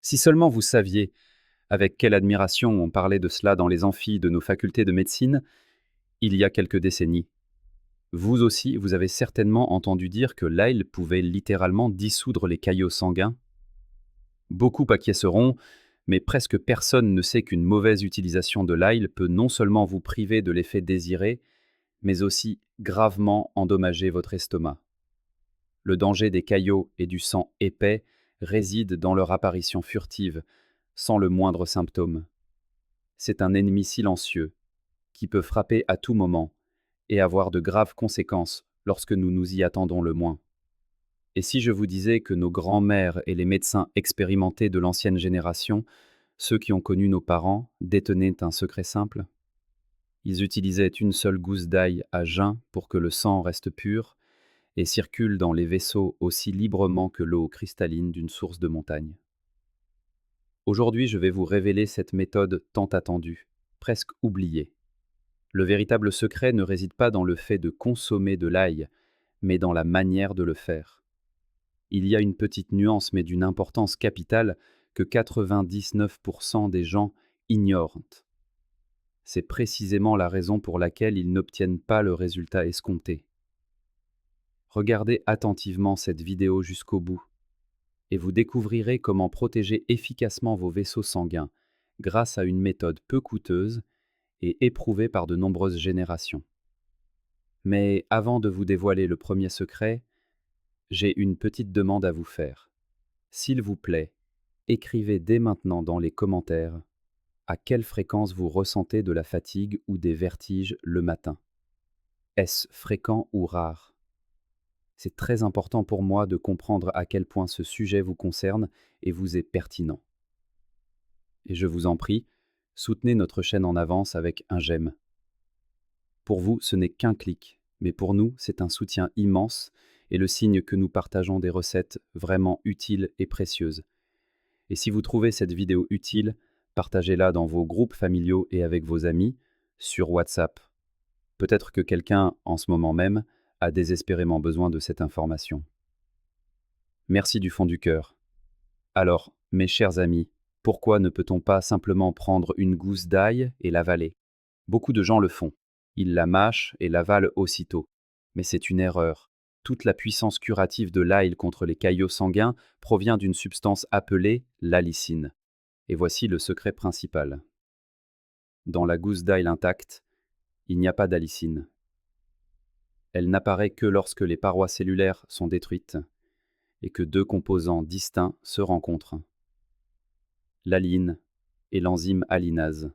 Si seulement vous saviez avec quelle admiration on parlait de cela dans les amphis de nos facultés de médecine il y a quelques décennies. Vous aussi, vous avez certainement entendu dire que l'ail pouvait littéralement dissoudre les caillots sanguins. Beaucoup acquiesceront, mais presque personne ne sait qu'une mauvaise utilisation de l'ail peut non seulement vous priver de l'effet désiré, mais aussi gravement endommager votre estomac. Le danger des caillots et du sang épais réside dans leur apparition furtive, sans le moindre symptôme. C'est un ennemi silencieux, qui peut frapper à tout moment et avoir de graves conséquences lorsque nous nous y attendons le moins. Et si je vous disais que nos grands-mères et les médecins expérimentés de l'ancienne génération, ceux qui ont connu nos parents, détenaient un secret simple? Ils utilisaient une seule gousse d'ail à jeun pour que le sang reste pur et circule dans les vaisseaux aussi librement que l'eau cristalline d'une source de montagne. Aujourd'hui, je vais vous révéler cette méthode tant attendue, presque oubliée. Le véritable secret ne réside pas dans le fait de consommer de l'ail, mais dans la manière de le faire. Il y a une petite nuance, mais d'une importance capitale que 99% des gens ignorent. C'est précisément la raison pour laquelle ils n'obtiennent pas le résultat escompté. Regardez attentivement cette vidéo jusqu'au bout, et vous découvrirez comment protéger efficacement vos vaisseaux sanguins grâce à une méthode peu coûteuse et éprouvée par de nombreuses générations. Mais avant de vous dévoiler le premier secret, j'ai une petite demande à vous faire. S'il vous plaît, écrivez dès maintenant dans les commentaires à quelle fréquence vous ressentez de la fatigue ou des vertiges le matin. Est-ce fréquent ou rare? C'est très important pour moi de comprendre à quel point ce sujet vous concerne et vous est pertinent. Et je vous en prie, soutenez notre chaîne en avance avec un j'aime. Pour vous, ce n'est qu'un clic, mais pour nous, c'est un soutien immense et le signe que nous partageons des recettes vraiment utiles et précieuses. Et si vous trouvez cette vidéo utile, partagez-la dans vos groupes familiaux et avec vos amis, sur WhatsApp. Peut-être que quelqu'un, en ce moment même, a désespérément besoin de cette information. Merci du fond du cœur. Alors, mes chers amis, pourquoi ne peut-on pas simplement prendre une gousse d'ail et l'avaler? Beaucoup de gens le font. Ils la mâchent et l'avalent aussitôt. Mais c'est une erreur. Toute la puissance curative de l'ail contre les caillots sanguins provient d'une substance appelée l'allicine. Et voici le secret principal. Dans la gousse d'ail intacte, il n'y a pas d'allicine. Elle n'apparaît que lorsque les parois cellulaires sont détruites et que deux composants distincts se rencontrent. L'aline et l'enzyme alinase.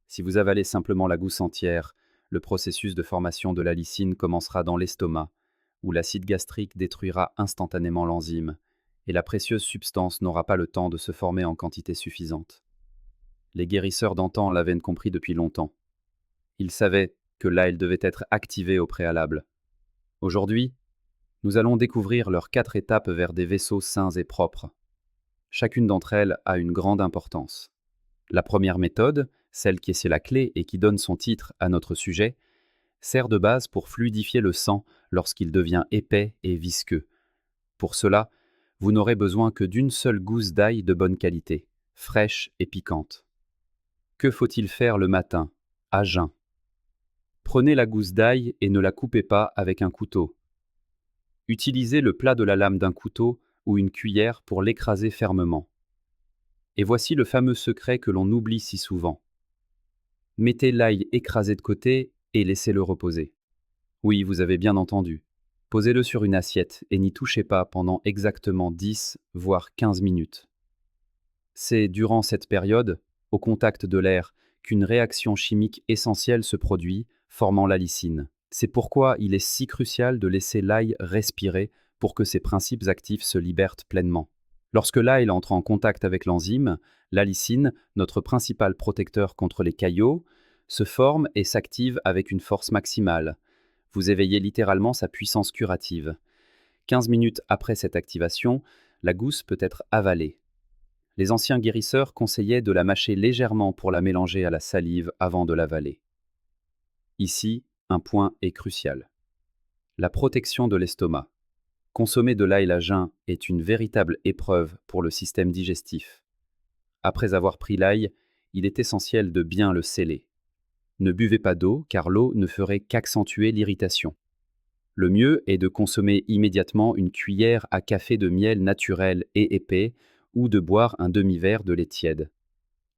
Si vous avalez simplement la gousse entière, le processus de formation de l'allicine commencera dans l'estomac, où l'acide gastrique détruira instantanément l'enzyme, et la précieuse substance n'aura pas le temps de se former en quantité suffisante. Les guérisseurs d'antan l'avaient compris depuis longtemps. Ils savaient que l'ail devait être activé au préalable. Aujourd'hui, nous allons découvrir leurs 4 étapes vers des vaisseaux sains et propres. Chacune d'entre elles a une grande importance. La première méthode, celle qui est la clé et qui donne son titre à notre sujet, sert de base pour fluidifier le sang lorsqu'il devient épais et visqueux. Pour cela, vous n'aurez besoin que d'une seule gousse d'ail de bonne qualité, fraîche et piquante. Que faut-il faire le matin, à jeun? Prenez la gousse d'ail et ne la coupez pas avec un couteau. Utilisez le plat de la lame d'un couteau ou une cuillère pour l'écraser fermement. Et voici le fameux secret que l'on oublie si souvent. Mettez l'ail écrasé de côté et laissez-le reposer. Oui, vous avez bien entendu. Posez-le sur une assiette et n'y touchez pas pendant exactement 10 voire 15 minutes. C'est durant cette période, au contact de l'air, qu'une réaction chimique essentielle se produit, formant l'allicine. C'est pourquoi il est si crucial de laisser l'ail respirer pour que ses principes actifs se libèrent pleinement. Lorsque l'ail entre en contact avec l'enzyme, l'allicine, notre principal protecteur contre les caillots, se forme et s'active avec une force maximale. Vous éveillez littéralement sa puissance curative. 15 minutes après cette activation, la gousse peut être avalée. Les anciens guérisseurs conseillaient de la mâcher légèrement pour la mélanger à la salive avant de l'avaler. Ici, un point est crucial. La protection de l'estomac. Consommer de l'ail à jeun est une véritable épreuve pour le système digestif. Après avoir pris l'ail, il est essentiel de bien le sceller. Ne buvez pas d'eau car l'eau ne ferait qu'accentuer l'irritation. Le mieux est de consommer immédiatement une cuillère à café de miel naturel et épais ou de boire un demi-verre de lait tiède.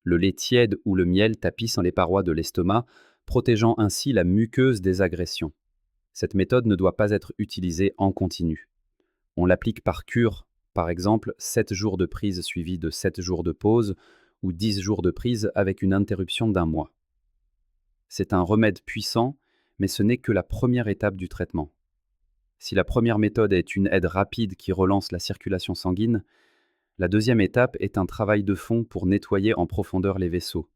Le lait tiède ou le miel tapissent les parois de l'estomac, protégeant ainsi la muqueuse des agressions. Cette méthode ne doit pas être utilisée en continu. On l'applique par cure, par exemple 7 jours de prise suivis de 7 jours de pause ou 10 jours de prise avec une interruption d'un mois. C'est un remède puissant, mais ce n'est que la première étape du traitement. Si la première méthode est une aide rapide qui relance la circulation sanguine, la deuxième étape est un travail de fond pour nettoyer en profondeur les vaisseaux.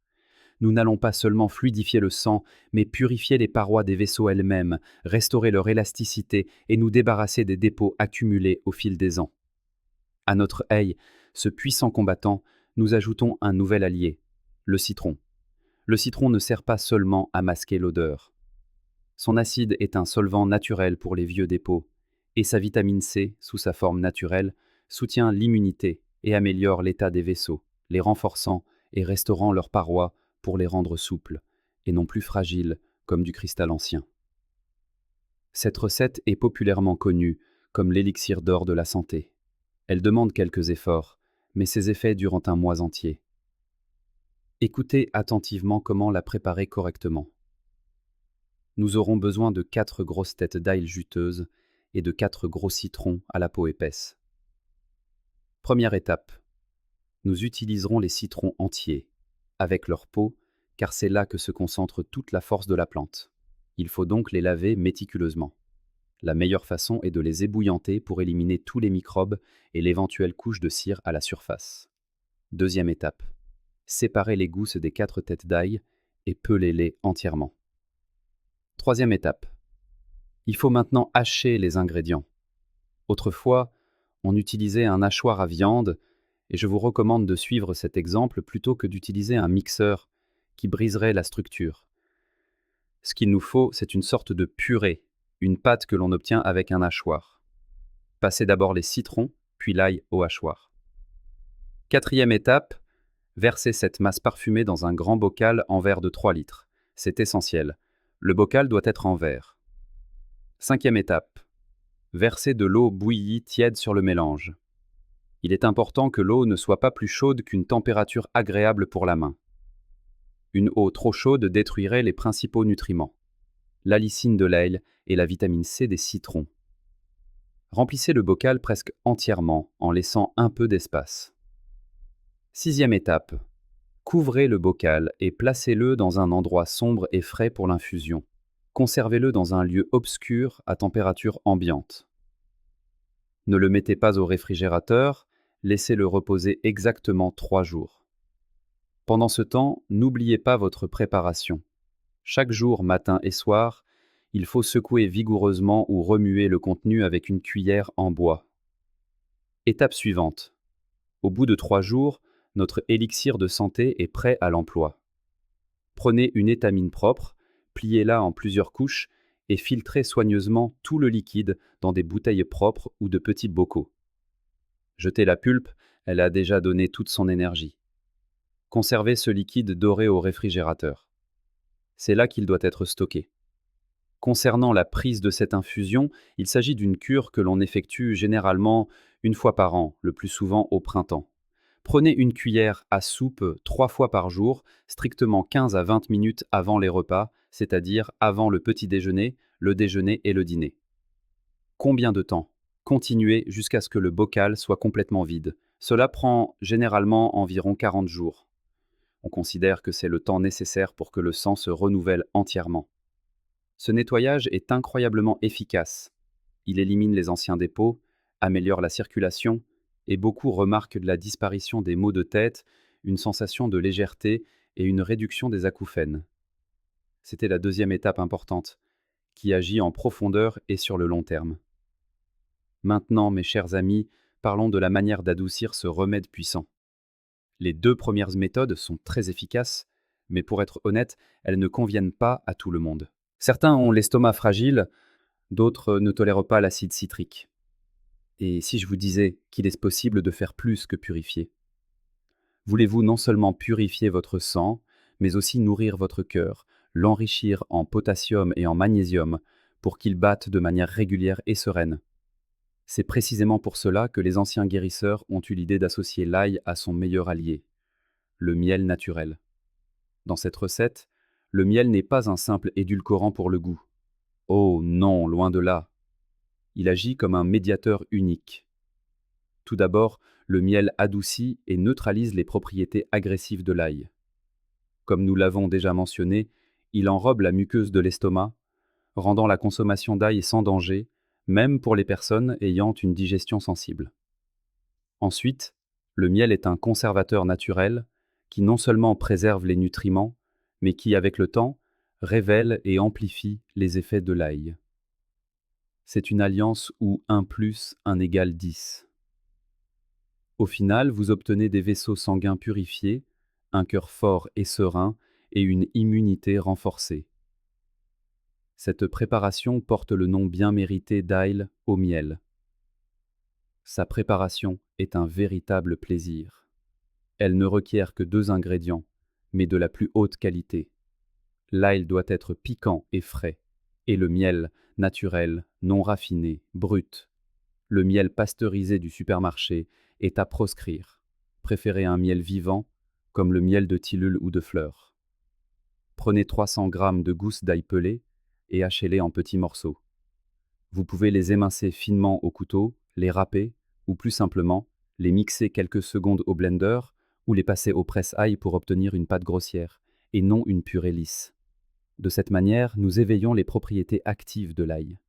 Nous n'allons pas seulement fluidifier le sang, mais purifier les parois des vaisseaux elles-mêmes, restaurer leur élasticité et nous débarrasser des dépôts accumulés au fil des ans. À notre ail, ce puissant combattant, nous ajoutons un nouvel allié, le citron. Le citron ne sert pas seulement à masquer l'odeur. Son acide est un solvant naturel pour les vieux dépôts, et sa vitamine C, sous sa forme naturelle, soutient l'immunité et améliore l'état des vaisseaux, les renforçant et restaurant leurs parois pour les rendre souples, et non plus fragiles comme du cristal ancien. Cette recette est populairement connue comme l'élixir d'or de la santé. Elle demande quelques efforts, mais ses effets durent un mois entier. Écoutez attentivement comment la préparer correctement. Nous aurons besoin de 4 grosses têtes d'ail juteuses et de 4 gros citrons à la peau épaisse. Première étape. Nous utiliserons les citrons entiers, avec leur peau, car c'est là que se concentre toute la force de la plante. Il faut donc les laver méticuleusement. La meilleure façon est de les ébouillanter pour éliminer tous les microbes et l'éventuelle couche de cire à la surface. Deuxième étape. Séparez les gousses des 4 têtes d'ail et pelez-les entièrement. Troisième étape. Il faut maintenant hacher les ingrédients. Autrefois, on utilisait un hachoir à viande et je vous recommande de suivre cet exemple plutôt que d'utiliser un mixeur qui briserait la structure. Ce qu'il nous faut, c'est une sorte de purée, une pâte que l'on obtient avec un hachoir. Passez d'abord les citrons, puis l'ail au hachoir. Quatrième étape, versez cette masse parfumée dans un grand bocal en verre de 3 litres. C'est essentiel. Le bocal doit être en verre. Cinquième étape. Versez de l'eau bouillie tiède sur le mélange. Il est important que l'eau ne soit pas plus chaude qu'une température agréable pour la main. Une eau trop chaude détruirait les principaux nutriments, l'allicine de l'ail et la vitamine C des citrons. Remplissez le bocal presque entièrement en laissant un peu d'espace. Sixième étape. Couvrez le bocal et placez-le dans un endroit sombre et frais pour l'infusion. Conservez-le dans un lieu obscur à température ambiante. Ne le mettez pas au réfrigérateur, laissez-le reposer exactement 3 jours. Pendant ce temps, n'oubliez pas votre préparation. Chaque jour, matin et soir, il faut secouer vigoureusement ou remuer le contenu avec une cuillère en bois. Étape suivante. Au bout de 3 jours, notre élixir de santé est prêt à l'emploi. Prenez une étamine propre, pliez-la en plusieurs couches et filtrez soigneusement tout le liquide dans des bouteilles propres ou de petits bocaux. Jetez la pulpe, elle a déjà donné toute son énergie. Conservez ce liquide doré au réfrigérateur. C'est là qu'il doit être stocké. Concernant la prise de cette infusion, il s'agit d'une cure que l'on effectue généralement 1 fois par an, le plus souvent au printemps. Prenez une cuillère à soupe 3 fois par jour, strictement 15 à 20 minutes avant les repas, c'est-à-dire avant le petit déjeuner, le déjeuner et le dîner. Combien de temps? Continuez jusqu'à ce que le bocal soit complètement vide. Cela prend généralement environ 40 jours. On considère que c'est le temps nécessaire pour que le sang se renouvelle entièrement. Ce nettoyage est incroyablement efficace. Il élimine les anciens dépôts, améliore la circulation, et beaucoup remarquent la disparition des maux de tête, une sensation de légèreté et une réduction des acouphènes. C'était la deuxième étape importante, qui agit en profondeur et sur le long terme. Maintenant, mes chers amis, parlons de la manière d'adoucir ce remède puissant. Les 2 premières méthodes sont très efficaces, mais pour être honnête, elles ne conviennent pas à tout le monde. Certains ont l'estomac fragile, d'autres ne tolèrent pas l'acide citrique. Et si je vous disais qu'il est possible de faire plus que purifier? Voulez-vous non seulement purifier votre sang, mais aussi nourrir votre cœur, l'enrichir en potassium et en magnésium pour qu'il batte de manière régulière et sereine? C'est précisément pour cela que les anciens guérisseurs ont eu l'idée d'associer l'ail à son meilleur allié, le miel naturel. Dans cette recette, le miel n'est pas un simple édulcorant pour le goût. Oh non, loin de là. Il agit comme un médiateur unique. Tout d'abord, le miel adoucit et neutralise les propriétés agressives de l'ail. Comme nous l'avons déjà mentionné, il enrobe la muqueuse de l'estomac, rendant la consommation d'ail sans danger, même pour les personnes ayant une digestion sensible. Ensuite, le miel est un conservateur naturel qui non seulement préserve les nutriments, mais qui, avec le temps, révèle et amplifie les effets de l'ail. C'est une alliance où 1 plus 1 égale 10. Au final, vous obtenez des vaisseaux sanguins purifiés, un cœur fort et serein et une immunité renforcée. Cette préparation porte le nom bien mérité d'ail au miel. Sa préparation est un véritable plaisir. Elle ne requiert que 2 ingrédients, mais de la plus haute qualité. L'ail doit être piquant et frais, et le miel, naturel, non raffiné, brut. Le miel pasteurisé du supermarché est à proscrire. Préférez un miel vivant, comme le miel de tilleul ou de fleurs. Prenez 300 g de gousses d'ail pelées et hachez-les en petits morceaux. Vous pouvez les émincer finement au couteau, les râper, ou plus simplement, les mixer quelques secondes au blender ou les passer au presse-ail pour obtenir une pâte grossière, et non une purée lisse. De cette manière, nous éveillons les propriétés actives de l'ail.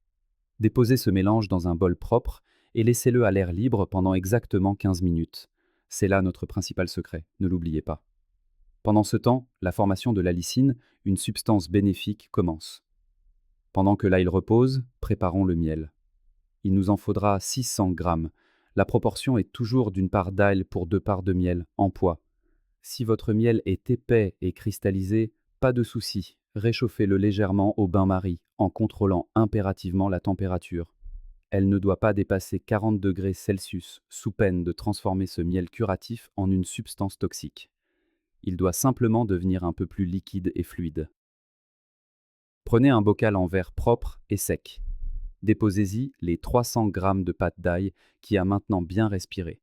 Déposez ce mélange dans un bol propre et laissez-le à l'air libre pendant exactement 15 minutes. C'est là notre principal secret, ne l'oubliez pas. Pendant ce temps, la formation de la lysine, une substance bénéfique, commence. Pendant que l'ail repose, préparons le miel. Il nous en faudra 600 g. La proportion est toujours d'une part d'ail pour 2 parts de miel, en poids. Si votre miel est épais et cristallisé, pas de souci, réchauffez-le légèrement au bain-marie en contrôlant impérativement la température. Elle ne doit pas dépasser 40 degrés Celsius, sous peine de transformer ce miel curatif en une substance toxique. Il doit simplement devenir un peu plus liquide et fluide. Prenez un bocal en verre propre et sec. Déposez-y les 300 g de pâte d'ail qui a maintenant bien respiré.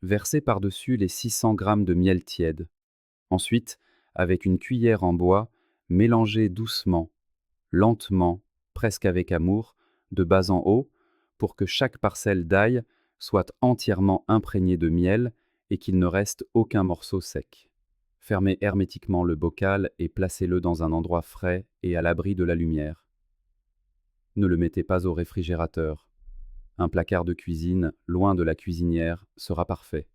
Versez par-dessus les 600 g de miel tiède. Ensuite, avec une cuillère en bois, mélangez doucement, lentement, presque avec amour, de bas en haut, pour que chaque parcelle d'ail soit entièrement imprégnée de miel et qu'il ne reste aucun morceau sec. Fermez hermétiquement le bocal et placez-le dans un endroit frais et à l'abri de la lumière. Ne le mettez pas au réfrigérateur. Un placard de cuisine, loin de la cuisinière, sera parfait.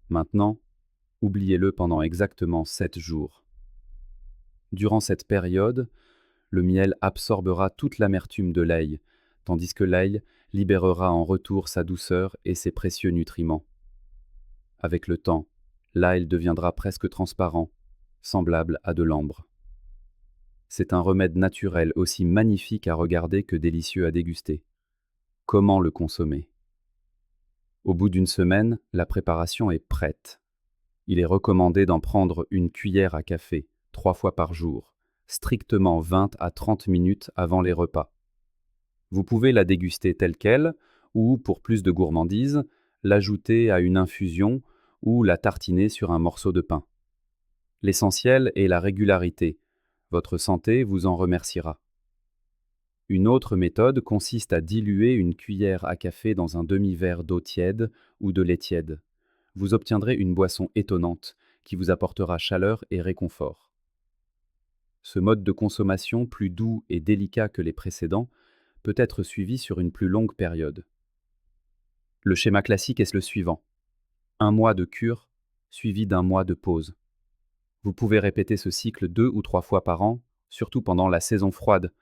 Maintenant, oubliez-le pendant exactement 7 jours. Durant cette période, le miel absorbera toute l'amertume de l'ail, tandis que l'ail libérera en retour sa douceur et ses précieux nutriments. Avec le temps, l'ail deviendra presque transparent, semblable à de l'ambre. C'est un remède naturel aussi magnifique à regarder que délicieux à déguster. Comment le consommer? Au bout d'une semaine, la préparation est prête. Il est recommandé d'en prendre une cuillère à café, 3 fois par jour, strictement 20 à 30 minutes avant les repas. Vous pouvez la déguster telle qu'elle, ou, pour plus de gourmandise, l'ajouter à une infusion ou la tartiner sur un morceau de pain. L'essentiel est la régularité. Votre santé vous en remerciera. Une autre méthode consiste à diluer une cuillère à café dans un demi-verre d'eau tiède ou de lait tiède. Vous obtiendrez une boisson étonnante qui vous apportera chaleur et réconfort. Ce mode de consommation, plus doux et délicat que les précédents, peut être suivi sur une plus longue période. Le schéma classique est le suivant. 1 mois de cure, suivi d'1 mois de pause. Vous pouvez répéter ce cycle 2 ou 3 fois par an, surtout pendant la saison froide,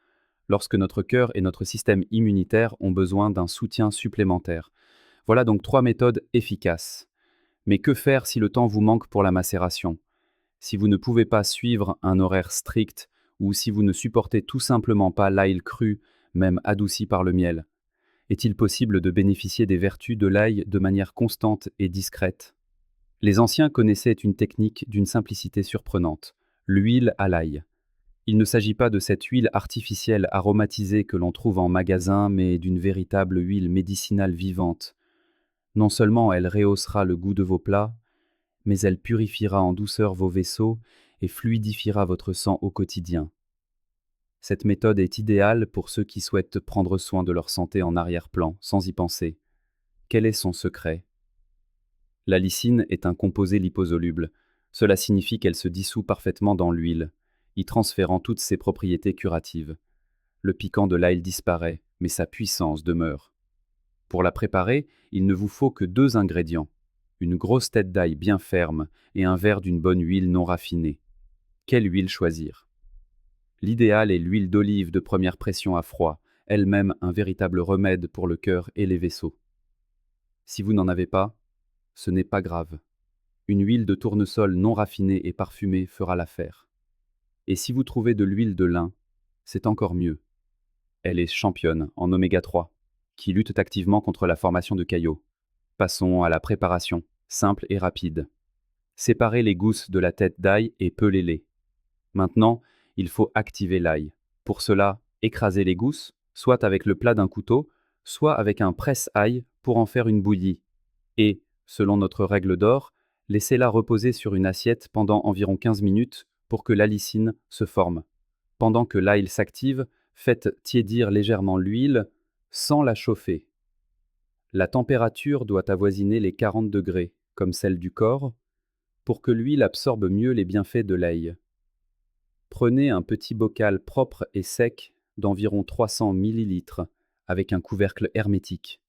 lorsque notre cœur et notre système immunitaire ont besoin d'un soutien supplémentaire. Voilà donc 3 méthodes efficaces. Mais que faire si le temps vous manque pour la macération? Si vous ne pouvez pas suivre un horaire strict ou si vous ne supportez tout simplement pas l'ail cru, même adouci par le miel? Est-il possible de bénéficier des vertus de l'ail de manière constante et discrète? Les anciens connaissaient une technique d'une simplicité surprenante, l'huile à l'ail. Il ne s'agit pas de cette huile artificielle aromatisée que l'on trouve en magasin, mais d'une véritable huile médicinale vivante. Non seulement elle rehaussera le goût de vos plats, mais elle purifiera en douceur vos vaisseaux et fluidifiera votre sang au quotidien. Cette méthode est idéale pour ceux qui souhaitent prendre soin de leur santé en arrière-plan, sans y penser. Quel est son secret? La lysine est un composé liposoluble. Cela signifie qu'elle se dissout parfaitement dans l'huile, y transférant toutes ses propriétés curatives. Le piquant de l'ail disparaît, mais sa puissance demeure. Pour la préparer, il ne vous faut que 2 ingrédients. Une grosse tête d'ail bien ferme et un verre d'une bonne huile non raffinée. Quelle huile choisir? L'idéal est l'huile d'olive de première pression à froid, elle-même un véritable remède pour le cœur et les vaisseaux. Si vous n'en avez pas, ce n'est pas grave. Une huile de tournesol non raffinée et parfumée fera l'affaire. Et si vous trouvez de l'huile de lin, c'est encore mieux. Elle est championne en oméga 3, qui lutte activement contre la formation de caillots. Passons à la préparation, simple et rapide. Séparez les gousses de la tête d'ail et pelez-les. Maintenant, il faut activer l'ail. Pour cela, écrasez les gousses, soit avec le plat d'un couteau, soit avec un presse-ail pour en faire une bouillie. Et, selon notre règle d'or, laissez-la reposer sur une assiette pendant environ 15 minutes pour que l'alicine se forme. Pendant que l'ail s'active, faites tiédir légèrement l'huile sans la chauffer. La température doit avoisiner les 40 degrés, comme celle du corps, pour que l'huile absorbe mieux les bienfaits de l'ail. Prenez un petit bocal propre et sec d'environ 300 ml avec un couvercle hermétique.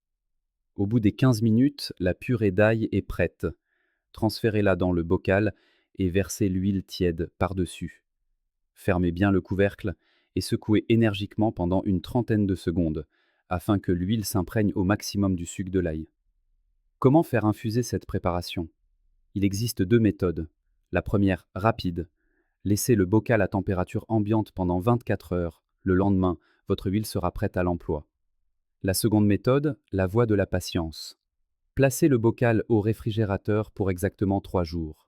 Au bout des 15 minutes, la purée d'ail est prête. Transférez-la dans le bocal et versez l'huile tiède par-dessus. Fermez bien le couvercle et secouez énergiquement pendant une trentaine de secondes, afin que l'huile s'imprègne au maximum du suc de l'ail. Comment faire infuser cette préparation? Il existe 2 méthodes. La première, rapide. Laissez le bocal à température ambiante pendant 24 heures. Le lendemain, votre huile sera prête à l'emploi. La seconde méthode, la voie de la patience. Placez le bocal au réfrigérateur pour exactement 3 jours.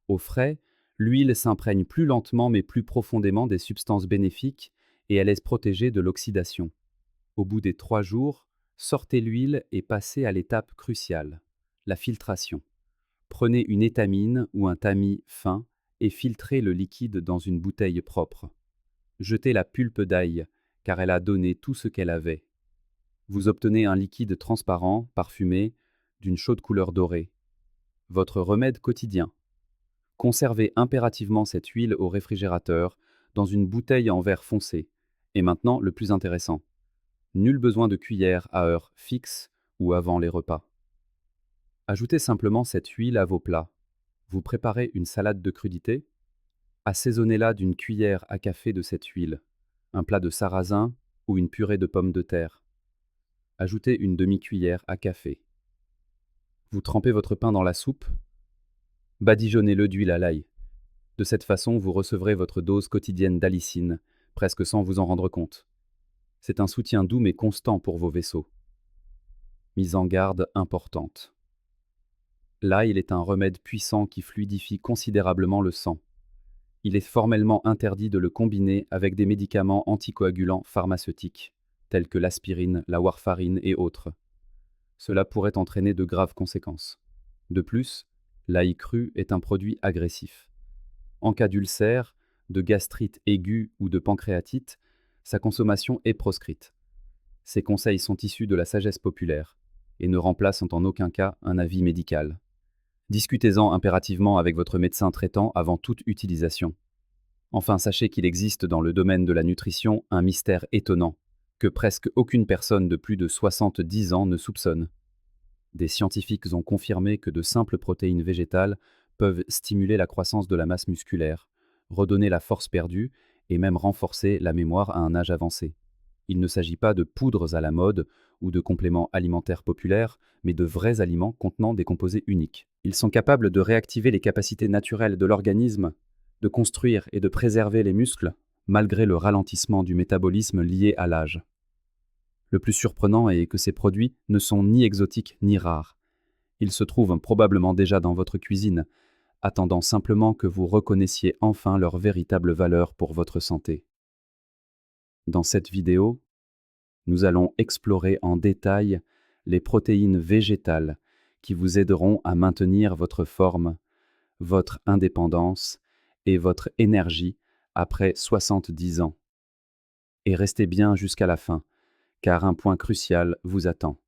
Au frais, l'huile s'imprègne plus lentement mais plus profondément des substances bénéfiques et elle est protégée de l'oxydation. Au bout des 3 jours, sortez l'huile et passez à l'étape cruciale, la filtration. Prenez une étamine ou un tamis fin et filtrez le liquide dans une bouteille propre. Jetez la pulpe d'ail, car elle a donné tout ce qu'elle avait. Vous obtenez un liquide transparent, parfumé, d'une chaude couleur dorée. Votre remède quotidien. Conservez impérativement cette huile au réfrigérateur, dans une bouteille en verre foncé. Et maintenant, le plus intéressant. Nul besoin de cuillère à heure fixe ou avant les repas. Ajoutez simplement cette huile à vos plats. Vous préparez une salade de crudités? Assaisonnez-la d'une cuillère à café de cette huile, un plat de sarrasin ou une purée de pommes de terre. Ajoutez une demi-cuillère à café. Vous trempez votre pain dans la soupe? Badigeonnez-le d'huile à l'ail. De cette façon, vous recevrez votre dose quotidienne d'alicine, presque sans vous en rendre compte. C'est un soutien doux mais constant pour vos vaisseaux. Mise en garde importante. L'ail est un remède puissant qui fluidifie considérablement le sang. Il est formellement interdit de le combiner avec des médicaments anticoagulants pharmaceutiques, tels que l'aspirine, la warfarine et autres. Cela pourrait entraîner de graves conséquences. De plus, l'ail cru est un produit agressif. En cas d'ulcère, de gastrite aiguë ou de pancréatite, sa consommation est proscrite. Ces conseils sont issus de la sagesse populaire et ne remplacent en aucun cas un avis médical. Discutez-en impérativement avec votre médecin traitant avant toute utilisation. Enfin, sachez qu'il existe dans le domaine de la nutrition un mystère étonnant, que presque aucune personne de plus de 70 ans ne soupçonne. Des scientifiques ont confirmé que de simples protéines végétales peuvent stimuler la croissance de la masse musculaire, redonner la force perdue et même renforcer la mémoire à un âge avancé. Il ne s'agit pas de poudres à la mode ou de compléments alimentaires populaires, mais de vrais aliments contenant des composés uniques. Ils sont capables de réactiver les capacités naturelles de l'organisme, de construire et de préserver les muscles, malgré le ralentissement du métabolisme lié à l'âge. Le plus surprenant est que ces produits ne sont ni exotiques ni rares. Ils se trouvent probablement déjà dans votre cuisine, attendant simplement que vous reconnaissiez enfin leur véritable valeur pour votre santé. Dans cette vidéo, nous allons explorer en détail les protéines végétales qui vous aideront à maintenir votre forme, votre indépendance et votre énergie après 70 ans. Et restez bien jusqu'à la fin, car un point crucial vous attend.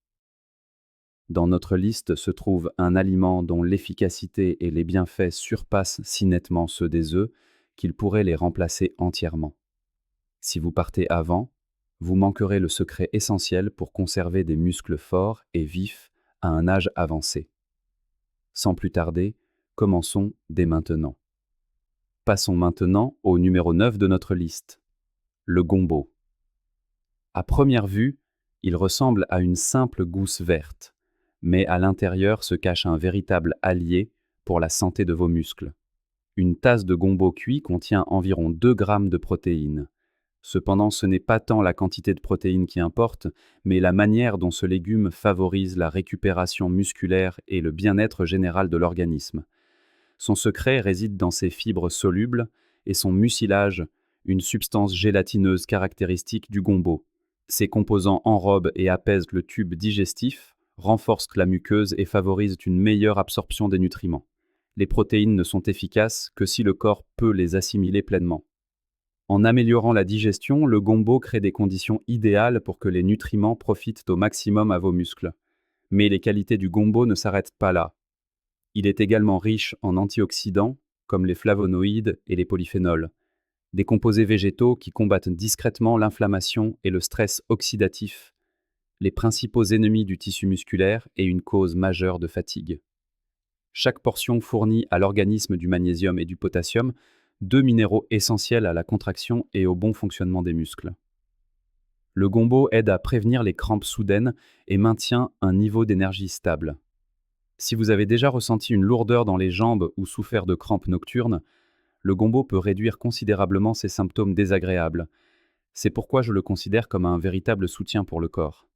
Dans notre liste se trouve un aliment dont l'efficacité et les bienfaits surpassent si nettement ceux des œufs qu'il pourrait les remplacer entièrement. Si vous partez avant, vous manquerez le secret essentiel pour conserver des muscles forts et vifs à un âge avancé. Sans plus tarder, commençons dès maintenant. Passons maintenant au numéro 9 de notre liste, le gombo. À première vue, il ressemble à une simple gousse verte, mais à l'intérieur se cache un véritable allié pour la santé de vos muscles. Une tasse de gombo cuit contient environ 2 grammes de protéines. Cependant, ce n'est pas tant la quantité de protéines qui importe, mais la manière dont ce légume favorise la récupération musculaire et le bien-être général de l'organisme. Son secret réside dans ses fibres solubles et son mucilage, une substance gélatineuse caractéristique du gombo. Ses composants enrobent et apaisent le tube digestif, renforcent la muqueuse et favorisent une meilleure absorption des nutriments. Les protéines ne sont efficaces que si le corps peut les assimiler pleinement. En améliorant la digestion, le gombo crée des conditions idéales pour que les nutriments profitent au maximum à vos muscles. Mais les qualités du gombo ne s'arrêtent pas là. Il est également riche en antioxydants, comme les flavonoïdes et les polyphénols, des composés végétaux qui combattent discrètement l'inflammation et le stress oxydatif, les principaux ennemis du tissu musculaire et une cause majeure de fatigue. Chaque portion fournit à l'organisme du magnésium et du potassium, 2 minéraux essentiels à la contraction et au bon fonctionnement des muscles. Le gombo aide à prévenir les crampes soudaines et maintient un niveau d'énergie stable. Si vous avez déjà ressenti une lourdeur dans les jambes ou souffert de crampes nocturnes, le gombo peut réduire considérablement ces symptômes désagréables. C'est pourquoi je le considère comme un véritable soutien pour le corps.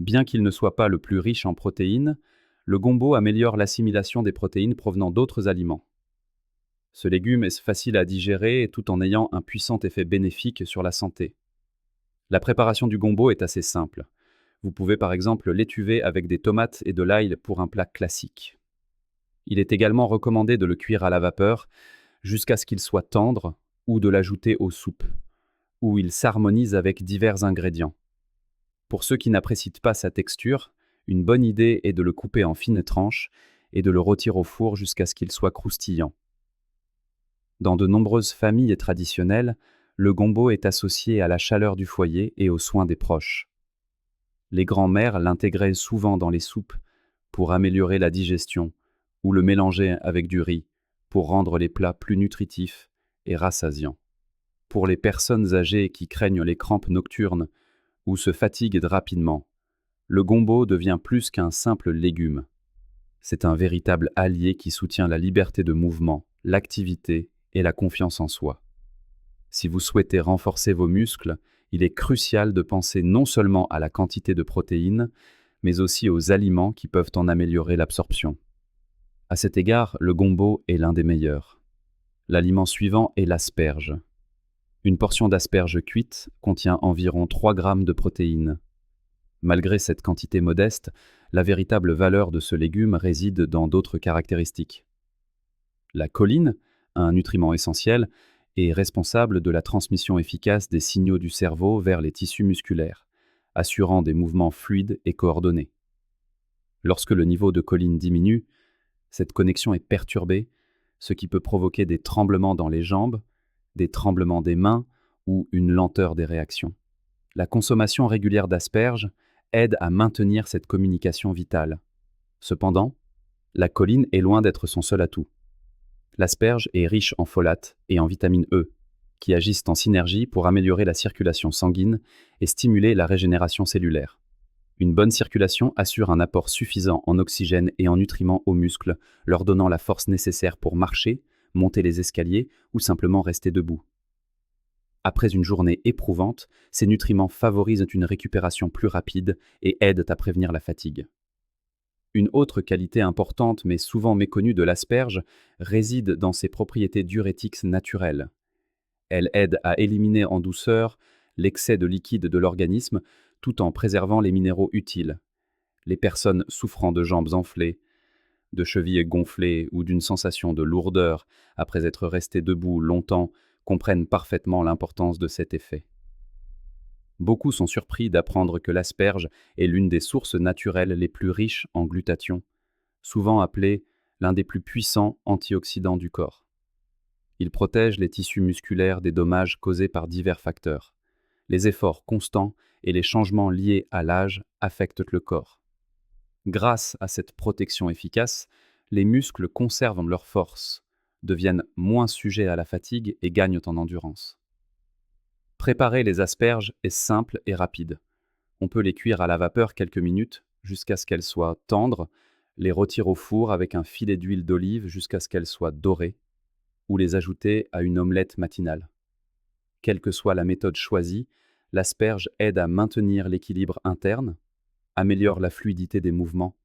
Bien qu'il ne soit pas le plus riche en protéines, le gombo améliore l'assimilation des protéines provenant d'autres aliments. Ce légume est facile à digérer tout en ayant un puissant effet bénéfique sur la santé. La préparation du gombo est assez simple. Vous pouvez par exemple l'étuver avec des tomates et de l'ail pour un plat classique. Il est également recommandé de le cuire à la vapeur jusqu'à ce qu'il soit tendre ou de l'ajouter aux soupes, où il s'harmonise avec divers ingrédients. Pour ceux qui n'apprécient pas sa texture, une bonne idée est de le couper en fines tranches et de le rôtir au four jusqu'à ce qu'il soit croustillant. Dans de nombreuses familles traditionnelles, le gombo est associé à la chaleur du foyer et aux soins des proches. Les grands-mères l'intégraient souvent dans les soupes pour améliorer la digestion ou le mélanger avec du riz pour rendre les plats plus nutritifs et rassasiants. Pour les personnes âgées qui craignent les crampes nocturnes ou se fatiguent rapidement, le gombo devient plus qu'un simple légume. C'est un véritable allié qui soutient la liberté de mouvement, l'activité et la confiance en soi. Si vous souhaitez renforcer vos muscles, il est crucial de penser non seulement à la quantité de protéines, mais aussi aux aliments qui peuvent en améliorer l'absorption. À cet égard, le gombo est l'un des meilleurs. L'aliment suivant est l'asperge. Une portion d'asperge cuite contient environ 3 grammes de protéines. Malgré cette quantité modeste, la véritable valeur de ce légume réside dans d'autres caractéristiques. La choline, un nutriment essentiel, est responsable de la transmission efficace des signaux du cerveau vers les tissus musculaires, assurant des mouvements fluides et coordonnés. Lorsque le niveau de choline diminue, cette connexion est perturbée, ce qui peut provoquer des tremblements dans les jambes, des tremblements des mains ou une lenteur des réactions. La consommation régulière d'asperges aide à maintenir cette communication vitale. Cependant, la choline est loin d'être son seul atout. L'asperge est riche en folate et en vitamine E, qui agissent en synergie pour améliorer la circulation sanguine et stimuler la régénération cellulaire. Une bonne circulation assure un apport suffisant en oxygène et en nutriments aux muscles, leur donnant la force nécessaire pour marcher, monter les escaliers ou simplement rester debout. Après une journée éprouvante, ces nutriments favorisent une récupération plus rapide et aident à prévenir la fatigue. Une autre qualité importante mais souvent méconnue de l'asperge réside dans ses propriétés diurétiques naturelles. Elle aide à éliminer en douceur l'excès de liquide de l'organisme tout en préservant les minéraux utiles. Les personnes souffrant de jambes enflées, de chevilles gonflées ou d'une sensation de lourdeur après être restées debout longtemps comprennent parfaitement l'importance de cet effet. Beaucoup sont surpris d'apprendre que l'asperge est l'une des sources naturelles les plus riches en glutathion, souvent appelé l'un des plus puissants antioxydants du corps. Il protège les tissus musculaires des dommages causés par divers facteurs. Les efforts constants et les changements liés à l'âge affectent le corps. Grâce à cette protection efficace, les muscles conservent leur force, deviennent moins sujets à la fatigue et gagnent en endurance. Préparer les asperges est simple et rapide. On peut les cuire à la vapeur quelques minutes jusqu'à ce qu'elles soient tendres, les retirer au four avec un filet d'huile d'olive jusqu'à ce qu'elles soient dorées, ou les ajouter à une omelette matinale. Quelle que soit la méthode choisie, l'asperge aide à maintenir l'équilibre interne, améliore la fluidité des mouvements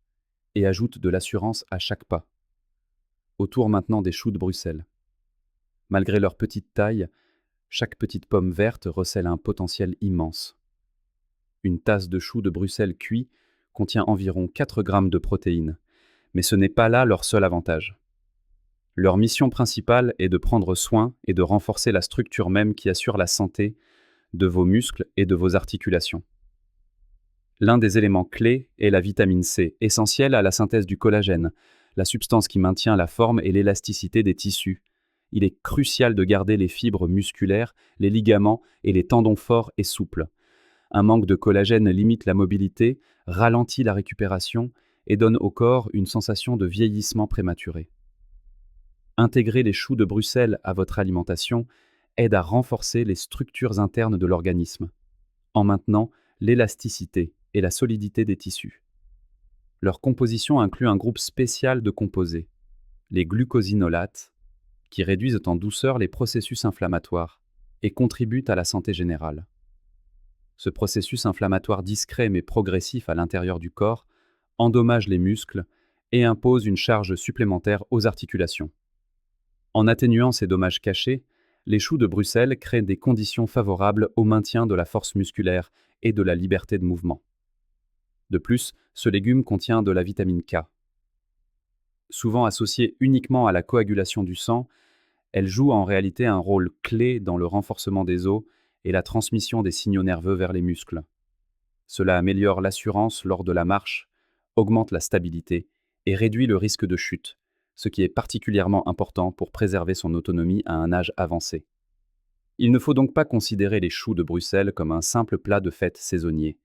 et ajoute de l'assurance à chaque pas. Autour maintenant des choux de Bruxelles. Malgré leur petite taille, chaque petite pomme verte recèle un potentiel immense. Une tasse de choux de Bruxelles cuit contient environ 4 grammes de protéines, mais ce n'est pas là leur seul avantage. Leur mission principale est de prendre soin et de renforcer la structure même qui assure la santé de vos muscles et de vos articulations. L'un des éléments clés est la vitamine C, essentielle à la synthèse du collagène, la substance qui maintient la forme et l'élasticité des tissus. Il est crucial de garder les fibres musculaires, les ligaments et les tendons forts et souples. Un manque de collagène limite la mobilité, ralentit la récupération et donne au corps une sensation de vieillissement prématuré. Intégrer les choux de Bruxelles à votre alimentation aide à renforcer les structures internes de l'organisme, en maintenant l'élasticité et la solidité des tissus. Leur composition inclut un groupe spécial de composés, les glucosinolates, qui réduisent en douceur les processus inflammatoires et contribuent à la santé générale. Ce processus inflammatoire discret mais progressif à l'intérieur du corps endommage les muscles et impose une charge supplémentaire aux articulations. En atténuant ces dommages cachés, les choux de Bruxelles créent des conditions favorables au maintien de la force musculaire et de la liberté de mouvement. De plus, ce légume contient de la vitamine K. Souvent associée uniquement à la coagulation du sang, elle joue en réalité un rôle clé dans le renforcement des os et la transmission des signaux nerveux vers les muscles. Cela améliore l'assurance lors de la marche, augmente la stabilité et réduit le risque de chute, ce qui est particulièrement important pour préserver son autonomie à un âge avancé. Il ne faut donc pas considérer les choux de Bruxelles comme un simple plat de fête saisonnier.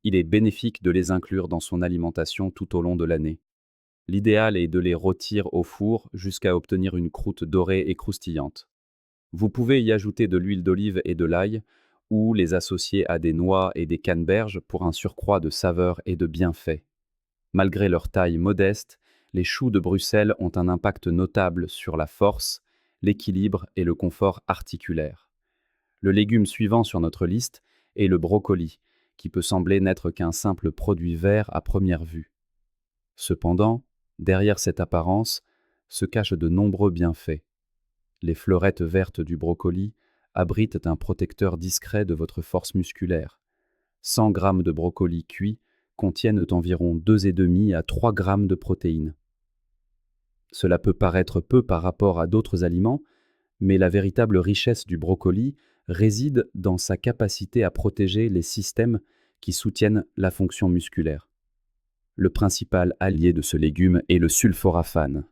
Il est bénéfique de les inclure dans son alimentation tout au long de l'année. L'idéal est de les rôtir au four jusqu'à obtenir une croûte dorée et croustillante. Vous pouvez y ajouter de l'huile d'olive et de l'ail, ou les associer à des noix et des canneberges pour un surcroît de saveur et de bienfaits. Malgré leur taille modeste, les choux de Bruxelles ont un impact notable sur la force, l'équilibre et le confort articulaire. Le légume suivant sur notre liste est le brocoli, qui peut sembler n'être qu'un simple produit vert à première vue. Cependant, derrière cette apparence se cachent de nombreux bienfaits. Les fleurettes vertes du brocoli abritent un protecteur discret de votre force musculaire. 100 g de brocoli cuit contiennent environ 2,5 à 3 g de protéines. Cela peut paraître peu par rapport à d'autres aliments, mais la véritable richesse du brocoli réside dans sa capacité à protéger les systèmes qui soutiennent la fonction musculaire. Le principal allié de ce légume est le sulforaphane.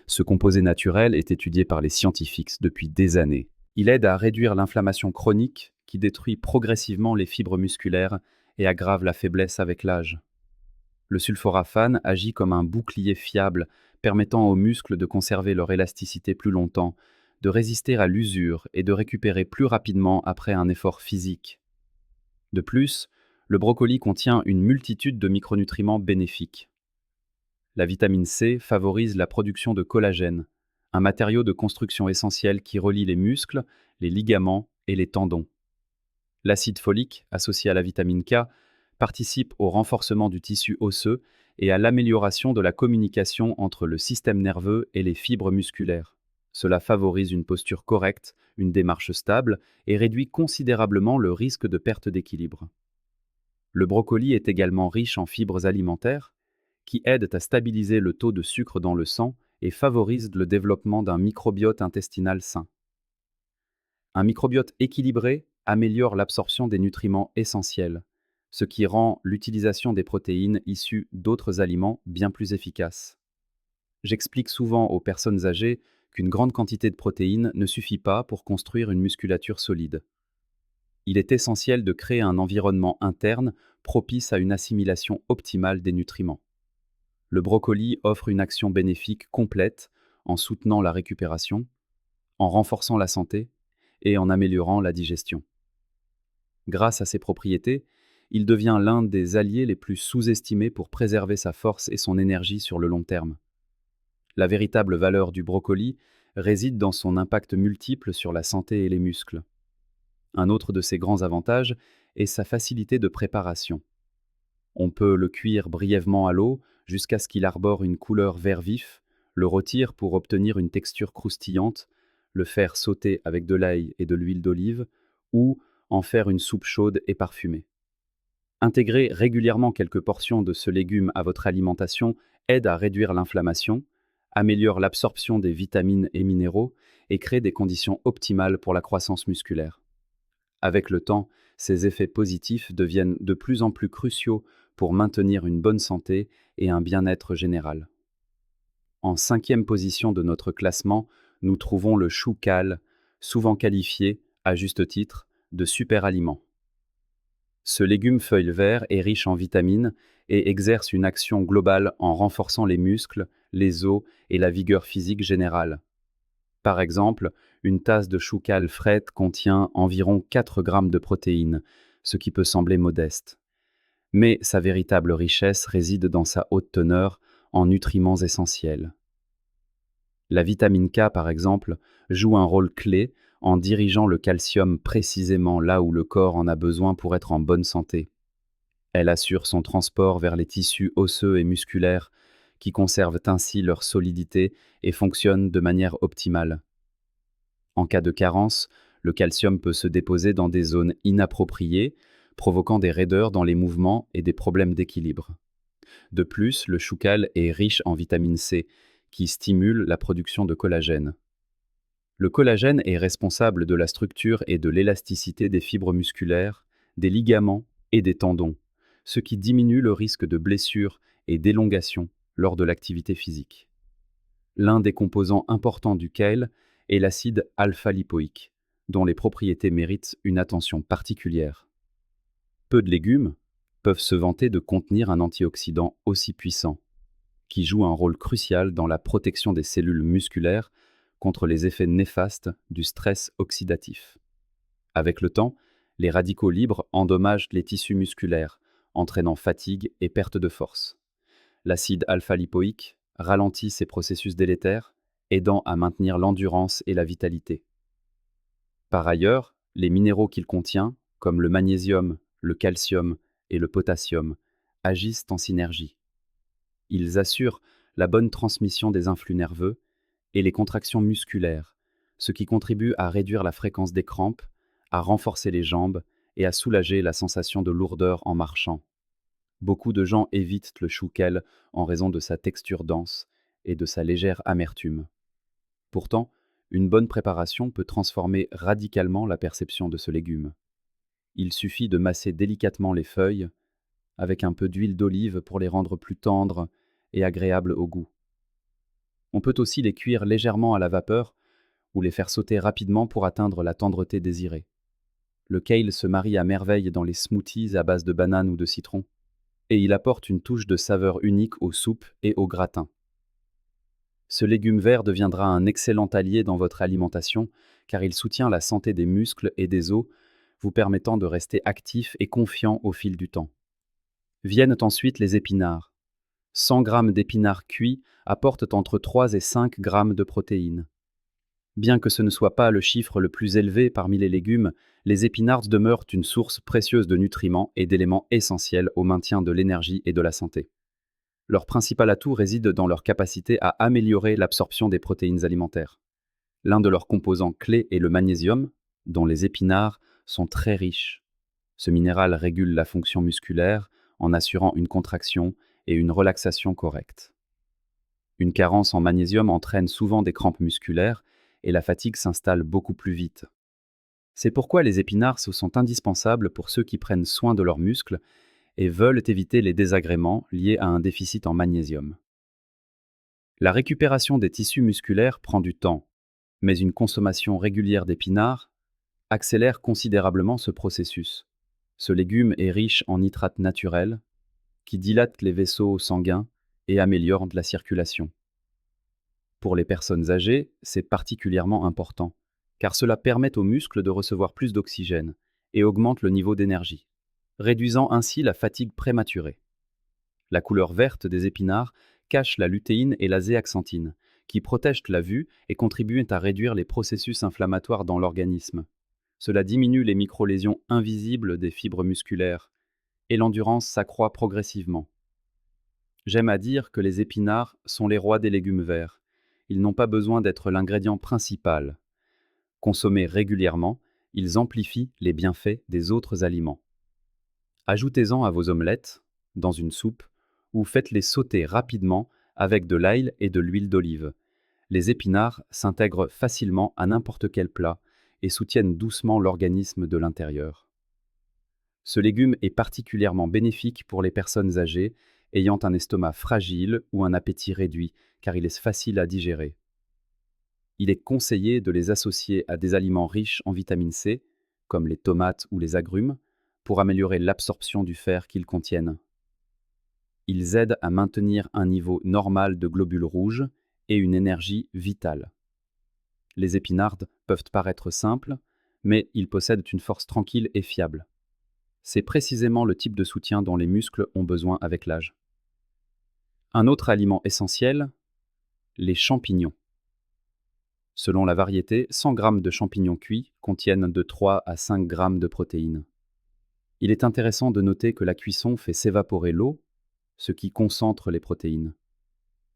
Ce composé naturel est étudié par les scientifiques depuis des années. Il aide à réduire l'inflammation chronique qui détruit progressivement les fibres musculaires et aggrave la faiblesse avec l'âge. Le sulforaphane agit comme un bouclier fiable permettant aux muscles de conserver leur élasticité plus longtemps, de résister à l'usure et de récupérer plus rapidement après un effort physique. De plus, le brocoli contient une multitude de micronutriments bénéfiques. La vitamine C favorise la production de collagène, un matériau de construction essentiel qui relie les muscles, les ligaments et les tendons. L'acide folique, associé à la vitamine K, participe au renforcement du tissu osseux et à l'amélioration de la communication entre le système nerveux et les fibres musculaires. Cela favorise une posture correcte, une démarche stable et réduit considérablement le risque de perte d'équilibre. Le brocoli est également riche en fibres alimentaires qui aident à stabiliser le taux de sucre dans le sang et favorisent le développement d'un microbiote intestinal sain. Un microbiote équilibré améliore l'absorption des nutriments essentiels, ce qui rend l'utilisation des protéines issues d'autres aliments bien plus efficace. J'explique souvent aux personnes âgées qu'une grande quantité de protéines ne suffit pas pour construire une musculature solide. Il est essentiel de créer un environnement interne propice à une assimilation optimale des nutriments. Le brocoli offre une action bénéfique complète en soutenant la récupération, en renforçant la santé et en améliorant la digestion. Grâce à ses propriétés, il devient l'un des alliés les plus sous-estimés pour préserver sa force et son énergie sur le long terme. La véritable valeur du brocoli réside dans son impact multiple sur la santé et les muscles. Un autre de ses grands avantages est sa facilité de préparation. On peut le cuire brièvement à l'eau jusqu'à ce qu'il arbore une couleur vert vif, le rôtir pour obtenir une texture croustillante, le faire sauter avec de l'ail et de l'huile d'olive, ou en faire une soupe chaude et parfumée. Intégrer régulièrement quelques portions de ce légume à votre alimentation aide à réduire l'inflammation, améliore l'absorption des vitamines et minéraux et crée des conditions optimales pour la croissance musculaire. Avec le temps, ces effets positifs deviennent de plus en plus cruciaux pour maintenir une bonne santé et un bien-être général. En cinquième position de notre classement, nous trouvons le chou cal, souvent qualifié, à juste titre, de super aliment. Ce légume feuille vert est riche en vitamines et exerce une action globale en renforçant les muscles, les os et la vigueur physique générale. Par exemple, une tasse de chou cal frais contient environ 4 grammes de protéines, ce qui peut sembler modeste. Mais sa véritable richesse réside dans sa haute teneur en nutriments essentiels. La vitamine K, par exemple, joue un rôle clé en dirigeant le calcium précisément là où le corps en a besoin pour être en bonne santé. Elle assure son transport vers les tissus osseux et musculaires, qui conservent ainsi leur solidité et fonctionnent de manière optimale. En cas de carence, le calcium peut se déposer dans des zones inappropriées, provoquant des raideurs dans les mouvements et des problèmes d'équilibre. De plus, le choucal est riche en vitamine C, qui stimule la production de collagène. Le collagène est responsable de la structure et de l'élasticité des fibres musculaires, des ligaments et des tendons, ce qui diminue le risque de blessures et d'élongation lors de l'activité physique. L'un des composants importants du kale est l'acide alpha-lipoïque, dont les propriétés méritent une attention particulière. Peu de légumes peuvent se vanter de contenir un antioxydant aussi puissant, qui joue un rôle crucial dans la protection des cellules musculaires contre les effets néfastes du stress oxydatif. Avec le temps, les radicaux libres endommagent les tissus musculaires, entraînant fatigue et perte de force. L'acide alpha-lipoïque ralentit ces processus délétères, aidant à maintenir l'endurance et la vitalité. Par ailleurs, les minéraux qu'il contient, comme le magnésium, le calcium et le potassium, agissent en synergie. Ils assurent la bonne transmission des influx nerveux et les contractions musculaires, ce qui contribue à réduire la fréquence des crampes, à renforcer les jambes et à soulager la sensation de lourdeur en marchant. Beaucoup de gens évitent le chou kale en raison de sa texture dense et de sa légère amertume. Pourtant, une bonne préparation peut transformer radicalement la perception de ce légume. Il suffit de masser délicatement les feuilles, avec un peu d'huile d'olive pour les rendre plus tendres et agréables au goût. On peut aussi les cuire légèrement à la vapeur ou les faire sauter rapidement pour atteindre la tendreté désirée. Le kale se marie à merveille dans les smoothies à base de bananes ou de citron, et il apporte une touche de saveur unique aux soupes et aux gratins. Ce légume vert deviendra un excellent allié dans votre alimentation car il soutient la santé des muscles et des os, vous permettant de rester actif et confiant au fil du temps. Viennent ensuite les épinards. 100 g d'épinards cuits apportent entre 3 et 5 g de protéines. Bien que ce ne soit pas le chiffre le plus élevé parmi les légumes, les épinards demeurent une source précieuse de nutriments et d'éléments essentiels au maintien de l'énergie et de la santé. Leur principal atout réside dans leur capacité à améliorer l'absorption des protéines alimentaires. L'un de leurs composants clés est le magnésium, dont les épinards sont très riches. Ce minéral régule la fonction musculaire en assurant une contraction et une relaxation correctes. Une carence en magnésium entraîne souvent des crampes musculaires et la fatigue s'installe beaucoup plus vite. C'est pourquoi les épinards sont indispensables pour ceux qui prennent soin de leurs muscles et veulent éviter les désagréments liés à un déficit en magnésium. La récupération des tissus musculaires prend du temps, mais une consommation régulière d'épinards accélère considérablement ce processus. Ce légume est riche en nitrates naturels qui dilatent les vaisseaux sanguins et améliorent la circulation. Pour les personnes âgées, c'est particulièrement important, car cela permet aux muscles de recevoir plus d'oxygène et augmente le niveau d'énergie, réduisant ainsi la fatigue prématurée. La couleur verte des épinards cache la lutéine et la zéaxanthine, qui protègent la vue et contribuent à réduire les processus inflammatoires dans l'organisme. Cela diminue les micro-lésions invisibles des fibres musculaires, et l'endurance s'accroît progressivement. J'aime à dire que les épinards sont les rois des légumes verts. Ils n'ont pas besoin d'être l'ingrédient principal. Consommés régulièrement, ils amplifient les bienfaits des autres aliments. Ajoutez-en à vos omelettes, dans une soupe, ou faites-les sauter rapidement avec de l'ail et de l'huile d'olive. Les épinards s'intègrent facilement à n'importe quel plat et soutiennent doucement l'organisme de l'intérieur. Ce légume est particulièrement bénéfique pour les personnes âgées ayant un estomac fragile ou un appétit réduit, car il est facile à digérer. Il est conseillé de les associer à des aliments riches en vitamine C, comme les tomates ou les agrumes, pour améliorer l'absorption du fer qu'ils contiennent. Ils aident à maintenir un niveau normal de globules rouges et une énergie vitale. Les épinards peuvent paraître simples, mais ils possèdent une force tranquille et fiable. C'est précisément le type de soutien dont les muscles ont besoin avec l'âge. Un autre aliment essentiel, les champignons. Selon la variété, 100 g de champignons cuits contiennent de 3 à 5 g de protéines. Il est intéressant de noter que la cuisson fait s'évaporer l'eau, ce qui concentre les protéines.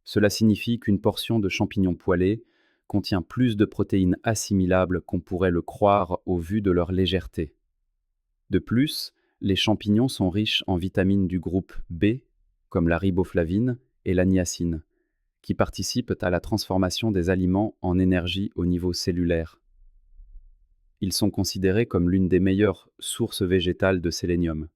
Cela signifie qu'une portion de champignons poêlés contient plus de protéines assimilables qu'on pourrait le croire au vu de leur légèreté. De plus, les champignons sont riches en vitamines du groupe B, comme la riboflavine et la niacine, qui participent à la transformation des aliments en énergie au niveau cellulaire. Ils sont considérés comme l'une des meilleures sources végétales de sélénium,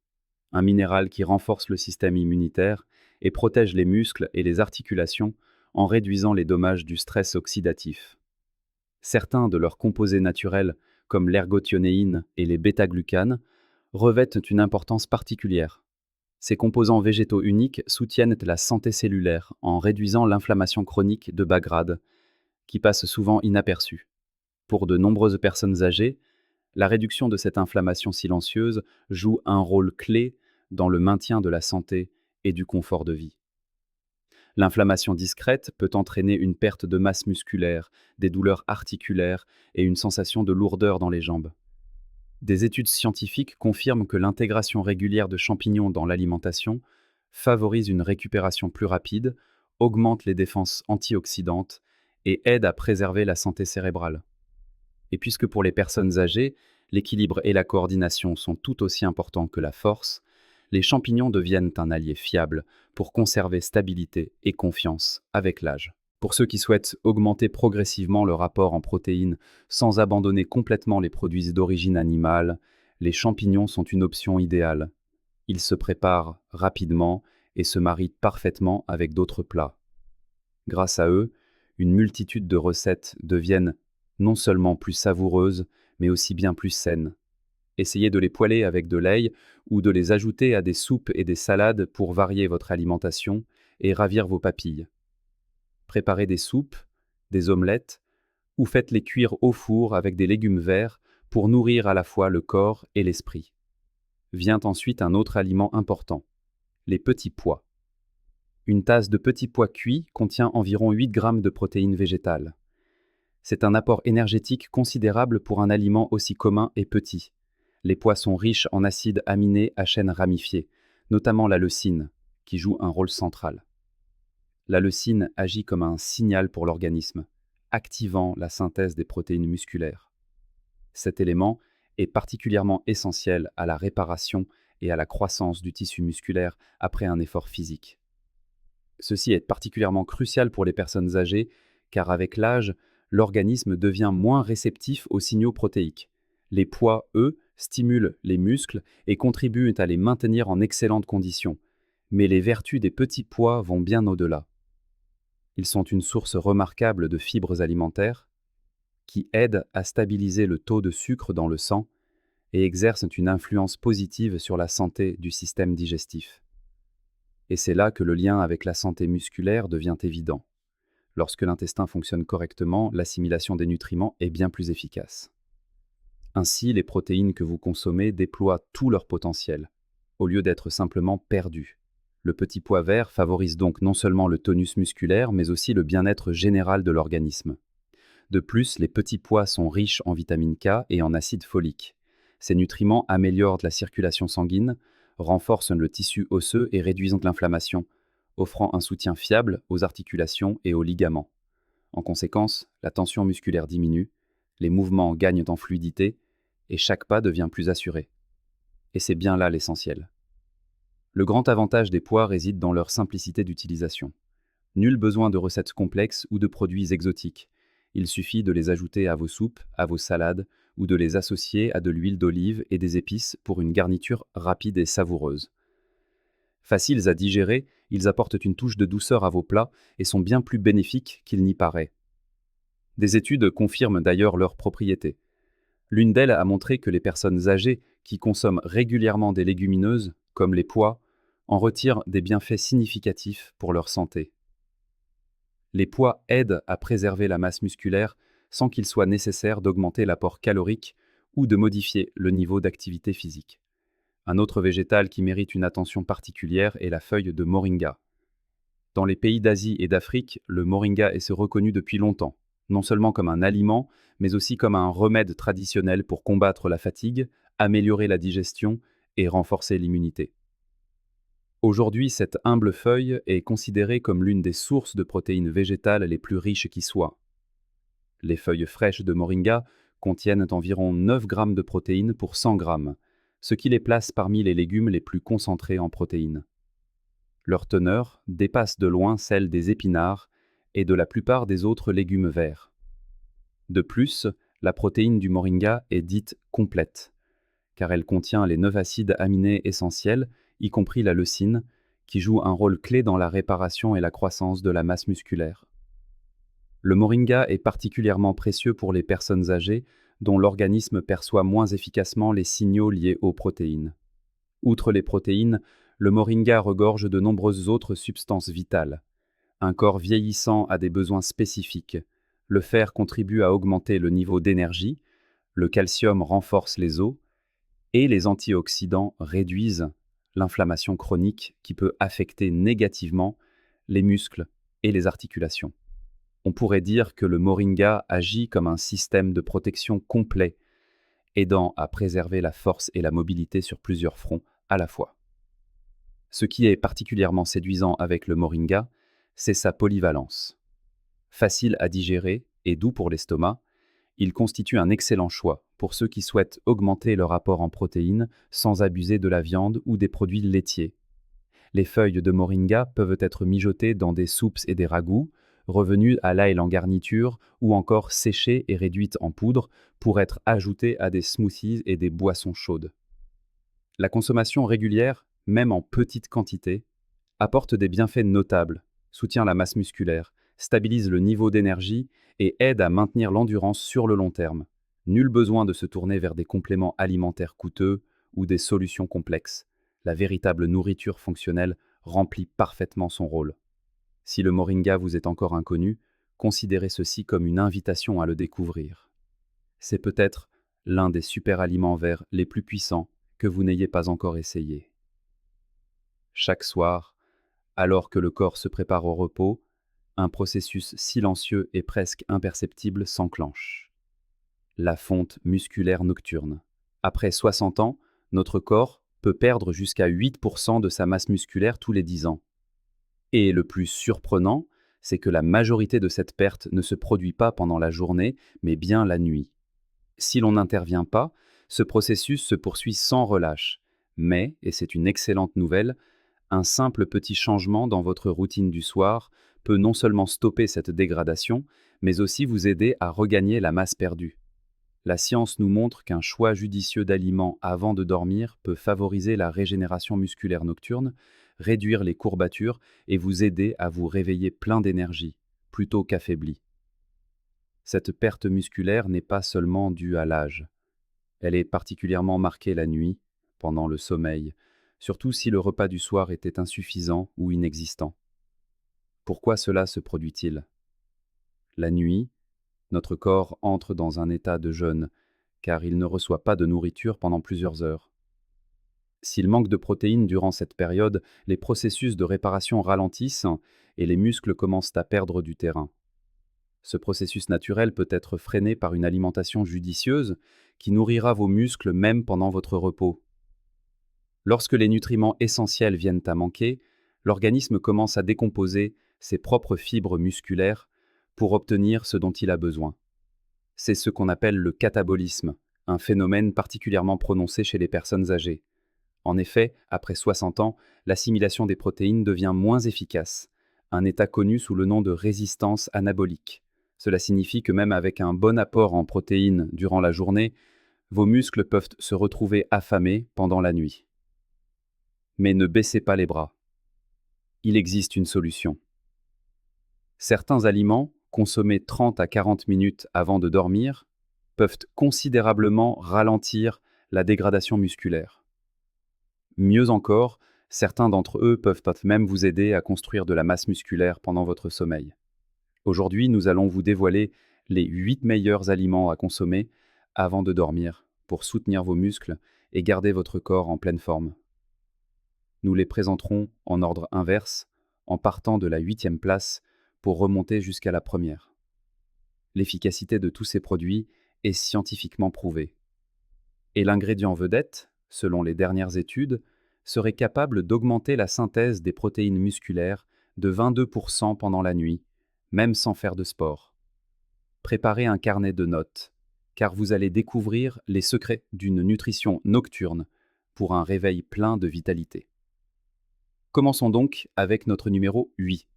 un minéral qui renforce le système immunitaire et protège les muscles et les articulations en réduisant les dommages du stress oxydatif. Certains de leurs composés naturels, comme l'ergothionéine et les bêta-glucanes, revêtent une importance particulière. Ces composants végétaux uniques soutiennent la santé cellulaire en réduisant l'inflammation chronique de bas grade, qui passe souvent inaperçue. Pour de nombreuses personnes âgées, la réduction de cette inflammation silencieuse joue un rôle clé dans le maintien de la santé et du confort de vie. L'inflammation discrète peut entraîner une perte de masse musculaire, des douleurs articulaires et une sensation de lourdeur dans les jambes. Des études scientifiques confirment que l'intégration régulière de champignons dans l'alimentation favorise une récupération plus rapide, augmente les défenses antioxydantes et aide à préserver la santé cérébrale. Et puisque pour les personnes âgées, l'équilibre et la coordination sont tout aussi importants que la force, les champignons deviennent un allié fiable pour conserver stabilité et confiance avec l'âge. Pour ceux qui souhaitent augmenter progressivement le rapport en protéines sans abandonner complètement les produits d'origine animale, les champignons sont une option idéale. Ils se préparent rapidement et se marient parfaitement avec d'autres plats. Grâce à eux, une multitude de recettes deviennent non seulement plus savoureuses, mais aussi bien plus saines. Essayez de les poêler avec de l'ail ou de les ajouter à des soupes et des salades pour varier votre alimentation et ravir vos papilles. Préparez des soupes, des omelettes ou faites-les cuire au four avec des légumes verts pour nourrir à la fois le corps et l'esprit. Vient ensuite un autre aliment important, les petits pois. Une tasse de petits pois cuits contient environ 8 g de protéines végétales. C'est un apport énergétique considérable pour un aliment aussi commun et petit. Les pois sont riches en acides aminés à chaîne ramifiée, notamment la leucine, qui joue un rôle central. La leucine agit comme un signal pour l'organisme, activant la synthèse des protéines musculaires. Cet élément est particulièrement essentiel à la réparation et à la croissance du tissu musculaire après un effort physique. Ceci est particulièrement crucial pour les personnes âgées, car avec l'âge, l'organisme devient moins réceptif aux signaux protéiques. Les pois, eux, stimulent les muscles et contribuent à les maintenir en excellentes conditions. Mais les vertus des petits pois vont bien au-delà. Ils sont une source remarquable de fibres alimentaires qui aident à stabiliser le taux de sucre dans le sang et exercent une influence positive sur la santé du système digestif. Et c'est là que le lien avec la santé musculaire devient évident. Lorsque l'intestin fonctionne correctement, l'assimilation des nutriments est bien plus efficace. Ainsi, les protéines que vous consommez déploient tout leur potentiel, au lieu d'être simplement perdues. Le petit pois vert favorise donc non seulement le tonus musculaire, mais aussi le bien-être général de l'organisme. De plus, les petits pois sont riches en vitamine K et en acide folique. Ces nutriments améliorent la circulation sanguine, renforcent le tissu osseux et réduisent l'inflammation, offrant un soutien fiable aux articulations et aux ligaments. En conséquence, la tension musculaire diminue, les mouvements gagnent en fluidité et chaque pas devient plus assuré. Et c'est bien là l'essentiel. Le grand avantage des pois réside dans leur simplicité d'utilisation. Nul besoin de recettes complexes ou de produits exotiques. Il suffit de les ajouter à vos soupes, à vos salades, ou de les associer à de l'huile d'olive et des épices pour une garniture rapide et savoureuse. Faciles à digérer, ils apportent une touche de douceur à vos plats et sont bien plus bénéfiques qu'il n'y paraît. Des études confirment d'ailleurs leurs propriétés. L'une d'elles a montré que les personnes âgées qui consomment régulièrement des légumineuses, comme les pois, en retirent des bienfaits significatifs pour leur santé. Les pois aident à préserver la masse musculaire sans qu'il soit nécessaire d'augmenter l'apport calorique ou de modifier le niveau d'activité physique. Un autre végétal qui mérite une attention particulière est la feuille de moringa. Dans les pays d'Asie et d'Afrique, le moringa est reconnu depuis longtemps, non seulement comme un aliment, mais aussi comme un remède traditionnel pour combattre la fatigue, améliorer la digestion et renforcer l'immunité. Aujourd'hui, cette humble feuille est considérée comme l'une des sources de protéines végétales les plus riches qui soient. Les feuilles fraîches de moringa contiennent environ 9 grammes de protéines pour 100 grammes, ce qui les place parmi les légumes les plus concentrés en protéines. Leur teneur dépasse de loin celle des épinards et de la plupart des autres légumes verts. De plus, la protéine du moringa est dite complète, car elle contient les 9 acides aminés essentiels, y compris la leucine, qui joue un rôle clé dans la réparation et la croissance de la masse musculaire. Le moringa est particulièrement précieux pour les personnes âgées dont l'organisme perçoit moins efficacement les signaux liés aux protéines. Outre les protéines, le moringa regorge de nombreuses autres substances vitales. Un corps vieillissant a des besoins spécifiques. Le fer contribue à augmenter le niveau d'énergie, le calcium renforce les os, et les antioxydants réduisent l'inflammation chronique qui peut affecter négativement les muscles et les articulations. On pourrait dire que le moringa agit comme un système de protection complet, aidant à préserver la force et la mobilité sur plusieurs fronts à la fois. Ce qui est particulièrement séduisant avec le moringa, c'est sa polyvalence. Facile à digérer et doux pour l'estomac, il constitue un excellent choix pour ceux qui souhaitent augmenter leur apport en protéines sans abuser de la viande ou des produits laitiers. Les feuilles de moringa peuvent être mijotées dans des soupes et des ragoûts, revenues à l'ail en garniture ou encore séchées et réduites en poudre pour être ajoutées à des smoothies et des boissons chaudes. La consommation régulière, même en petite quantité, apporte des bienfaits notables, soutient la masse musculaire, stabilise le niveau d'énergie et aide à maintenir l'endurance sur le long terme. Nul besoin de se tourner vers des compléments alimentaires coûteux ou des solutions complexes. La véritable nourriture fonctionnelle remplit parfaitement son rôle. Si le moringa vous est encore inconnu, considérez ceci comme une invitation à le découvrir. C'est peut-être l'un des super aliments verts les plus puissants que vous n'ayez pas encore essayé. Chaque soir, alors que le corps se prépare au repos, un processus silencieux et presque imperceptible s'enclenche. La fonte musculaire nocturne. Après 60 ans, notre corps peut perdre jusqu'à 8% de sa masse musculaire tous les 10 ans. Et le plus surprenant, c'est que la majorité de cette perte ne se produit pas pendant la journée, mais bien la nuit. Si l'on n'intervient pas, ce processus se poursuit sans relâche. Mais, et c'est une excellente nouvelle, un simple petit changement dans votre routine du soir peut non seulement stopper cette dégradation, mais aussi vous aider à regagner la masse perdue. La science nous montre qu'un choix judicieux d'aliments avant de dormir peut favoriser la régénération musculaire nocturne, réduire les courbatures et vous aider à vous réveiller plein d'énergie, plutôt qu'affaibli. Cette perte musculaire n'est pas seulement due à l'âge. Elle est particulièrement marquée la nuit, pendant le sommeil, surtout si le repas du soir était insuffisant ou inexistant. Pourquoi cela se produit-il? La nuit, notre corps entre dans un état de jeûne, car il ne reçoit pas de nourriture pendant plusieurs heures. S'il manque de protéines durant cette période, les processus de réparation ralentissent et les muscles commencent à perdre du terrain. Ce processus naturel peut être freiné par une alimentation judicieuse qui nourrira vos muscles même pendant votre repos. Lorsque les nutriments essentiels viennent à manquer, l'organisme commence à décomposer ses propres fibres musculaires pour obtenir ce dont il a besoin. C'est ce qu'on appelle le catabolisme, un phénomène particulièrement prononcé chez les personnes âgées. En effet, après 60 ans, l'assimilation des protéines devient moins efficace, un état connu sous le nom de résistance anabolique. Cela signifie que même avec un bon apport en protéines durant la journée, vos muscles peuvent se retrouver affamés pendant la nuit. Mais ne baissez pas les bras. Il existe une solution. Certains aliments, consommés 30 à 40 minutes avant de dormir, peuvent considérablement ralentir la dégradation musculaire. Mieux encore, certains d'entre eux peuvent même vous aider à construire de la masse musculaire pendant votre sommeil. Aujourd'hui, nous allons vous dévoiler les 8 meilleurs aliments à consommer avant de dormir pour soutenir vos muscles et garder votre corps en pleine forme. Nous les présenterons en ordre inverse, en partant de la 8e place pour remonter jusqu'à la première. L'efficacité de tous ces produits est scientifiquement prouvée. Et l'ingrédient vedette, selon les dernières études, serait capable d'augmenter la synthèse des protéines musculaires de 22% pendant la nuit, même sans faire de sport. Préparez un carnet de notes, car vous allez découvrir les secrets d'une nutrition nocturne pour un réveil plein de vitalité. Commençons donc avec notre numéro 8.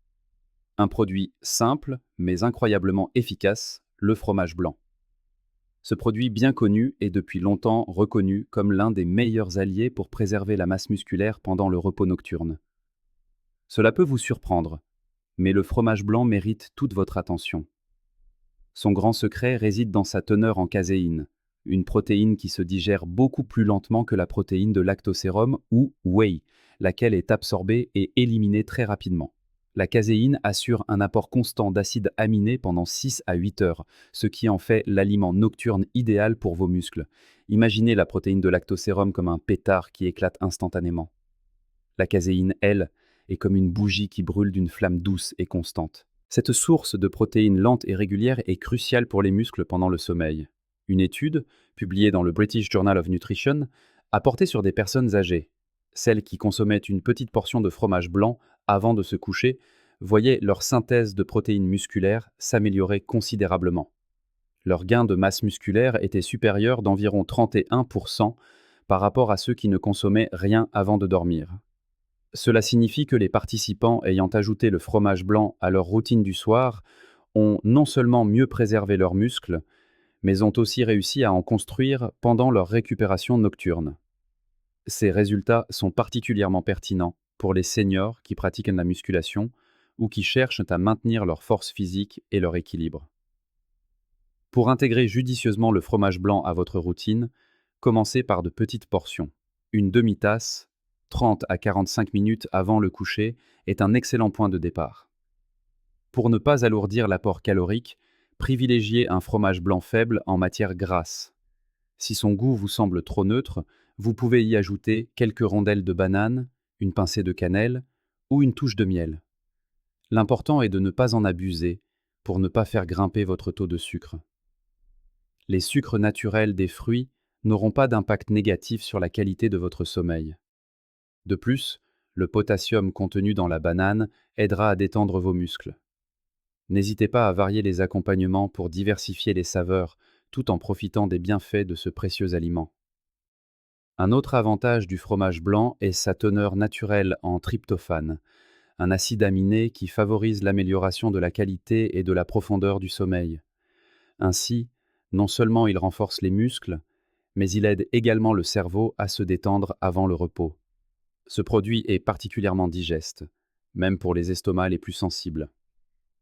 Un produit simple mais incroyablement efficace, le fromage blanc. Ce produit bien connu est depuis longtemps reconnu comme l'un des meilleurs alliés pour préserver la masse musculaire pendant le repos nocturne. Cela peut vous surprendre, mais le fromage blanc mérite toute votre attention. Son grand secret réside dans sa teneur en caséine, une protéine qui se digère beaucoup plus lentement que la protéine de lactosérum ou whey, laquelle est absorbée et éliminée très rapidement. La caséine assure un apport constant d'acides aminés pendant 6 à 8 heures, ce qui en fait l'aliment nocturne idéal pour vos muscles. Imaginez la protéine de lactosérum comme un pétard qui éclate instantanément. La caséine, elle, est comme une bougie qui brûle d'une flamme douce et constante. Cette source de protéines lentes et régulières est cruciale pour les muscles pendant le sommeil. Une étude, publiée dans le British Journal of Nutrition, a porté sur des personnes âgées. Celles qui consommaient une petite portion de fromage blanc avant de se coucher voyaient leur synthèse de protéines musculaires s'améliorer considérablement. Leur gain de masse musculaire était supérieur d'environ 31% par rapport à ceux qui ne consommaient rien avant de dormir. Cela signifie que les participants ayant ajouté le fromage blanc à leur routine du soir ont non seulement mieux préservé leurs muscles, mais ont aussi réussi à en construire pendant leur récupération nocturne. Ces résultats sont particulièrement pertinents pour les seniors qui pratiquent la musculation ou qui cherchent à maintenir leur force physique et leur équilibre. Pour intégrer judicieusement le fromage blanc à votre routine, commencez par de petites portions. Une demi-tasse, 30 à 45 minutes avant le coucher, est un excellent point de départ. Pour ne pas alourdir l'apport calorique, privilégiez un fromage blanc faible en matière grasse. Si son goût vous semble trop neutre, vous pouvez y ajouter quelques rondelles de banane, une pincée de cannelle ou une touche de miel. L'important est de ne pas en abuser pour ne pas faire grimper votre taux de sucre. Les sucres naturels des fruits n'auront pas d'impact négatif sur la qualité de votre sommeil. De plus, le potassium contenu dans la banane aidera à détendre vos muscles. N'hésitez pas à varier les accompagnements pour diversifier les saveurs tout en profitant des bienfaits de ce précieux aliment. Un autre avantage du fromage blanc est sa teneur naturelle en tryptophane, un acide aminé qui favorise l'amélioration de la qualité et de la profondeur du sommeil. Ainsi, non seulement il renforce les muscles, mais il aide également le cerveau à se détendre avant le repos. Ce produit est particulièrement digeste, même pour les estomacs les plus sensibles.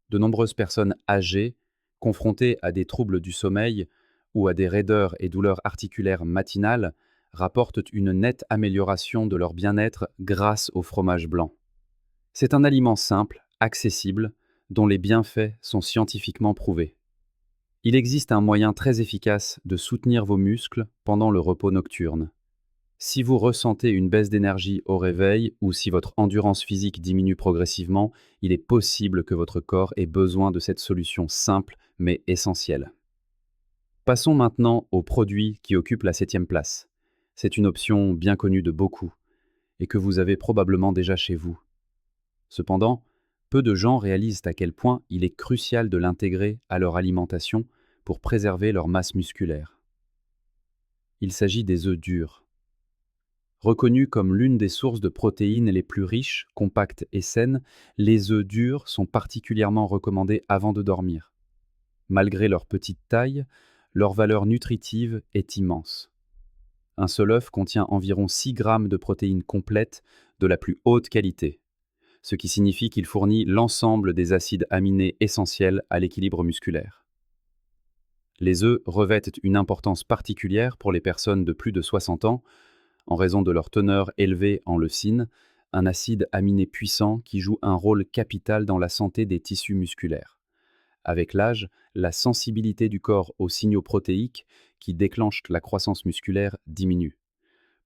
De nombreuses personnes âgées, confrontées à des troubles du sommeil ou à des raideurs et douleurs articulaires matinales, rapportent une nette amélioration de leur bien-être grâce au fromage blanc. C'est un aliment simple, accessible, dont les bienfaits sont scientifiquement prouvés. Il existe un moyen très efficace de soutenir vos muscles pendant le repos nocturne. Si vous ressentez une baisse d'énergie au réveil ou si votre endurance physique diminue progressivement, il est possible que votre corps ait besoin de cette solution simple mais essentielle. Passons maintenant au produit qui occupe la 7e place. C'est une option bien connue de beaucoup et que vous avez probablement déjà chez vous. Cependant, peu de gens réalisent à quel point il est crucial de l'intégrer à leur alimentation pour préserver leur masse musculaire. Il s'agit des œufs durs. Reconnus comme l'une des sources de protéines les plus riches, compactes et saines, les œufs durs sont particulièrement recommandés avant de dormir. Malgré leur petite taille, leur valeur nutritive est immense. Un seul œuf contient environ 6 grammes de protéines complètes de la plus haute qualité, ce qui signifie qu'il fournit l'ensemble des acides aminés essentiels à l'équilibre musculaire. Les œufs revêtent une importance particulière pour les personnes de plus de 60 ans, en raison de leur teneur élevée en leucine, un acide aminé puissant qui joue un rôle capital dans la santé des tissus musculaires. Avec l'âge, la sensibilité du corps aux signaux protéiques qui déclenchent la croissance musculaire diminue.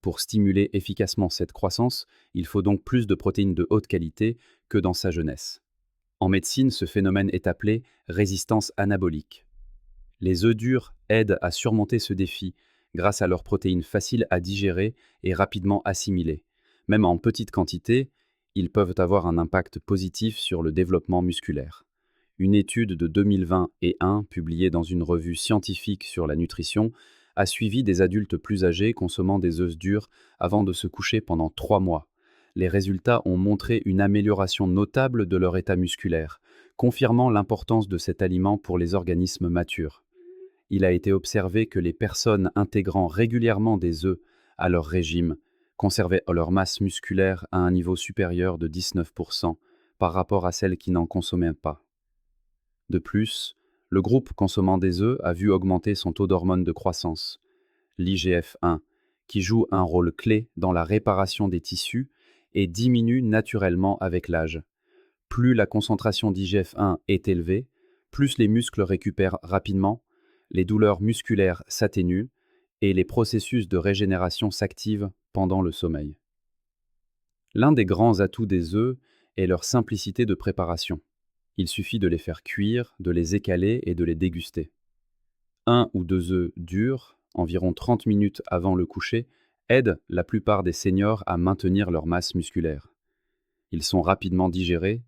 Pour stimuler efficacement cette croissance, il faut donc plus de protéines de haute qualité que dans sa jeunesse. En médecine, ce phénomène est appelé résistance anabolique. Les œufs durs aident à surmonter ce défi grâce à leurs protéines faciles à digérer et rapidement assimilées. Même en petite quantité, ils peuvent avoir un impact positif sur le développement musculaire. Une étude de 2021, publiée dans une revue scientifique sur la nutrition, a suivi des adultes plus âgés consommant des œufs durs avant de se coucher pendant 3 mois. Les résultats ont montré une amélioration notable de leur état musculaire, confirmant l'importance de cet aliment pour les organismes matures. Il a été observé que les personnes intégrant régulièrement des œufs à leur régime conservaient leur masse musculaire à un niveau supérieur de 19% par rapport à celles qui n'en consommaient pas. De plus, le groupe consommant des œufs a vu augmenter son taux d'hormone de croissance, l'IGF-1, qui joue un rôle clé dans la réparation des tissus et diminue naturellement avec l'âge. Plus la concentration d'IGF-1 est élevée, plus les muscles récupèrent rapidement, les douleurs musculaires s'atténuent et les processus de régénération s'activent pendant le sommeil. L'un des grands atouts des œufs est leur simplicité de préparation. Il suffit de les faire cuire, de les écaler et de les déguster. 1 ou 2 œufs durs, environ 30 minutes avant le coucher, aident la plupart des seniors à maintenir leur masse musculaire. Ils sont rapidement digérés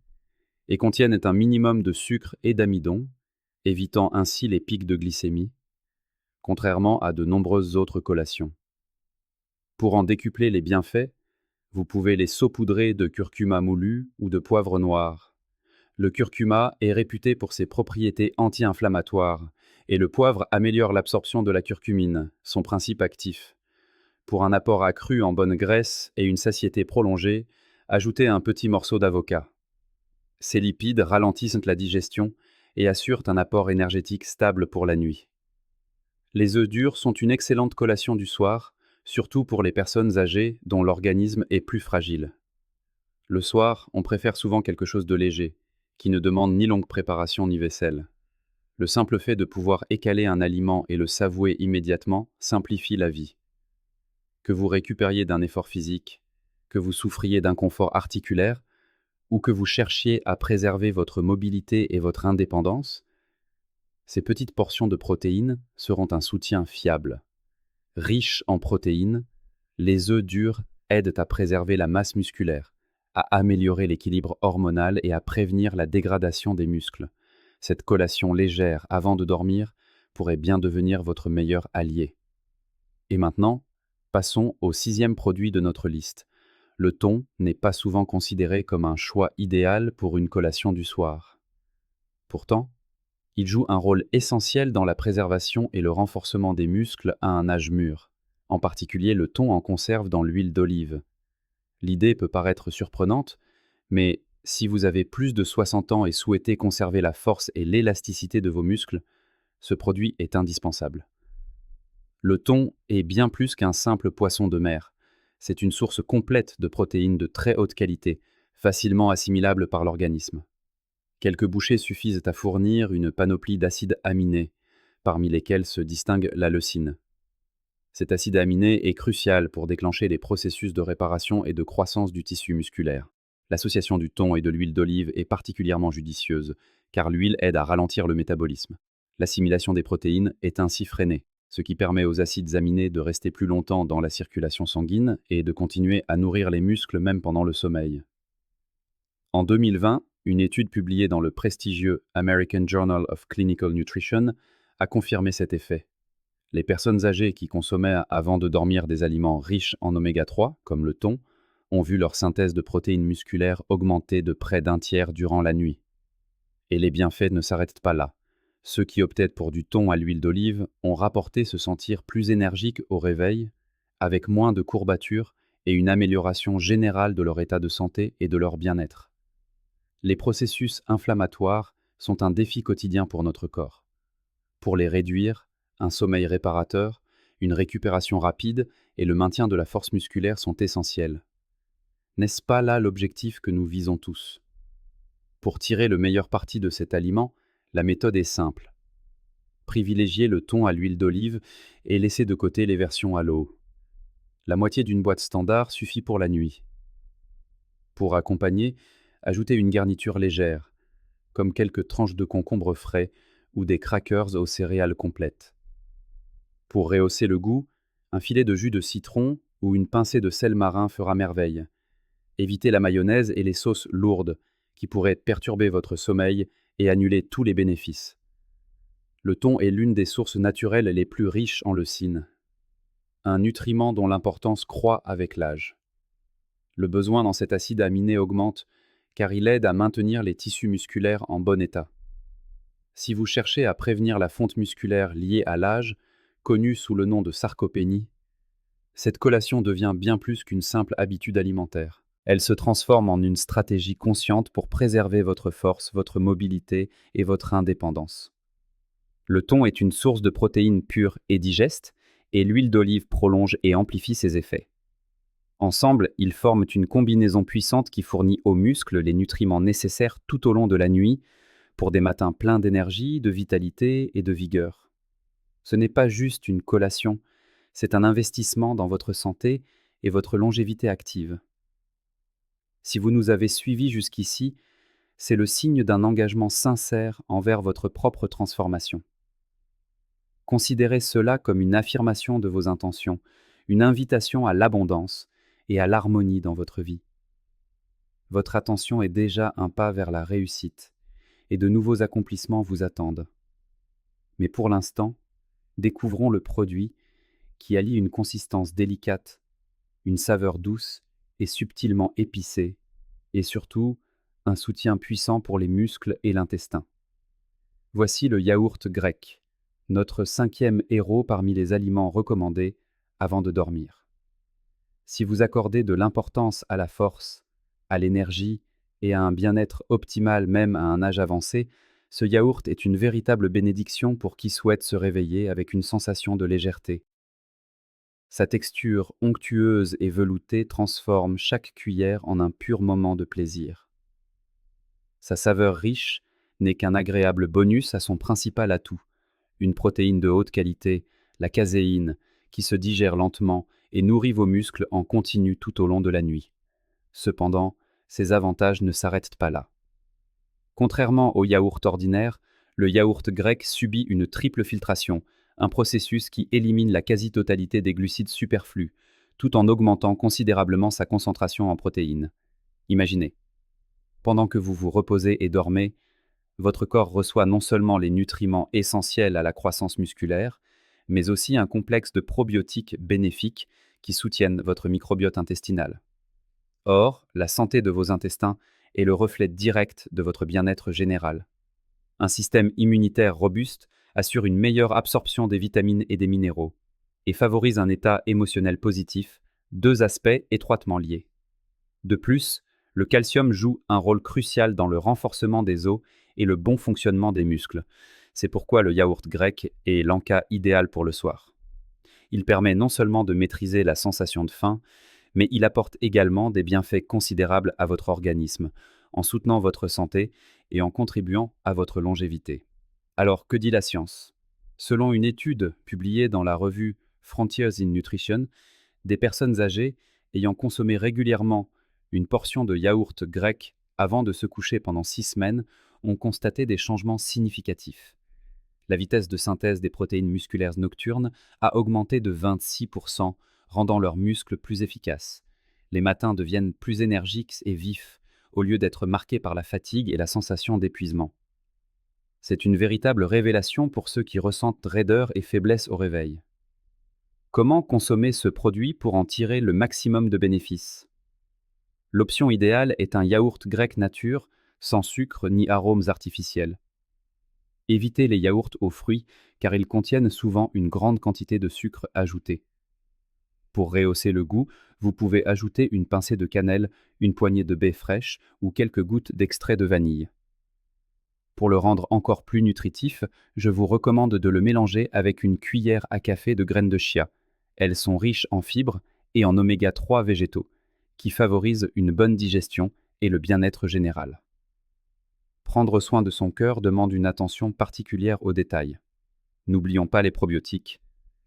et contiennent un minimum de sucre et d'amidon, évitant ainsi les pics de glycémie, contrairement à de nombreuses autres collations. Pour en décupler les bienfaits, vous pouvez les saupoudrer de curcuma moulu ou de poivre noir. Le curcuma est réputé pour ses propriétés anti-inflammatoires et le poivre améliore l'absorption de la curcumine, son principe actif. Pour un apport accru en bonne graisse et une satiété prolongée, ajoutez un petit morceau d'avocat. Ces lipides ralentissent la digestion et assurent un apport énergétique stable pour la nuit. Les œufs durs sont une excellente collation du soir, surtout pour les personnes âgées dont l'organisme est plus fragile. Le soir, on préfère souvent quelque chose de léger, qui ne demande ni longue préparation ni vaisselle. Le simple fait de pouvoir écaler un aliment et le savouer immédiatement simplifie la vie. Que vous récupériez d'un effort physique, que vous souffriez d'inconfort articulaire, ou que vous cherchiez à préserver votre mobilité et votre indépendance, ces petites portions de protéines seront un soutien fiable. Riches en protéines, les œufs durs aident à préserver la masse musculaire, à améliorer l'équilibre hormonal et à prévenir la dégradation des muscles. Cette collation légère avant de dormir pourrait bien devenir votre meilleur allié. Et maintenant, passons au sixième produit de notre liste. Le thon n'est pas souvent considéré comme un choix idéal pour une collation du soir. Pourtant, il joue un rôle essentiel dans la préservation et le renforcement des muscles à un âge mûr. En particulier, le thon en conserve dans l'huile d'olive. L'idée peut paraître surprenante, mais si vous avez plus de 60 ans et souhaitez conserver la force et l'élasticité de vos muscles, ce produit est indispensable. Le thon est bien plus qu'un simple poisson de mer. C'est une source complète de protéines de très haute qualité, facilement assimilables par l'organisme. Quelques bouchées suffisent à fournir une panoplie d'acides aminés, parmi lesquels se distingue la leucine. Cet acide aminé est crucial pour déclencher les processus de réparation et de croissance du tissu musculaire. L'association du thon et de l'huile d'olive est particulièrement judicieuse, car l'huile aide à ralentir le métabolisme. L'assimilation des protéines est ainsi freinée, ce qui permet aux acides aminés de rester plus longtemps dans la circulation sanguine et de continuer à nourrir les muscles même pendant le sommeil. En 2020, une étude publiée dans le prestigieux American Journal of Clinical Nutrition a confirmé cet effet. Les personnes âgées qui consommaient avant de dormir des aliments riches en oméga 3, comme le thon, ont vu leur synthèse de protéines musculaires augmenter de près d'un tiers durant la nuit. Et les bienfaits ne s'arrêtent pas là. Ceux qui optaient pour du thon à l'huile d'olive ont rapporté se sentir plus énergiques au réveil, avec moins de courbatures et une amélioration générale de leur état de santé et de leur bien-être. Les processus inflammatoires sont un défi quotidien pour notre corps. Pour les réduire, un sommeil réparateur, une récupération rapide et le maintien de la force musculaire sont essentiels. N'est-ce pas là l'objectif que nous visons tous? Pour tirer le meilleur parti de cet aliment, la méthode est simple. Privilégiez le thon à l'huile d'olive et laissez de côté les versions à l'eau. La moitié d'une boîte standard suffit pour la nuit. Pour accompagner, ajoutez une garniture légère, comme quelques tranches de concombre frais ou des crackers aux céréales complètes. Pour rehausser le goût, un filet de jus de citron ou une pincée de sel marin fera merveille. Évitez la mayonnaise et les sauces lourdes, qui pourraient perturber votre sommeil et annuler tous les bénéfices. Le thon est l'une des sources naturelles les plus riches en leucine, un nutriment dont l'importance croît avec l'âge. Le besoin dans cet acide aminé augmente car il aide à maintenir les tissus musculaires en bon état. Si vous cherchez à prévenir la fonte musculaire liée à l'âge, connue sous le nom de sarcopénie, cette collation devient bien plus qu'une simple habitude alimentaire. Elle se transforme en une stratégie consciente pour préserver votre force, votre mobilité et votre indépendance. Le thon est une source de protéines pures et digestes, et l'huile d'olive prolonge et amplifie ses effets. Ensemble, ils forment une combinaison puissante qui fournit aux muscles les nutriments nécessaires tout au long de la nuit pour des matins pleins d'énergie, de vitalité et de vigueur. Ce n'est pas juste une collation, c'est un investissement dans votre santé et votre longévité active. Si vous nous avez suivis jusqu'ici, c'est le signe d'un engagement sincère envers votre propre transformation. Considérez cela comme une affirmation de vos intentions, une invitation à l'abondance et à l'harmonie dans votre vie. Votre attention est déjà un pas vers la réussite, et de nouveaux accomplissements vous attendent. Mais pour l'instant, découvrons le produit qui allie une consistance délicate, une saveur douce et subtilement épicée, et surtout un soutien puissant pour les muscles et l'intestin. Voici le yaourt grec, notre 5e héros parmi les aliments recommandés avant de dormir. Si vous accordez de l'importance à la force, à l'énergie et à un bien-être optimal même à un âge avancé, ce yaourt est une véritable bénédiction pour qui souhaite se réveiller avec une sensation de légèreté. Sa texture onctueuse et veloutée transforme chaque cuillère en un pur moment de plaisir. Sa saveur riche n'est qu'un agréable bonus à son principal atout, une protéine de haute qualité, la caséine, qui se digère lentement et nourrit vos muscles en continu tout au long de la nuit. Cependant, Ces avantages ne s'arrêtent pas là. Contrairement au yaourt ordinaire, le yaourt grec subit une triple filtration, un processus qui élimine la quasi-totalité des glucides superflus, tout en augmentant considérablement sa concentration en protéines. Imaginez, pendant que vous vous reposez et dormez, votre corps reçoit non seulement les nutriments essentiels à la croissance musculaire, mais aussi un complexe de probiotiques bénéfiques qui soutiennent votre microbiote intestinal. Or, la santé de vos intestins est le reflet direct de votre bien-être général. Un système immunitaire robuste assure une meilleure absorption des vitamines et des minéraux, et favorise un état émotionnel positif, deux aspects étroitement liés. De plus, le calcium joue un rôle crucial dans le renforcement des os et le bon fonctionnement des muscles. C'est pourquoi le yaourt grec est l'encas idéal pour le soir. Il permet non seulement de maîtriser la sensation de faim, mais il apporte également des bienfaits considérables à votre organisme, en soutenant votre santé et en contribuant à votre longévité. Alors, que dit la science? Selon une étude publiée dans la revue Frontiers in Nutrition, des personnes âgées ayant consommé régulièrement une portion de yaourt grec avant de se coucher pendant 6 semaines ont constaté des changements significatifs. La vitesse de synthèse des protéines musculaires nocturnes a augmenté de 26%, rendant leurs muscles plus efficaces. Les matins deviennent plus énergiques et vifs, au lieu d'être marqués par la fatigue et la sensation d'épuisement. C'est une véritable révélation pour ceux qui ressentent raideur et faiblesse au réveil. Comment consommer ce produit pour en tirer le maximum de bénéfices? L'option idéale est un yaourt grec nature, sans sucre ni arômes artificiels. Évitez les yaourts aux fruits car ils contiennent souvent une grande quantité de sucre ajouté. Pour rehausser le goût, vous pouvez ajouter une pincée de cannelle, une poignée de baie fraîche ou quelques gouttes d'extrait de vanille. Pour le rendre encore plus nutritif, je vous recommande de le mélanger avec une cuillère à café de graines de chia. Elles sont riches en fibres et en oméga 3 végétaux, qui favorisent une bonne digestion et le bien-être général. Prendre soin de son cœur demande une attention particulière aux détails. N'oublions pas les probiotiques,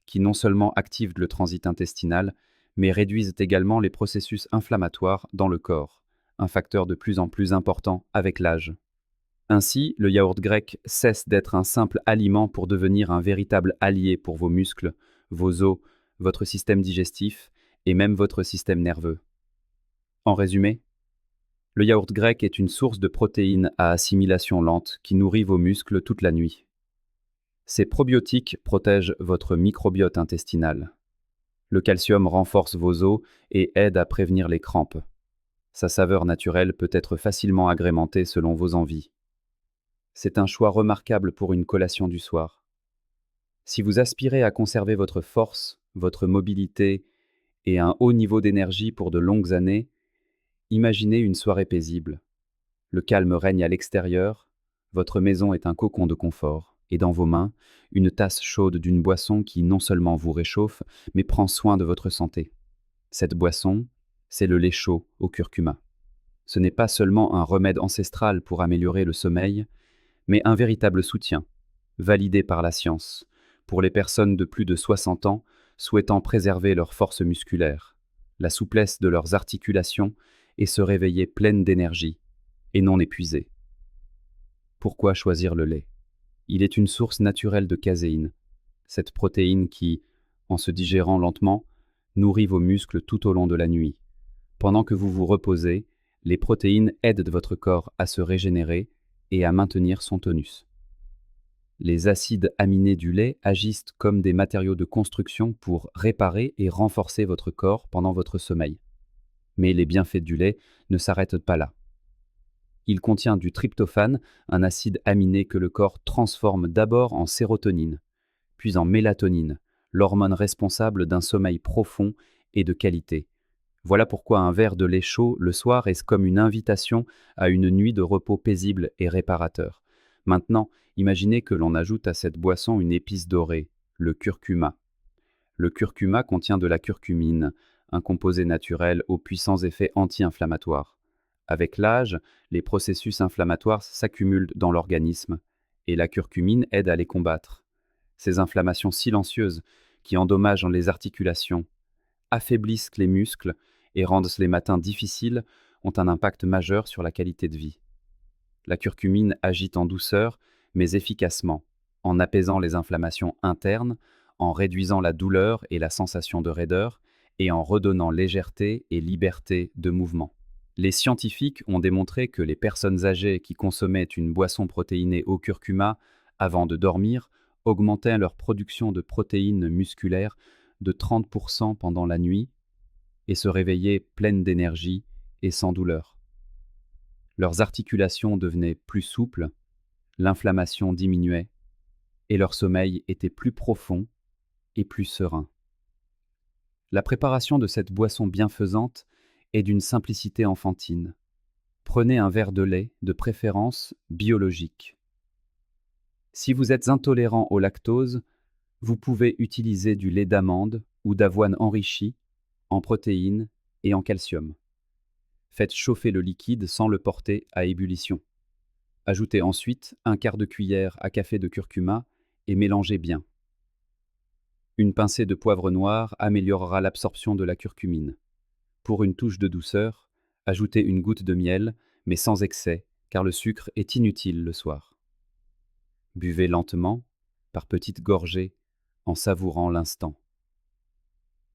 qui non seulement activent le transit intestinal, mais réduisent également les processus inflammatoires dans le corps, un facteur de plus en plus important avec l'âge. Ainsi, le yaourt grec cesse d'être un simple aliment pour devenir un véritable allié pour vos muscles, vos os, votre système digestif et même votre système nerveux. En résumé, le yaourt grec est une source de protéines à assimilation lente qui nourrit vos muscles toute la nuit. Ces probiotiques protègent votre microbiote intestinal. Le calcium renforce vos os et aide à prévenir les crampes. Sa saveur naturelle peut être facilement agrémentée selon vos envies. C'est un choix remarquable pour une collation du soir. Si vous aspirez à conserver votre force, votre mobilité et un haut niveau d'énergie pour de longues années, imaginez une soirée paisible. Le calme règne à l'extérieur, votre maison est un cocon de confort, et dans vos mains, une tasse chaude d'une boisson qui non seulement vous réchauffe, mais prend soin de votre santé. Cette boisson, c'est le lait chaud au curcuma. Ce n'est pas seulement un remède ancestral pour améliorer le sommeil, mais un véritable soutien, validé par la science, pour les personnes de plus de 60 ans souhaitant préserver leur force musculaire, la souplesse de leurs articulations et se réveiller pleines d'énergie, et non épuisées. Pourquoi choisir le lait? Il est une source naturelle de caséine, cette protéine qui, en se digérant lentement, nourrit vos muscles tout au long de la nuit. Pendant que vous vous reposez, les protéines aident votre corps à se régénérer et à maintenir son tonus. Les acides aminés du lait agissent comme des matériaux de construction pour réparer et renforcer votre corps pendant votre sommeil. Mais les bienfaits du lait ne s'arrêtent pas là. Il contient du tryptophane, un acide aminé que le corps transforme d'abord en sérotonine, puis en mélatonine, l'hormone responsable d'un sommeil profond et de qualité. Voilà pourquoi un verre de lait chaud le soir est comme une invitation à une nuit de repos paisible et réparateur. Maintenant, imaginez que l'on ajoute à cette boisson une épice dorée, le curcuma. Le curcuma contient de la curcumine, un composé naturel aux puissants effets anti-inflammatoires. Avec l'âge, les processus inflammatoires s'accumulent dans l'organisme et la curcumine aide à les combattre. Ces inflammations silencieuses qui endommagent les articulations, affaiblissent les muscles et rendent les matins difficiles ont un impact majeur sur la qualité de vie. La curcumine agit en douceur, mais efficacement, en apaisant les inflammations internes, en réduisant la douleur et la sensation de raideur, et en redonnant légèreté et liberté de mouvement. Les scientifiques ont démontré que les personnes âgées qui consommaient une boisson protéinée au curcuma avant de dormir augmentaient leur production de protéines musculaires de 30% pendant la nuit et se réveillaient pleines d'énergie et sans douleur. Leurs articulations devenaient plus souples, l'inflammation diminuait et leur sommeil était plus profond et plus serein. La préparation de cette boisson bienfaisante est d'une simplicité enfantine. Prenez un verre de lait, de préférence biologique. Si vous êtes intolérant au lactose, vous pouvez utiliser du lait d'amande ou d'avoine enrichi en protéines et en calcium. Faites chauffer le liquide sans le porter à ébullition. Ajoutez ensuite un quart de cuillère à café de curcuma et mélangez bien. Une pincée de poivre noir améliorera l'absorption de la curcumine. Pour une touche de douceur, ajoutez une goutte de miel, mais sans excès, car le sucre est inutile le soir. Buvez lentement, par petites gorgées, en savourant l'instant.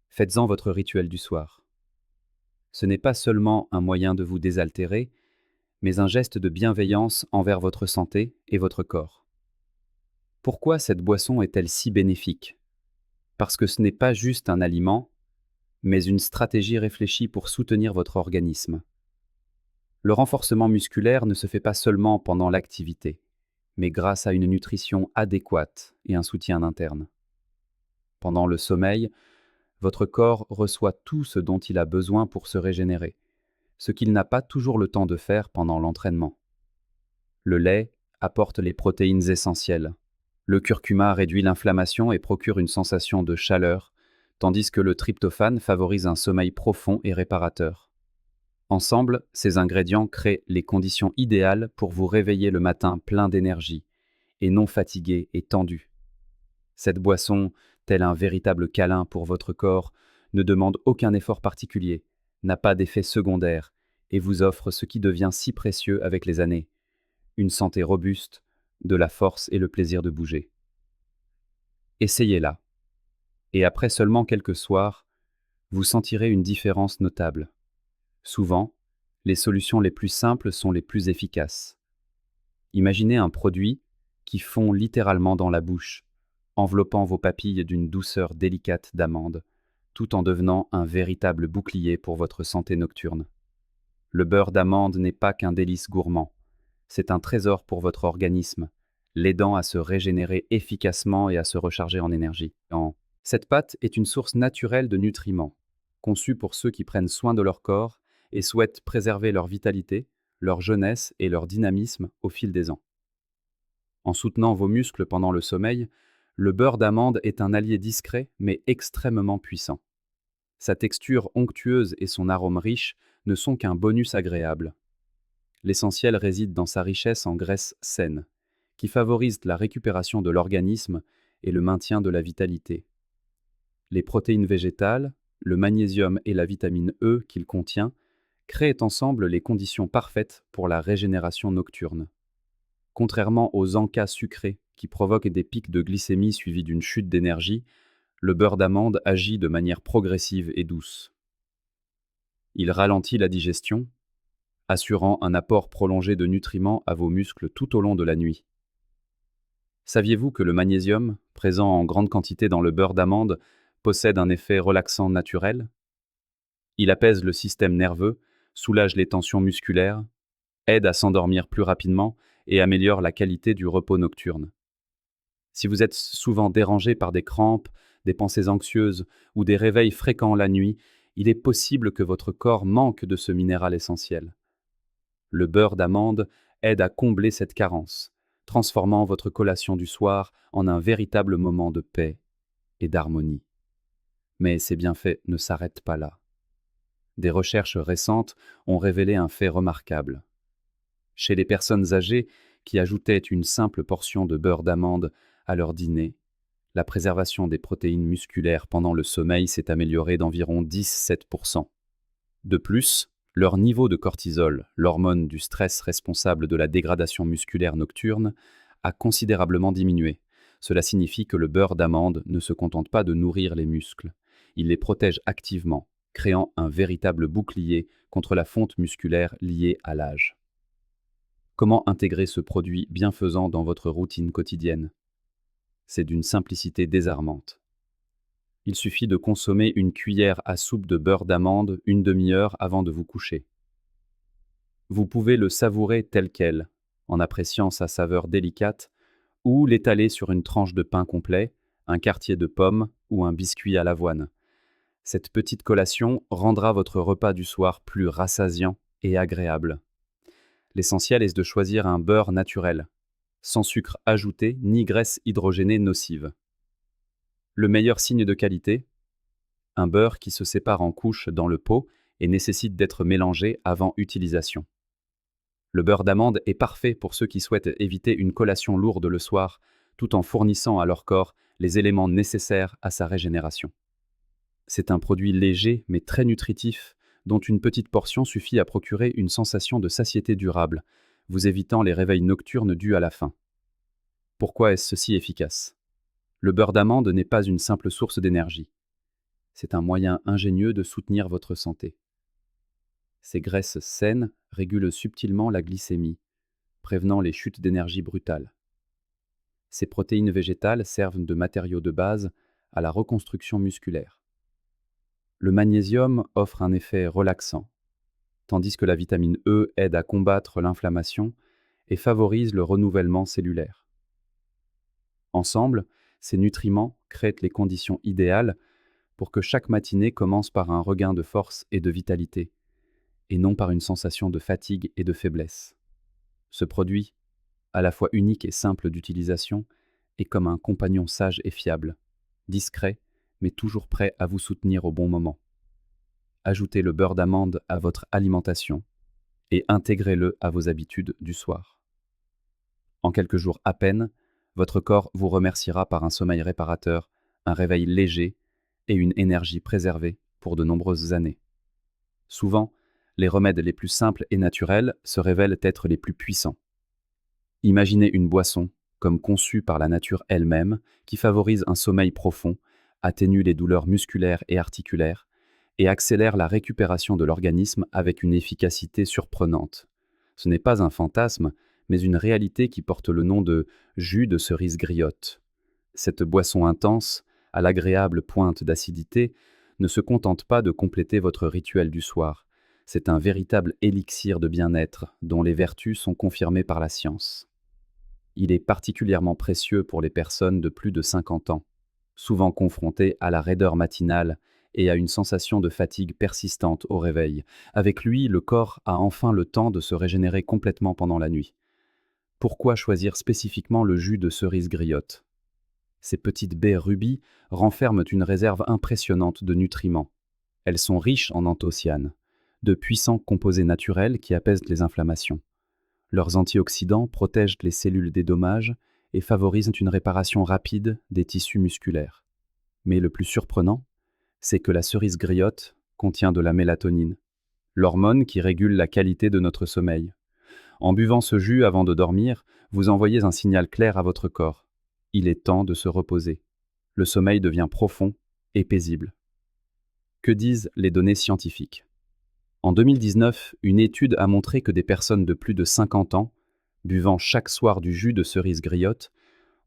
Faites-en votre rituel du soir. Ce n'est pas seulement un moyen de vous désaltérer, mais un geste de bienveillance envers votre santé et votre corps. Pourquoi cette boisson est-elle si bénéfique ? Parce que ce n'est pas juste un aliment, mais une stratégie réfléchie pour soutenir votre organisme. Le renforcement musculaire ne se fait pas seulement pendant l'activité, mais grâce à une nutrition adéquate et un soutien interne. Pendant le sommeil, votre corps reçoit tout ce dont il a besoin pour se régénérer, ce qu'il n'a pas toujours le temps de faire pendant l'entraînement. Le lait apporte les protéines essentielles. Le curcuma réduit l'inflammation et procure une sensation de chaleur, tandis que le tryptophane favorise un sommeil profond et réparateur. Ensemble, ces ingrédients créent les conditions idéales pour vous réveiller le matin plein d'énergie, et non fatigué et tendu. Cette boisson, tel un véritable câlin pour votre corps, ne demande aucun effort particulier, n'a pas d'effet secondaire, et vous offre ce qui devient si précieux avec les années, une santé robuste, de la force et le plaisir de bouger. Essayez-la, et après seulement quelques soirs, vous sentirez une différence notable. Souvent, les solutions les plus simples sont les plus efficaces. Imaginez un produit qui fond littéralement dans la bouche, enveloppant vos papilles d'une douceur délicate d'amande, tout en devenant un véritable bouclier pour votre santé nocturne. Le beurre d'amande n'est pas qu'un délice gourmand, c'est un trésor pour votre organisme, l'aidant à se régénérer efficacement et à se recharger en énergie. Cette pâte est une source naturelle de nutriments, conçue pour ceux qui prennent soin de leur corps et souhaitent préserver leur vitalité, leur jeunesse et leur dynamisme au fil des ans. En soutenant vos muscles pendant le sommeil, le beurre d'amande est un allié discret mais extrêmement puissant. Sa texture onctueuse et son arôme riche ne sont qu'un bonus agréable. L'essentiel réside dans sa richesse en graisses saines, qui favorisent la récupération de l'organisme et le maintien de la vitalité. Les protéines végétales, le magnésium et la vitamine E qu'il contient créent ensemble les conditions parfaites pour la régénération nocturne. Contrairement aux encas sucrés qui provoquent des pics de glycémie suivis d'une chute d'énergie, le beurre d'amande agit de manière progressive et douce. Il ralentit la digestion, assurant un apport prolongé de nutriments à vos muscles tout au long de la nuit. Saviez-vous que le magnésium, présent en grande quantité dans le beurre d'amande, possède un effet relaxant naturel ? Il apaise le système nerveux, soulage les tensions musculaires, aide à s'endormir plus rapidement et améliore la qualité du repos nocturne. Si vous êtes souvent dérangé par des crampes, des pensées anxieuses ou des réveils fréquents la nuit, il est possible que votre corps manque de ce minéral essentiel. Le beurre d'amande aide à combler cette carence, transformant votre collation du soir en un véritable moment de paix et d'harmonie. Mais ces bienfaits ne s'arrêtent pas là. Des recherches récentes ont révélé un fait remarquable. Chez les personnes âgées qui ajoutaient une simple portion de beurre d'amande à leur dîner, la préservation des protéines musculaires pendant le sommeil s'est améliorée d'environ 17%. De plus, Leur niveau de cortisol, l'hormone du stress responsable de la dégradation musculaire nocturne, a considérablement diminué. Cela signifie que le beurre d'amande ne se contente pas de nourrir les muscles, il les protège activement, créant un véritable bouclier contre la fonte musculaire liée à l'âge. Comment intégrer ce produit bienfaisant dans votre routine quotidienne? C'est d'une simplicité désarmante. Il suffit de consommer une cuillère à soupe de beurre d'amande une demi-heure avant de vous coucher. Vous pouvez le savourer tel quel, en appréciant sa saveur délicate, ou l'étaler sur une tranche de pain complet, un quartier de pomme ou un biscuit à l'avoine. Cette petite collation rendra votre repas du soir plus rassasiant et agréable. L'essentiel est de choisir un beurre naturel, sans sucre ajouté ni graisse hydrogénée nocive. Le meilleur signe de qualité? Un beurre qui se sépare en couches dans le pot et nécessite d'être mélangé avant utilisation. Le beurre d'amande est parfait pour ceux qui souhaitent éviter une collation lourde le soir, tout en fournissant à leur corps les éléments nécessaires à sa régénération. C'est un produit léger mais très nutritif, dont une petite portion suffit à procurer une sensation de satiété durable, vous évitant les réveils nocturnes dus à la faim. Pourquoi est-ce si efficace? Le beurre d'amande n'est pas une simple source d'énergie. C'est un moyen ingénieux de soutenir votre santé. Ces graisses saines régulent subtilement la glycémie, prévenant les chutes d'énergie brutales. Ces protéines végétales servent de matériaux de base à la reconstruction musculaire. Le magnésium offre un effet relaxant, tandis que la vitamine E aide à combattre l'inflammation et favorise le renouvellement cellulaire. Ensemble, ces nutriments créent les conditions idéales pour que chaque matinée commence par un regain de force et de vitalité, et non par une sensation de fatigue et de faiblesse. Ce produit, à la fois unique et simple d'utilisation, est comme un compagnon sage et fiable, discret, mais toujours prêt à vous soutenir au bon moment. Ajoutez le beurre d'amande à votre alimentation et intégrez-le à vos habitudes du soir. En quelques jours à peine, votre corps vous remerciera par un sommeil réparateur, un réveil léger et une énergie préservée pour de nombreuses années. Souvent, les remèdes les plus simples et naturels se révèlent être les plus puissants. Imaginez une boisson, comme conçue par la nature elle-même, qui favorise un sommeil profond, atténue les douleurs musculaires et articulaires, et accélère la récupération de l'organisme avec une efficacité surprenante. Ce n'est pas un fantasme, mais une réalité qui porte le nom de jus de cerise griotte. Cette boisson intense, à l'agréable pointe d'acidité, ne se contente pas de compléter votre rituel du soir. C'est un véritable élixir de bien-être, dont les vertus sont confirmées par la science. Il est particulièrement précieux pour les personnes de plus de 50 ans, souvent confrontées à la raideur matinale et à une sensation de fatigue persistante au réveil. Avec lui, le corps a enfin le temps de se régénérer complètement pendant la nuit. Pourquoi choisir spécifiquement le jus de cerise griotte? Ces petites baies rubis renferment une réserve impressionnante de nutriments. Elles sont riches en anthocyanes, de puissants composés naturels qui apaisent les inflammations. Leurs antioxydants protègent les cellules des dommages et favorisent une réparation rapide des tissus musculaires. Mais le plus surprenant, c'est que la cerise griotte contient de la mélatonine, l'hormone qui régule la qualité de notre sommeil. En buvant ce jus avant de dormir, vous envoyez un signal clair à votre corps. Il est temps de se reposer. Le sommeil devient profond et paisible. Que disent les données scientifiques? En 2019, une étude a montré que des personnes de plus de 50 ans, buvant chaque soir du jus de cerise griotte,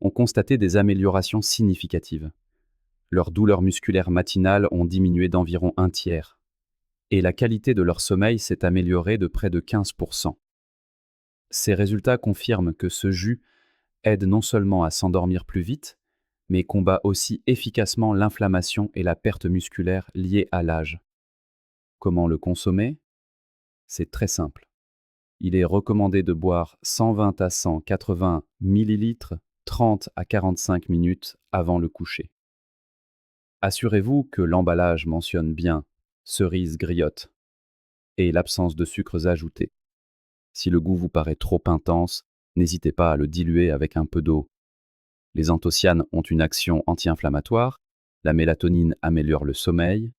ont constaté des améliorations significatives. Leurs douleurs musculaires matinales ont diminué d'environ un tiers, et la qualité de leur sommeil s'est améliorée de près de 15%. Ces résultats confirment que ce jus aide non seulement à s'endormir plus vite, mais combat aussi efficacement l'inflammation et la perte musculaire liée à l'âge. Comment le consommer? C'est très simple. Il est recommandé de boire 120 à 180 ml 30 à 45 minutes avant le coucher. Assurez-vous que l'emballage mentionne bien cerise griotte et l'absence de sucres ajoutés. Si le goût vous paraît trop intense, n'hésitez pas à le diluer avec un peu d'eau. Les anthocyanes ont une action anti-inflammatoire, la mélatonine améliore le sommeil,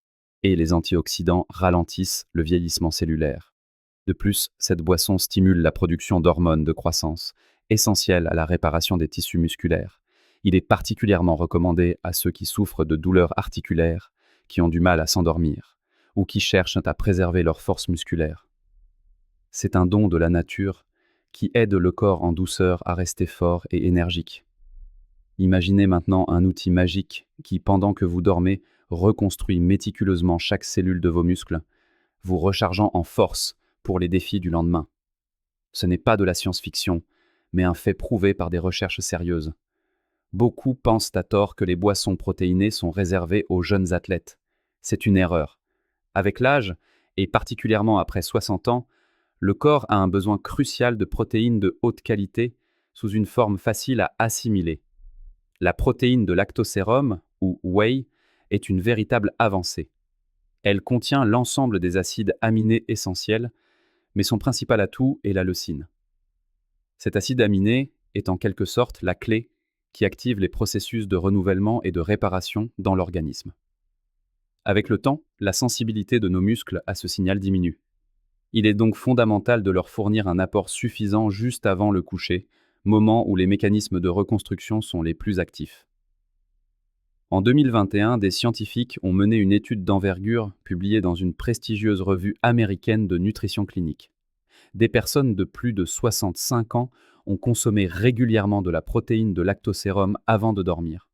et les antioxydants ralentissent le vieillissement cellulaire. De plus, cette boisson stimule la production d'hormones de croissance, essentielles à la réparation des tissus musculaires. Il est particulièrement recommandé à ceux qui souffrent de douleurs articulaires, qui ont du mal à s'endormir, ou qui cherchent à préserver leur force musculaire. C'est un don de la nature qui aide le corps en douceur à rester fort et énergique. Imaginez maintenant un outil magique qui, pendant que vous dormez, reconstruit méticuleusement chaque cellule de vos muscles, vous rechargeant en force pour les défis du lendemain. Ce n'est pas de la science-fiction, mais un fait prouvé par des recherches sérieuses. Beaucoup pensent à tort que les boissons protéinées sont réservées aux jeunes athlètes. C'est une erreur. Avec l'âge, et particulièrement après 60 ans, le corps a un besoin crucial de protéines de haute qualité sous une forme facile à assimiler. La protéine de lactosérum, ou whey, est une véritable avancée. Elle contient l'ensemble des acides aminés essentiels, mais son principal atout est la leucine. Cet acide aminé est en quelque sorte la clé qui active les processus de renouvellement et de réparation dans l'organisme. Avec le temps, la sensibilité de nos muscles à ce signal diminue. Il est donc fondamental de leur fournir un apport suffisant juste avant le coucher, moment où les mécanismes de reconstruction sont les plus actifs. En 2021, des scientifiques ont mené une étude d'envergure publiée dans une prestigieuse revue américaine de nutrition clinique. Des personnes de plus de 65 ans ont consommé régulièrement de la protéine de lactosérum avant de dormir.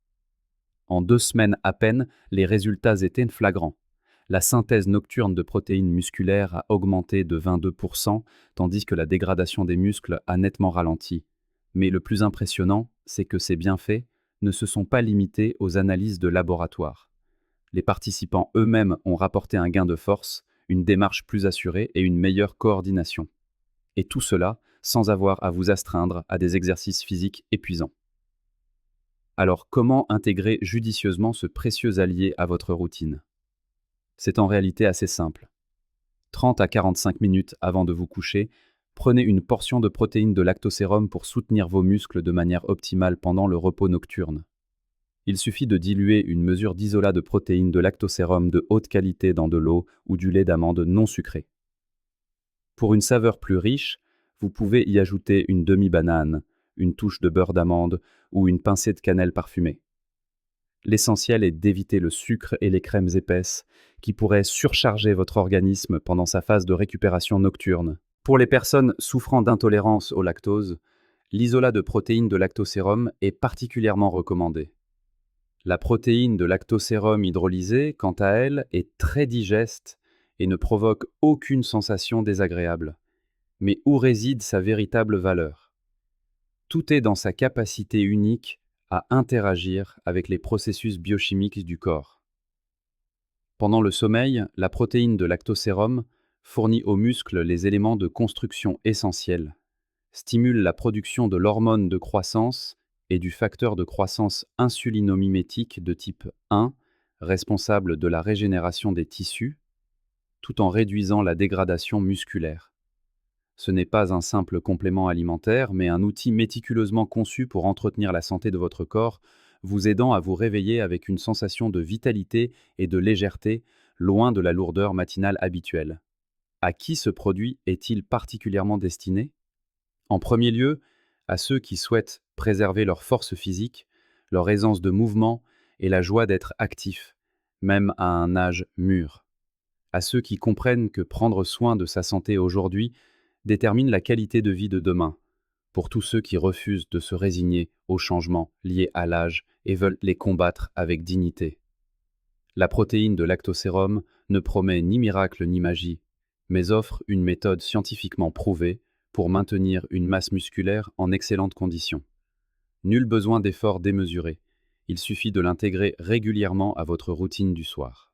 En 2 semaines à peine, les résultats étaient flagrants. La synthèse nocturne de protéines musculaires a augmenté de 22%, tandis que la dégradation des muscles a nettement ralenti. Mais le plus impressionnant, c'est que ces bienfaits ne se sont pas limités aux analyses de laboratoire. Les participants eux-mêmes ont rapporté un gain de force, une démarche plus assurée et une meilleure coordination. Et tout cela sans avoir à vous astreindre à des exercices physiques épuisants. Alors comment intégrer judicieusement ce précieux allié à votre routine ? C'est en réalité assez simple. 30 à 45 minutes avant de vous coucher, prenez une portion de protéines de lactosérum pour soutenir vos muscles de manière optimale pendant le repos nocturne. Il suffit de diluer une mesure d'isolat de protéines de lactosérum de haute qualité dans de l'eau ou du lait d'amande non sucré. Pour une saveur plus riche, vous pouvez y ajouter une demi-banane, une touche de beurre d'amande ou une pincée de cannelle parfumée. L'essentiel est d'éviter le sucre et les crèmes épaisses qui pourraient surcharger votre organisme pendant sa phase de récupération nocturne. Pour les personnes souffrant d'intolérance au lactose, l'isolat de protéines de lactosérum est particulièrement recommandé. La protéine de lactosérum hydrolysée, quant à elle, est très digeste et ne provoque aucune sensation désagréable. Mais où réside sa véritable valeur ? Tout est dans sa capacité unique à interagir avec les processus biochimiques du corps. Pendant le sommeil, la protéine de lactosérum fournit aux muscles les éléments de construction essentiels, stimule la production de l'hormone de croissance et du facteur de croissance insulinomimétique de type 1, responsable de la régénération des tissus, tout en réduisant la dégradation musculaire. Ce n'est pas un simple complément alimentaire, mais un outil méticuleusement conçu pour entretenir la santé de votre corps, vous aidant à vous réveiller avec une sensation de vitalité et de légèreté, loin de la lourdeur matinale habituelle. À qui ce produit est-il particulièrement destiné ? En premier lieu, à ceux qui souhaitent préserver leur force physique, leur aisance de mouvement et la joie d'être actifs, même à un âge mûr. À ceux qui comprennent que prendre soin de sa santé aujourd'hui détermine la qualité de vie de demain, pour tous ceux qui refusent de se résigner aux changements liés à l'âge et veulent les combattre avec dignité. La protéine de lactosérum ne promet ni miracle ni magie, mais offre une méthode scientifiquement prouvée pour maintenir une masse musculaire en excellentes conditions. Nul besoin d'efforts démesurés, il suffit de l'intégrer régulièrement à votre routine du soir.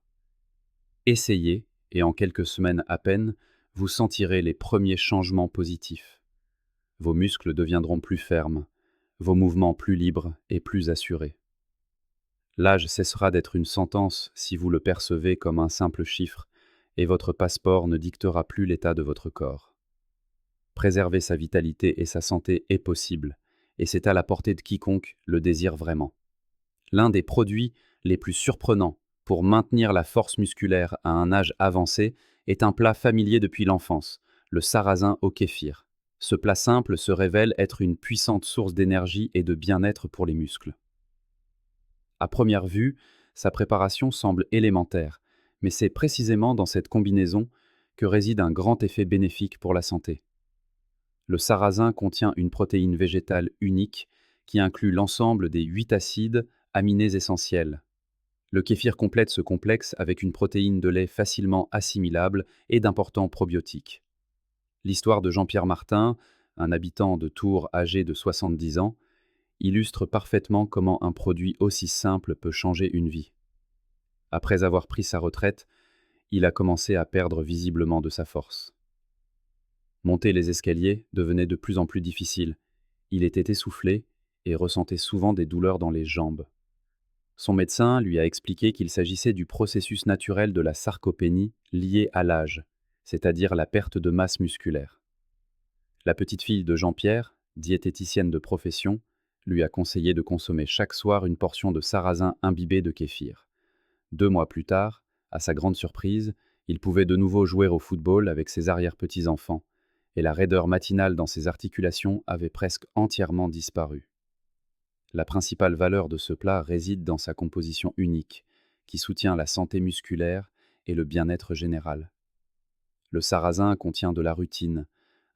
Essayez, et en quelques semaines à peine, vous sentirez les premiers changements positifs. Vos muscles deviendront plus fermes, vos mouvements plus libres et plus assurés. L'âge cessera d'être une sentence si vous le percevez comme un simple chiffre, et votre passeport ne dictera plus l'état de votre corps. Préserver sa vitalité et sa santé est possible, et c'est à la portée de quiconque le désire vraiment. L'un des produits les plus surprenants pour maintenir la force musculaire à un âge avancé est un plat familier depuis l'enfance, le sarrasin au kéfir. Ce plat simple se révèle être une puissante source d'énergie et de bien-être pour les muscles. À première vue, sa préparation semble élémentaire, mais c'est précisément dans cette combinaison que réside un grand effet bénéfique pour la santé. Le sarrasin contient une protéine végétale unique qui inclut l'ensemble des 8 acides aminés essentiels. Le kéfir complète ce complexe avec une protéine de lait facilement assimilable et d'importants probiotiques. L'histoire de Jean-Pierre Martin, un habitant de Tours âgé de 70 ans, illustre parfaitement comment un produit aussi simple peut changer une vie. Après avoir pris sa retraite, il a commencé à perdre visiblement de sa force. Monter les escaliers devenait de plus en plus difficile. Il était essoufflé et ressentait souvent des douleurs dans les jambes. Son médecin lui a expliqué qu'il s'agissait du processus naturel de la sarcopénie lié à l'âge, c'est-à-dire la perte de masse musculaire. La petite fille de Jean-Pierre, diététicienne de profession, lui a conseillé de consommer chaque soir une portion de sarrasin imbibé de kéfir. 2 mois plus tard, à sa grande surprise, il pouvait de nouveau jouer au football avec ses arrière-petits-enfants, et la raideur matinale dans ses articulations avait presque entièrement disparu. La principale valeur de ce plat réside dans sa composition unique, qui soutient la santé musculaire et le bien-être général. Le sarrasin contient de la rutine,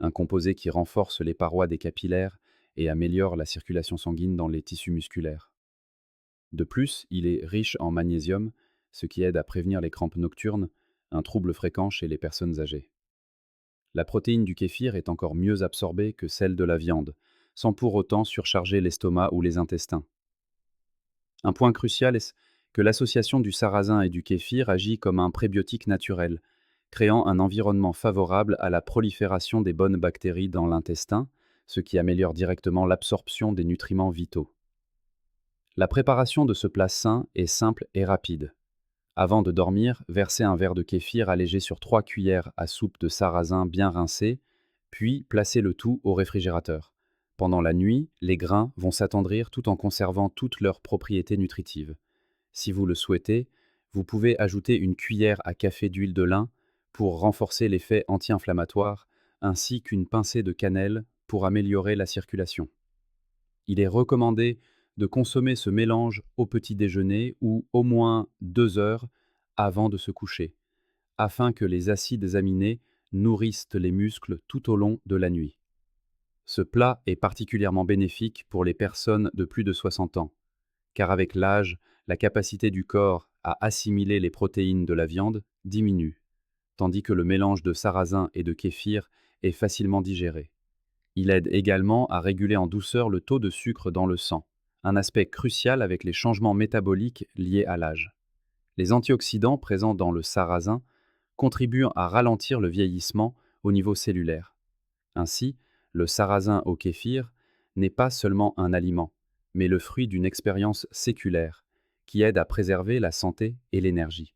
un composé qui renforce les parois des capillaires et améliore la circulation sanguine dans les tissus musculaires. De plus, il est riche en magnésium, ce qui aide à prévenir les crampes nocturnes, un trouble fréquent chez les personnes âgées. La protéine du kéfir est encore mieux absorbée que celle de la viande, sans pour autant surcharger l'estomac ou les intestins. Un point crucial est que l'association du sarrasin et du kéfir agit comme un prébiotique naturel, créant un environnement favorable à la prolifération des bonnes bactéries dans l'intestin, ce qui améliore directement l'absorption des nutriments vitaux. La préparation de ce plat sain est simple et rapide. Avant de dormir, versez un verre de kéfir allégé sur 3 cuillères à soupe de sarrasin bien rincé, puis placez le tout au réfrigérateur. Pendant la nuit, les grains vont s'attendrir tout en conservant toutes leurs propriétés nutritives. Si vous le souhaitez, vous pouvez ajouter une cuillère à café d'huile de lin pour renforcer l'effet anti-inflammatoire, ainsi qu'une pincée de cannelle pour améliorer la circulation. Il est recommandé de consommer ce mélange au petit déjeuner ou au moins 2 heures avant de se coucher, afin que les acides aminés nourrissent les muscles tout au long de la nuit. Ce plat est particulièrement bénéfique pour les personnes de plus de 60 ans, car avec l'âge, la capacité du corps à assimiler les protéines de la viande diminue, tandis que le mélange de sarrasin et de kéfir est facilement digéré. Il aide également à réguler en douceur le taux de sucre dans le sang, un aspect crucial avec les changements métaboliques liés à l'âge. Les antioxydants présents dans le sarrasin contribuent à ralentir le vieillissement au niveau cellulaire. Ainsi, le sarrasin au kéfir n'est pas seulement un aliment, mais le fruit d'une expérience séculaire qui aide à préserver la santé et l'énergie.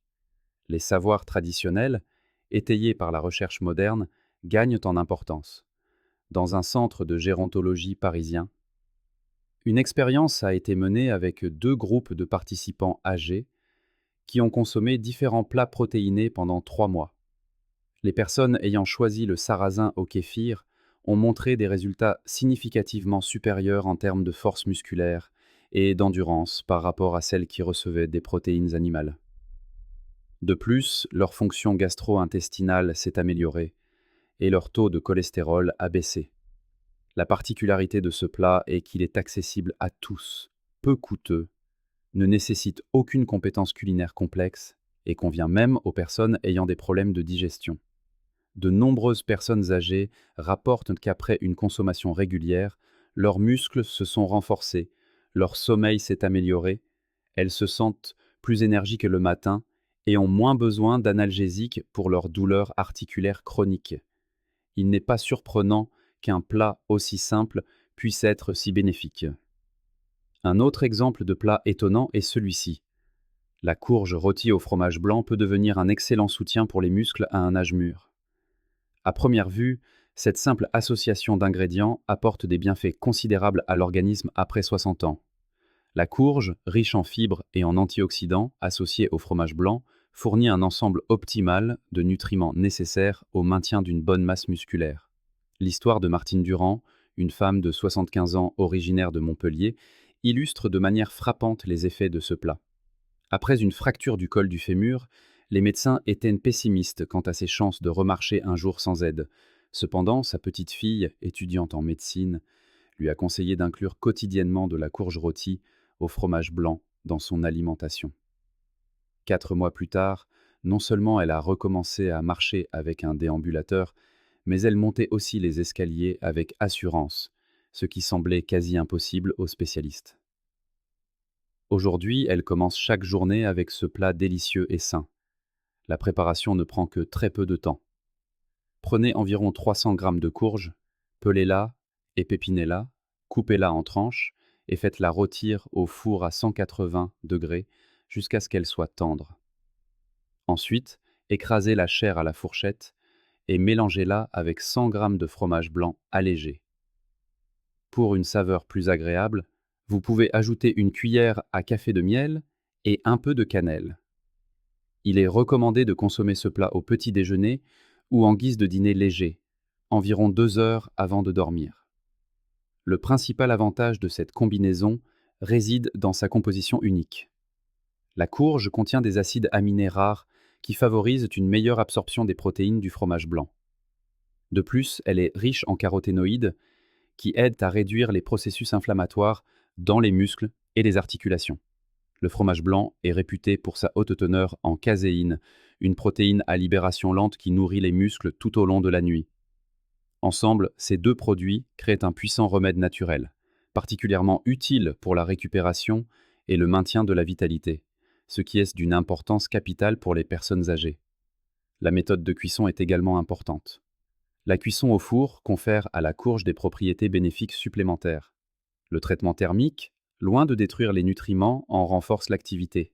Les savoirs traditionnels, étayés par la recherche moderne, gagnent en importance. Dans un centre de gérontologie parisien, une expérience a été menée avec 2 groupes de participants âgés qui ont consommé différents plats protéinés pendant 3 mois. Les personnes ayant choisi le sarrasin au kéfir ont montré des résultats significativement supérieurs en termes de force musculaire et d'endurance par rapport à celles qui recevaient des protéines animales. De plus, leur fonction gastro-intestinale s'est améliorée et leur taux de cholestérol a baissé. La particularité de ce plat est qu'il est accessible à tous, peu coûteux, ne nécessite aucune compétence culinaire complexe et convient même aux personnes ayant des problèmes de digestion. De nombreuses personnes âgées rapportent qu'après une consommation régulière, leurs muscles se sont renforcés, leur sommeil s'est amélioré, elles se sentent plus énergiques le matin et ont moins besoin d'analgésiques pour leurs douleurs articulaires chroniques. Il n'est pas surprenant qu'un plat aussi simple puisse être si bénéfique. Un autre exemple de plat étonnant est celui-ci. La courge rôtie au fromage blanc peut devenir un excellent soutien pour les muscles à un âge mûr. À première vue, cette simple association d'ingrédients apporte des bienfaits considérables à l'organisme après 60 ans. La courge, riche en fibres et en antioxydants, associée au fromage blanc, fournit un ensemble optimal de nutriments nécessaires au maintien d'une bonne masse musculaire. L'histoire de Martine Durand, une femme de 75 ans originaire de Montpellier, illustre de manière frappante les effets de ce plat. Après une fracture du col du fémur, les médecins étaient pessimistes quant à ses chances de remarcher un jour sans aide. Cependant, sa petite fille, étudiante en médecine, lui a conseillé d'inclure quotidiennement de la courge rôtie au fromage blanc dans son alimentation. 4 mois plus tard, non seulement elle a recommencé à marcher avec un déambulateur, mais elle montait aussi les escaliers avec assurance, ce qui semblait quasi impossible aux spécialistes. Aujourd'hui, elle commence chaque journée avec ce plat délicieux et sain. La préparation ne prend que très peu de temps. Prenez environ 300 g de courge, pelez-la, épépinez-la, coupez-la en tranches et faites-la rôtir au four à 180 degrés jusqu'à ce qu'elle soit tendre. Ensuite, écrasez la chair à la fourchette et mélangez-la avec 100 g de fromage blanc allégé. Pour une saveur plus agréable, vous pouvez ajouter une cuillère à café de miel et un peu de cannelle. Il est recommandé de consommer ce plat au petit déjeuner ou en guise de dîner léger, environ 2 heures avant de dormir. Le principal avantage de cette combinaison réside dans sa composition unique. La courge contient des acides aminés rares qui favorisent une meilleure absorption des protéines du fromage blanc. De plus, elle est riche en caroténoïdes qui aident à réduire les processus inflammatoires dans les muscles et les articulations. Le fromage blanc est réputé pour sa haute teneur en caséine, une protéine à libération lente qui nourrit les muscles tout au long de la nuit. Ensemble, ces deux produits créent un puissant remède naturel, particulièrement utile pour la récupération et le maintien de la vitalité, ce qui est d'une importance capitale pour les personnes âgées. La méthode de cuisson est également importante. La cuisson au four confère à la courge des propriétés bénéfiques supplémentaires. Le traitement thermique, loin de détruire les nutriments, en renforce l'activité.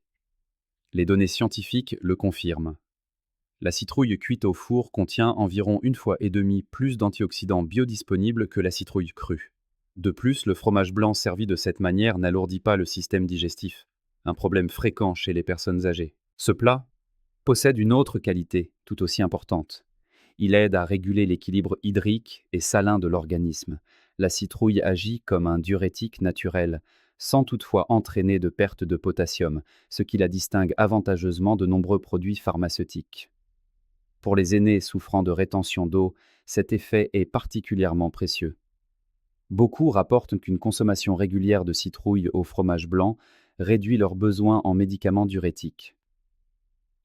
Les données scientifiques le confirment. La citrouille cuite au four contient environ 1,5 fois plus d'antioxydants biodisponibles que la citrouille crue. De plus, le fromage blanc servi de cette manière n'alourdit pas le système digestif, un problème fréquent chez les personnes âgées. Ce plat possède une autre qualité, tout aussi importante. Il aide à réguler l'équilibre hydrique et salin de l'organisme. La citrouille agit comme un diurétique naturel, sans toutefois entraîner de perte de potassium, ce qui la distingue avantageusement de nombreux produits pharmaceutiques. Pour les aînés souffrant de rétention d'eau, cet effet est particulièrement précieux. Beaucoup rapportent qu'une consommation régulière de citrouille au fromage blanc réduit leurs besoins en médicaments diurétiques.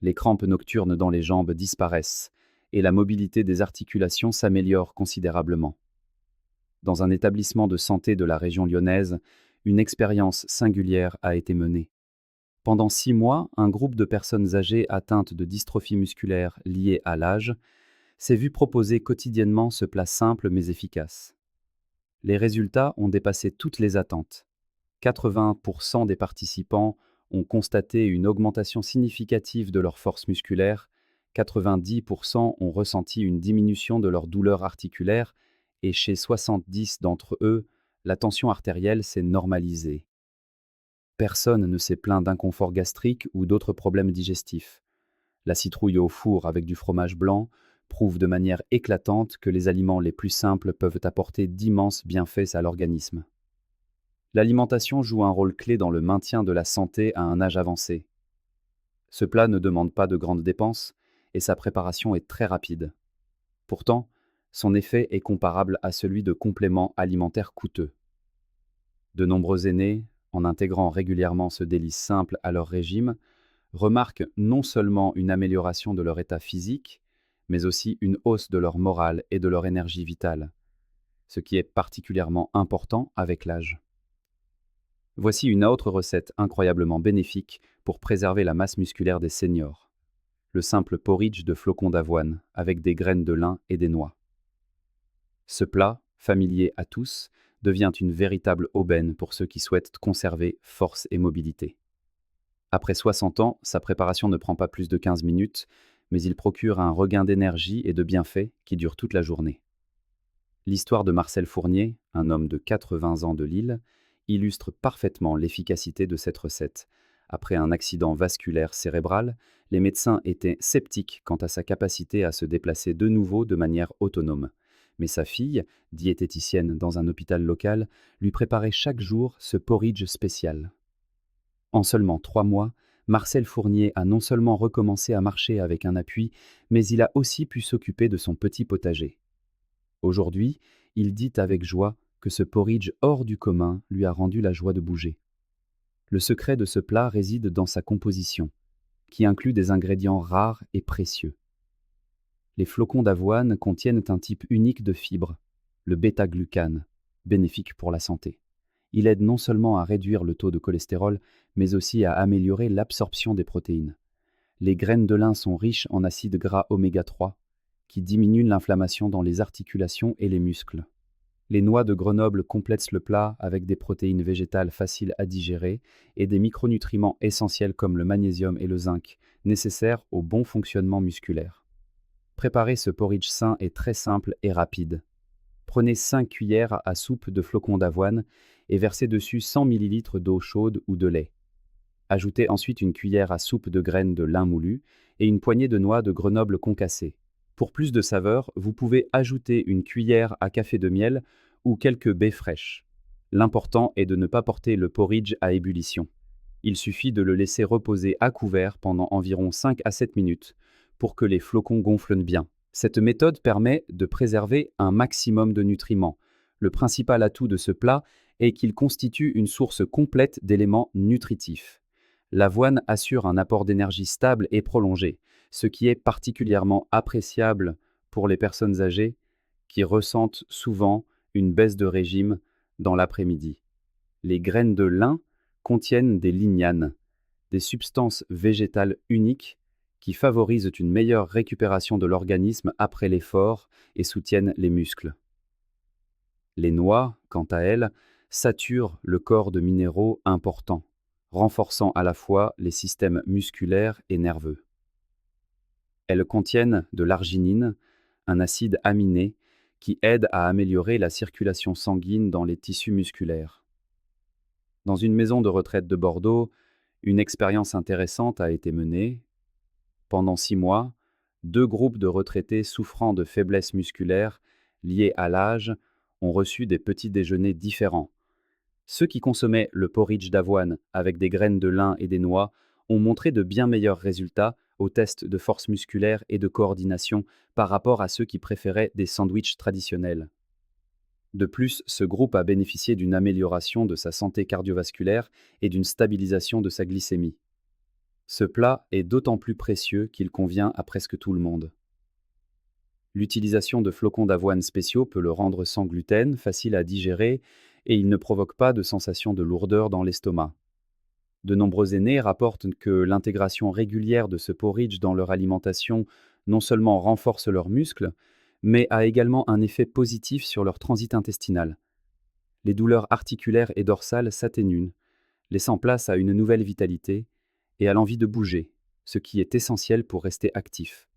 Les crampes nocturnes dans les jambes disparaissent et la mobilité des articulations s'améliore considérablement. Dans un établissement de santé de la région lyonnaise, une expérience singulière a été menée. Pendant 6 mois, un groupe de personnes âgées atteintes de dystrophie musculaire liée à l'âge s'est vu proposer quotidiennement ce plat simple mais efficace. Les résultats ont dépassé toutes les attentes. 80% des participants ont constaté une augmentation significative de leur force musculaire, 90% ont ressenti une diminution de leur douleur articulaire et chez 70 d'entre eux, la tension artérielle s'est normalisée. Personne ne s'est plaint d'inconfort gastrique ou d'autres problèmes digestifs. La citrouille au four avec du fromage blanc prouve de manière éclatante que les aliments les plus simples peuvent apporter d'immenses bienfaits à l'organisme. L'alimentation joue un rôle clé dans le maintien de la santé à un âge avancé. Ce plat ne demande pas de grandes dépenses et sa préparation est très rapide. Pourtant, son effet est comparable à celui de compléments alimentaires coûteux. De nombreux aînés, en intégrant régulièrement ce délice simple à leur régime, remarquent non seulement une amélioration de leur état physique, mais aussi une hausse de leur morale et de leur énergie vitale, ce qui est particulièrement important avec l'âge. Voici une autre recette incroyablement bénéfique pour préserver la masse musculaire des seniors. Le simple porridge de flocons d'avoine avec des graines de lin et des noix. Ce plat, familier à tous, devient une véritable aubaine pour ceux qui souhaitent conserver force et mobilité. Après 60 ans, sa préparation ne prend pas plus de 15 minutes, mais il procure un regain d'énergie et de bienfaits qui dure toute la journée. L'histoire de Marcel Fournier, un homme de 80 ans de Lille, illustre parfaitement l'efficacité de cette recette. Après un accident vasculaire cérébral, les médecins étaient sceptiques quant à sa capacité à se déplacer de nouveau de manière autonome. Mais sa fille, diététicienne dans un hôpital local, lui préparait chaque jour ce porridge spécial. En seulement 3 mois, Marcel Fournier a non seulement recommencé à marcher avec un appui, mais il a aussi pu s'occuper de son petit potager. Aujourd'hui, il dit avec joie que ce porridge hors du commun lui a rendu la joie de bouger. Le secret de ce plat réside dans sa composition, qui inclut des ingrédients rares et précieux. Les flocons d'avoine contiennent un type unique de fibre, le bêta-glucane, bénéfique pour la santé. Il aide non seulement à réduire le taux de cholestérol, mais aussi à améliorer l'absorption des protéines. Les graines de lin sont riches en acides gras oméga 3, qui diminuent l'inflammation dans les articulations et les muscles. Les noix de Grenoble complètent le plat avec des protéines végétales faciles à digérer et des micronutriments essentiels comme le magnésium et le zinc, nécessaires au bon fonctionnement musculaire. Préparer ce porridge sain est très simple et rapide. Prenez 5 cuillères à soupe de flocons d'avoine et versez dessus 100 ml d'eau chaude ou de lait. Ajoutez ensuite une cuillère à soupe de graines de lin moulu et une poignée de noix de Grenoble concassées. Pour plus de saveur, vous pouvez ajouter une cuillère à café de miel ou quelques baies fraîches. L'important est de ne pas porter le porridge à ébullition. Il suffit de le laisser reposer à couvert pendant environ 5 à 7 minutes pour que les flocons gonflent bien. Cette méthode permet de préserver un maximum de nutriments. Le principal atout de ce plat est qu'il constitue une source complète d'éléments nutritifs. L'avoine assure un apport d'énergie stable et prolongé, ce qui est particulièrement appréciable pour les personnes âgées qui ressentent souvent une baisse de régime dans l'après-midi. Les graines de lin contiennent des lignanes, des substances végétales uniques qui favorisent une meilleure récupération de l'organisme après l'effort et soutiennent les muscles. Les noix, quant à elles, saturent le corps de minéraux importants, renforçant à la fois les systèmes musculaires et nerveux. Elles contiennent de l'arginine, un acide aminé qui aide à améliorer la circulation sanguine dans les tissus musculaires. Dans une maison de retraite de Bordeaux, une expérience intéressante a été menée. Pendant 6 mois, 2 groupes de retraités souffrant de faiblesse musculaire liée à l'âge ont reçu des petits déjeuners différents. Ceux qui consommaient le porridge d'avoine avec des graines de lin et des noix ont montré de bien meilleurs résultats aux tests de force musculaire et de coordination par rapport à ceux qui préféraient des sandwichs traditionnels. De plus, ce groupe a bénéficié d'une amélioration de sa santé cardiovasculaire et d'une stabilisation de sa glycémie. Ce plat est d'autant plus précieux qu'il convient à presque tout le monde. L'utilisation de flocons d'avoine spéciaux peut le rendre sans gluten, facile à digérer, et il ne provoque pas de sensation de lourdeur dans l'estomac. De nombreux aînés rapportent que l'intégration régulière de ce porridge dans leur alimentation non seulement renforce leurs muscles, mais a également un effet positif sur leur transit intestinal. Les douleurs articulaires et dorsales s'atténuent, laissant place à une nouvelle vitalité et à l'envie de bouger, ce qui est essentiel pour rester actif.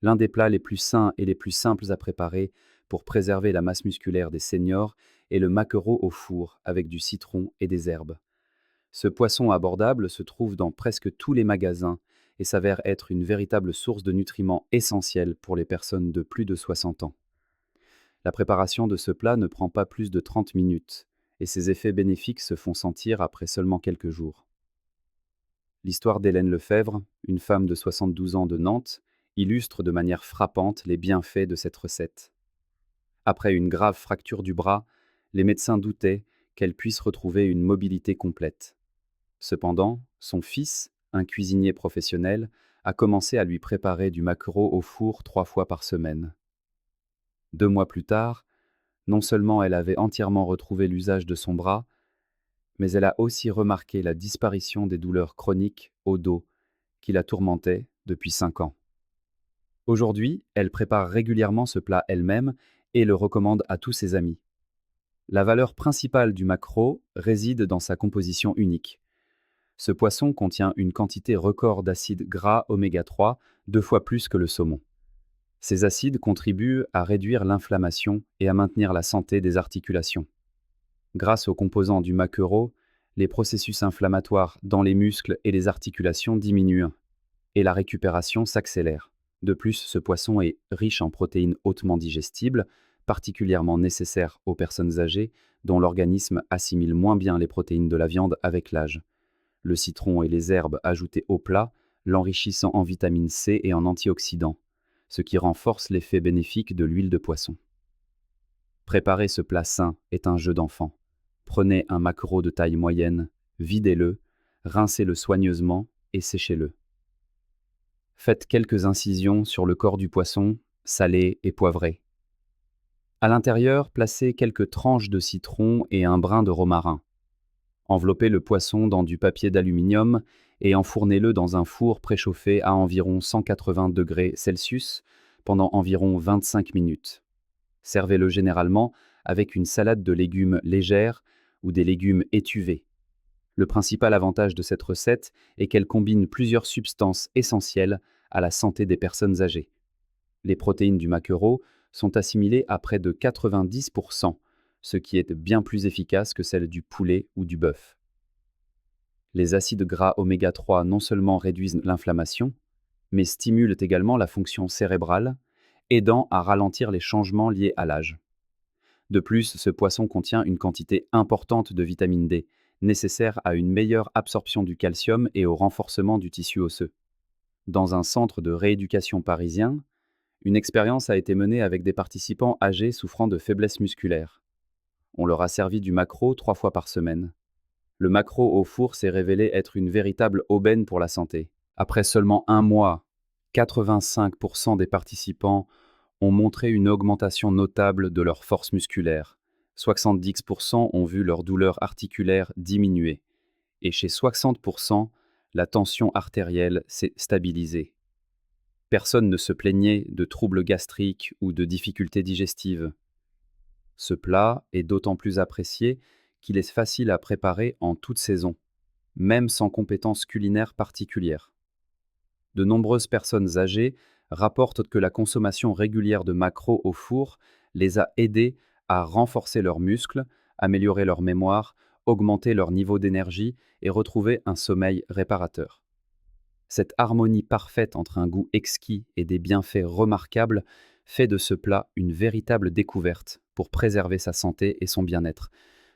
L'un des plats les plus sains et les plus simples à préparer pour préserver la masse musculaire des seniors est le maquereau au four avec du citron et des herbes. Ce poisson abordable se trouve dans presque tous les magasins et s'avère être une véritable source de nutriments essentiels pour les personnes de plus de 60 ans. La préparation de ce plat ne prend pas plus de 30 minutes et ses effets bénéfiques se font sentir après seulement quelques jours. L'histoire d'Hélène Lefebvre, une femme de 72 ans de Nantes, illustre de manière frappante les bienfaits de cette recette. Après une grave fracture du bras, les médecins doutaient qu'elle puisse retrouver une mobilité complète. Cependant, son fils, un cuisinier professionnel, a commencé à lui préparer du maquereau au four 3 fois par semaine. 2 mois plus tard, non seulement elle avait entièrement retrouvé l'usage de son bras, mais elle a aussi remarqué la disparition des douleurs chroniques au dos qui la tourmentaient depuis 5 ans. Aujourd'hui, elle prépare régulièrement ce plat elle-même et le recommande à tous ses amis. La valeur principale du maquereau réside dans sa composition unique. Ce poisson contient une quantité record d'acides gras oméga 3, 2 fois plus que le saumon. Ces acides contribuent à réduire l'inflammation et à maintenir la santé des articulations. Grâce aux composants du maquereau, les processus inflammatoires dans les muscles et les articulations diminuent et la récupération s'accélère. De plus, ce poisson est riche en protéines hautement digestibles, particulièrement nécessaires aux personnes âgées dont l'organisme assimile moins bien les protéines de la viande avec l'âge. Le citron et les herbes ajoutées au plat l'enrichissant en vitamine C et en antioxydants, ce qui renforce l'effet bénéfique de l'huile de poisson. Préparer ce plat sain est un jeu d'enfant. Prenez un maquereau de taille moyenne, videz-le, rincez-le soigneusement et séchez-le. Faites quelques incisions sur le corps du poisson, salé et poivré. À l'intérieur, placez quelques tranches de citron et un brin de romarin. Enveloppez le poisson dans du papier d'aluminium et enfournez-le dans un four préchauffé à environ 180 degrés Celsius pendant environ 25 minutes. Servez-le généralement avec une salade de légumes légère ou des légumes étuvés. Le principal avantage de cette recette est qu'elle combine plusieurs substances essentielles à la santé des personnes âgées. Les protéines du maquereau sont assimilées à près de 90%, ce qui est bien plus efficace que celles du poulet ou du bœuf. Les acides gras oméga 3 non seulement réduisent l'inflammation, mais stimulent également la fonction cérébrale, aidant à ralentir les changements liés à l'âge. De plus, ce poisson contient une quantité importante de vitamine D, nécessaire à une meilleure absorption du calcium et au renforcement du tissu osseux. Dans un centre de rééducation parisien, une expérience a été menée avec des participants âgés souffrant de faiblesse musculaire. On leur a servi du maquereau 3 fois par semaine. Le maquereau au four s'est révélé être une véritable aubaine pour la santé. Après seulement un mois, 85% des participants ont montré une augmentation notable de leur force musculaire. 70% ont vu leur douleur articulaire diminuer. Et chez 60%, la tension artérielle s'est stabilisée. Personne ne se plaignait de troubles gastriques ou de difficultés digestives. Ce plat est d'autant plus apprécié qu'il est facile à préparer en toute saison, même sans compétences culinaires particulières. De nombreuses personnes âgées rapportent que la consommation régulière de maquereau au four les a aidés à renforcer leurs muscles, améliorer leur mémoire, augmenter leur niveau d'énergie et retrouver un sommeil réparateur. Cette harmonie parfaite entre un goût exquis et des bienfaits remarquables fait de ce plat une véritable découverte pour préserver sa santé et son bien-être,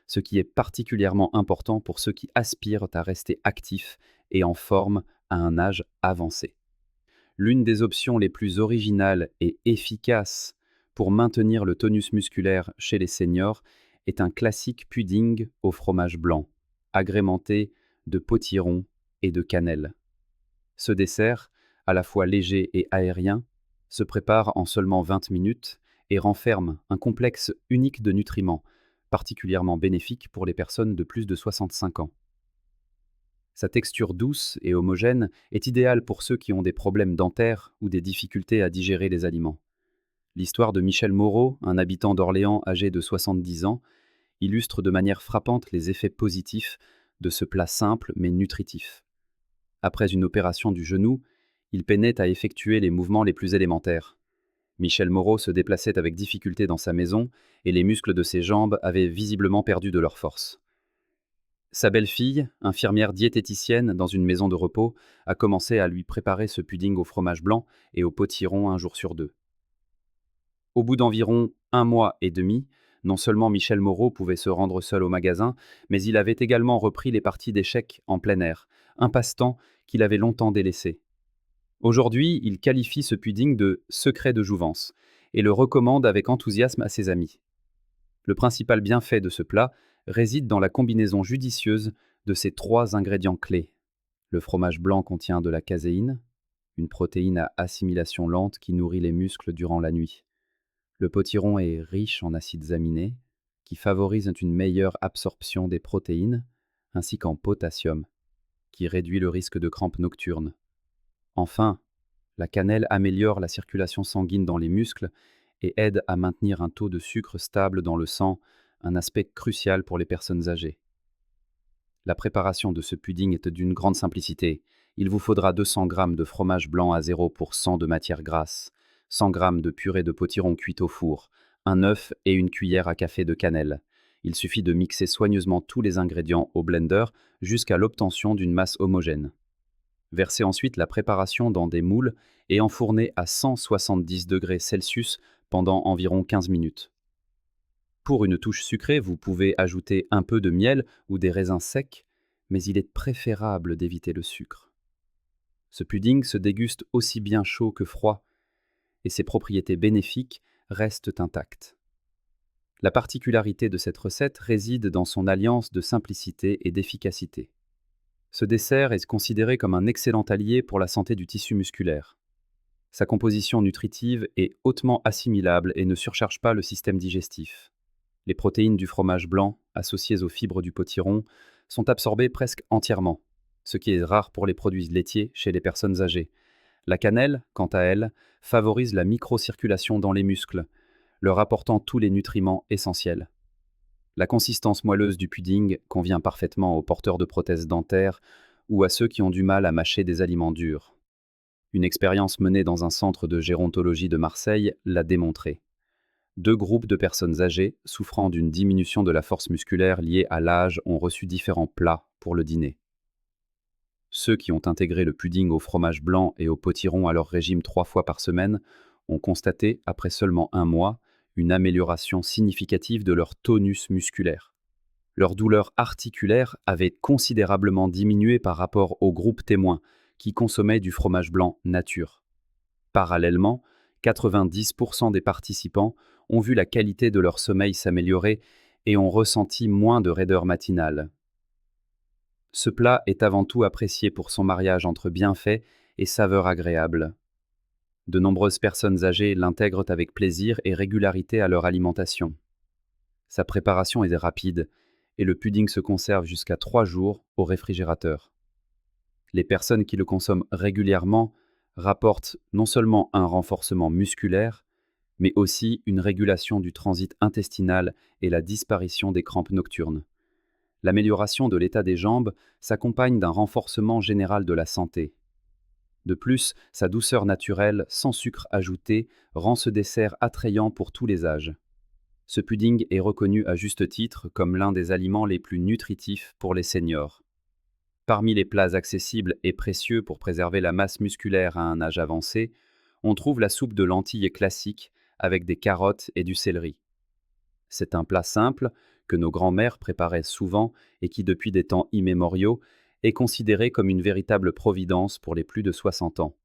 ce qui est particulièrement important pour ceux qui aspirent à rester actifs et en forme à un âge avancé. L'une des options les plus originales et efficaces pour maintenir le tonus musculaire chez les seniors est un classique pudding au fromage blanc, agrémenté de potiron et de cannelle. Ce dessert, à la fois léger et aérien, se prépare en seulement 20 minutes et renferme un complexe unique de nutriments, particulièrement bénéfique pour les personnes de plus de 65 ans. Sa texture douce et homogène est idéale pour ceux qui ont des problèmes dentaires ou des difficultés à digérer les aliments. L'histoire de Michel Moreau, un habitant d'Orléans âgé de 70 ans, illustre de manière frappante les effets positifs de ce plat simple mais nutritif. Après une opération du genou, il peinait à effectuer les mouvements les plus élémentaires. Michel Moreau se déplaçait avec difficulté dans sa maison et les muscles de ses jambes avaient visiblement perdu de leur force. Sa belle-fille, infirmière diététicienne dans une maison de repos, a commencé à lui préparer ce pudding au fromage blanc et au potiron un jour sur 2. Au bout d'environ 1 mois et demi, non seulement Michel Moreau pouvait se rendre seul au magasin, mais il avait également repris les parties d'échecs en plein air, un passe-temps qu'il avait longtemps délaissé. Aujourd'hui, il qualifie ce pudding de « secret de jouvence » et le recommande avec enthousiasme à ses amis. Le principal bienfait de ce plat réside dans la combinaison judicieuse de ces 3 ingrédients clés. Le fromage blanc contient de la caséine, une protéine à assimilation lente qui nourrit les muscles durant la nuit. Le potiron est riche en acides aminés, qui favorisent une meilleure absorption des protéines, ainsi qu'en potassium, qui réduit le risque de crampes nocturnes. Enfin, la cannelle améliore la circulation sanguine dans les muscles et aide à maintenir un taux de sucre stable dans le sang, un aspect crucial pour les personnes âgées. La préparation de ce pudding est d'une grande simplicité. Il vous faudra 200 g de fromage blanc à 0% de matière grasse, 100 g de purée de potiron cuite au four, un œuf et une cuillère à café de cannelle. Il suffit de mixer soigneusement tous les ingrédients au blender jusqu'à l'obtention d'une masse homogène. Versez ensuite la préparation dans des moules et enfournez à 170 degrés Celsius pendant environ 15 minutes. Pour une touche sucrée, vous pouvez ajouter un peu de miel ou des raisins secs, mais il est préférable d'éviter le sucre. Ce pudding se déguste aussi bien chaud que froid, et ses propriétés bénéfiques restent intactes. La particularité de cette recette réside dans son alliance de simplicité et d'efficacité. Ce dessert est considéré comme un excellent allié pour la santé du tissu musculaire. Sa composition nutritive est hautement assimilable et ne surcharge pas le système digestif. Les protéines du fromage blanc, associées aux fibres du potiron, sont absorbées presque entièrement, ce qui est rare pour les produits laitiers chez les personnes âgées. La cannelle, quant à elle, favorise la microcirculation dans les muscles, leur apportant tous les nutriments essentiels. La consistance moelleuse du pudding convient parfaitement aux porteurs de prothèses dentaires ou à ceux qui ont du mal à mâcher des aliments durs. Une expérience menée dans un centre de gérontologie de Marseille l'a démontré. 2 groupes de personnes âgées souffrant d'une diminution de la force musculaire liée à l'âge ont reçu différents plats pour le dîner. Ceux qui ont intégré le pudding au fromage blanc et au potiron à leur régime 3 fois par semaine ont constaté, après seulement 1 mois, une amélioration significative de leur tonus musculaire. Leur douleur articulaire avait considérablement diminué par rapport au groupe témoin qui consommait du fromage blanc nature. Parallèlement, 90% des participants ont vu la qualité de leur sommeil s'améliorer et ont ressenti moins de raideur matinale. Ce plat est avant tout apprécié pour son mariage entre bienfaits et saveur agréable. De nombreuses personnes âgées l'intègrent avec plaisir et régularité à leur alimentation. Sa préparation est rapide et le pudding se conserve jusqu'à 3 jours au réfrigérateur. Les personnes qui le consomment régulièrement rapportent non seulement un renforcement musculaire, mais aussi une régulation du transit intestinal et la disparition des crampes nocturnes. L'amélioration de l'état des jambes s'accompagne d'un renforcement général de la santé. De plus, sa douceur naturelle, sans sucre ajouté, rend ce dessert attrayant pour tous les âges. Ce pudding est reconnu à juste titre comme l'un des aliments les plus nutritifs pour les seniors. Parmi les plats accessibles et précieux pour préserver la masse musculaire à un âge avancé, on trouve la soupe de lentilles classique avec des carottes et du céleri. C'est un plat simple que nos grands-mères préparaient souvent et qui, depuis des temps immémoriaux, est considéré comme une véritable providence pour les plus de 60 ans.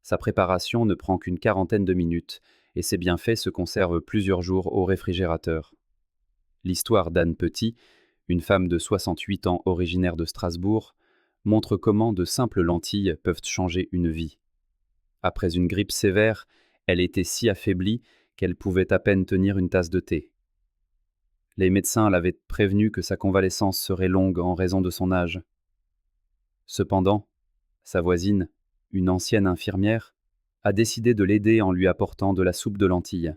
Sa préparation ne prend qu'une quarantaine de minutes et ses bienfaits se conservent plusieurs jours au réfrigérateur. L'histoire d'Anne Petit, une femme de 68 ans originaire de Strasbourg, montre comment de simples lentilles peuvent changer une vie. Après une grippe sévère, elle était si affaiblie qu'elle pouvait à peine tenir une tasse de thé. Les médecins l'avaient prévenue que sa convalescence serait longue en raison de son âge. Cependant, sa voisine, une ancienne infirmière, a décidé de l'aider en lui apportant de la soupe de lentilles.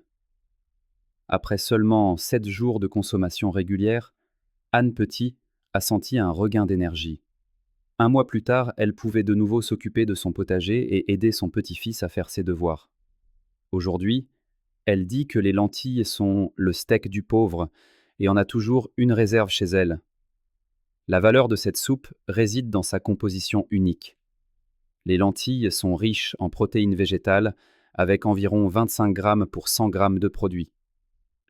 Après seulement 7 jours de consommation régulière, Anne Petit a senti un regain d'énergie. 1 mois plus tard, elle pouvait de nouveau s'occuper de son potager et aider son petit-fils à faire ses devoirs. Aujourd'hui, elle dit que les lentilles sont le steak du pauvre et en a toujours une réserve chez elle. La valeur de cette soupe réside dans sa composition unique. Les lentilles sont riches en protéines végétales avec environ 25 grammes pour 100 grammes de produit.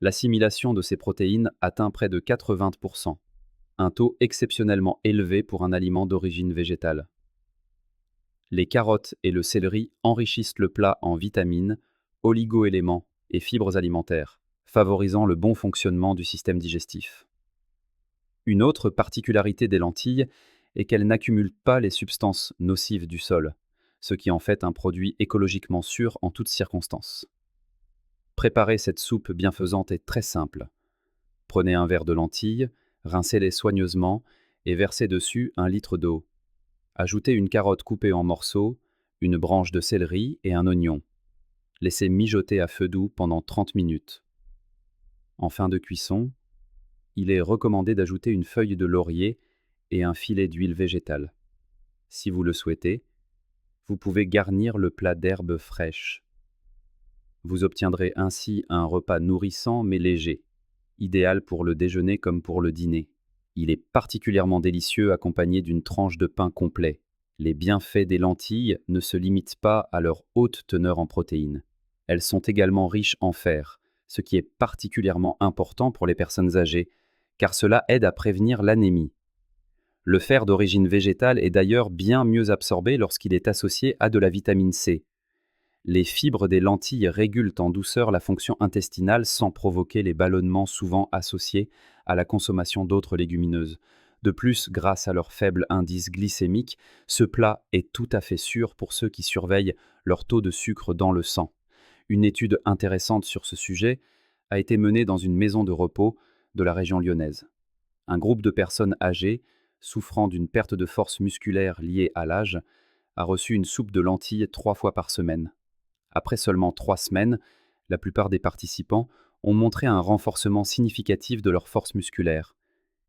L'assimilation de ces protéines atteint près de 80%, un taux exceptionnellement élevé pour un aliment d'origine végétale. Les carottes et le céleri enrichissent le plat en vitamines, oligo-éléments et fibres alimentaires, favorisant le bon fonctionnement du système digestif. Une autre particularité des lentilles est qu'elles n'accumulent pas les substances nocives du sol, ce qui en fait un produit écologiquement sûr en toutes circonstances. Préparer cette soupe bienfaisante est très simple. Prenez un verre de lentilles, rincez-les soigneusement et versez dessus 1 litre d'eau. Ajoutez une carotte coupée en morceaux, une branche de céleri et un oignon. Laissez mijoter à feu doux pendant 30 minutes. En fin de cuisson, il est recommandé d'ajouter une feuille de laurier et un filet d'huile végétale. Si vous le souhaitez, vous pouvez garnir le plat d'herbes fraîches. Vous obtiendrez ainsi un repas nourrissant mais léger. idéal pour le déjeuner comme pour le dîner. Il est particulièrement délicieux accompagné d'une tranche de pain complet. Les bienfaits des lentilles ne se limitent pas à leur haute teneur en protéines. Elles sont également riches en fer, ce qui est particulièrement important pour les personnes âgées, car cela aide à prévenir l'anémie. Le fer d'origine végétale est d'ailleurs bien mieux absorbé lorsqu'il est associé à de la vitamine C. Les fibres des lentilles régulent en douceur la fonction intestinale sans provoquer les ballonnements souvent associés à la consommation d'autres légumineuses. De plus, grâce à leur faible indice glycémique, ce plat est tout à fait sûr pour ceux qui surveillent leur taux de sucre dans le sang. Une étude intéressante sur ce sujet a été menée dans une maison de repos de la région lyonnaise. Un groupe de personnes âgées, souffrant d'une perte de force musculaire liée à l'âge, a reçu une soupe de lentilles 3 fois par semaine. Après seulement 3 semaines, la plupart des participants ont montré un renforcement significatif de leur force musculaire,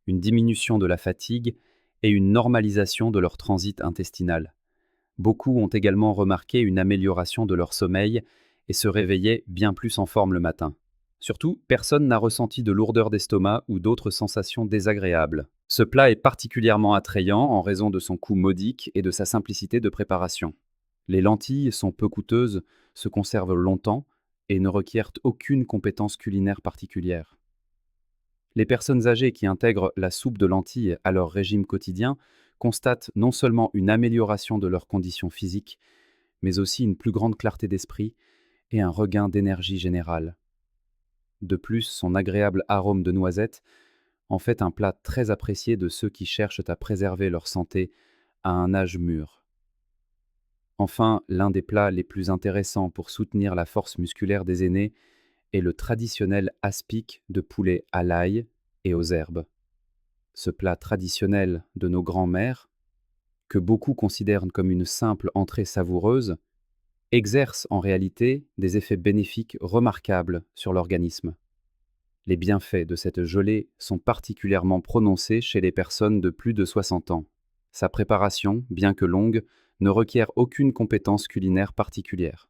une diminution de la fatigue et une normalisation de leur transit intestinal. Beaucoup ont également remarqué une amélioration de leur sommeil et se réveillaient bien plus en forme le matin. Surtout, personne n'a ressenti de lourdeur d'estomac ou d'autres sensations désagréables. Ce plat est particulièrement attrayant en raison de son coût modique et de sa simplicité de préparation. Les lentilles sont peu coûteuses, se conservent longtemps et ne requièrent aucune compétence culinaire particulière. Les personnes âgées qui intègrent la soupe de lentilles à leur régime quotidien constatent non seulement une amélioration de leurs conditions physiques, mais aussi une plus grande clarté d'esprit et un regain d'énergie générale. De plus, son agréable arôme de noisette en fait un plat très apprécié de ceux qui cherchent à préserver leur santé à un âge mûr. Enfin, l'un des plats les plus intéressants pour soutenir la force musculaire des aînés est le traditionnel aspic de poulet à l'ail et aux herbes. Ce plat traditionnel de nos grands-mères, que beaucoup considèrent comme une simple entrée savoureuse, exerce en réalité des effets bénéfiques remarquables sur l'organisme. Les bienfaits de cette gelée sont particulièrement prononcés chez les personnes de plus de 60 ans. Sa préparation, bien que longue, ne requiert aucune compétence culinaire particulière.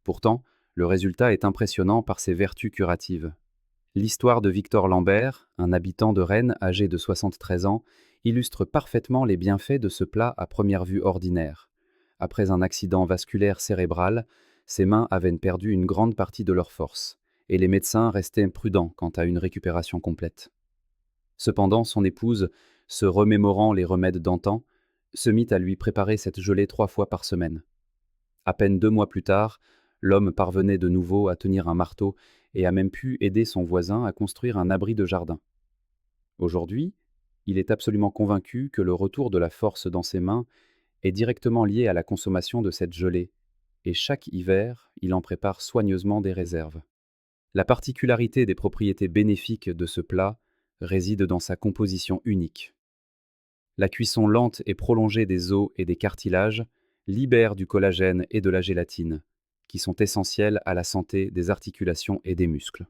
Pourtant, le résultat est impressionnant par ses vertus curatives. L'histoire de Victor Lambert, un habitant de Rennes âgé de 73 ans, illustre parfaitement les bienfaits de ce plat à première vue ordinaire. Après un accident vasculaire cérébral, ses mains avaient perdu une grande partie de leur force, et les médecins restaient prudents quant à une récupération complète. Cependant, son épouse, se remémorant les remèdes d'antan, se mit à lui préparer cette gelée 3 fois par semaine. À peine 2 mois plus tard, l'homme parvenait de nouveau à tenir un marteau et a même pu aider son voisin à construire un abri de jardin. Aujourd'hui, il est absolument convaincu que le retour de la force dans ses mains est directement lié à la consommation de cette gelée, et chaque hiver, il en prépare soigneusement des réserves. La particularité des propriétés bénéfiques de ce plat réside dans sa composition unique. La cuisson lente et prolongée des os et des cartilages libère du collagène et de la gélatine, qui sont essentiels à la santé des articulations et des muscles.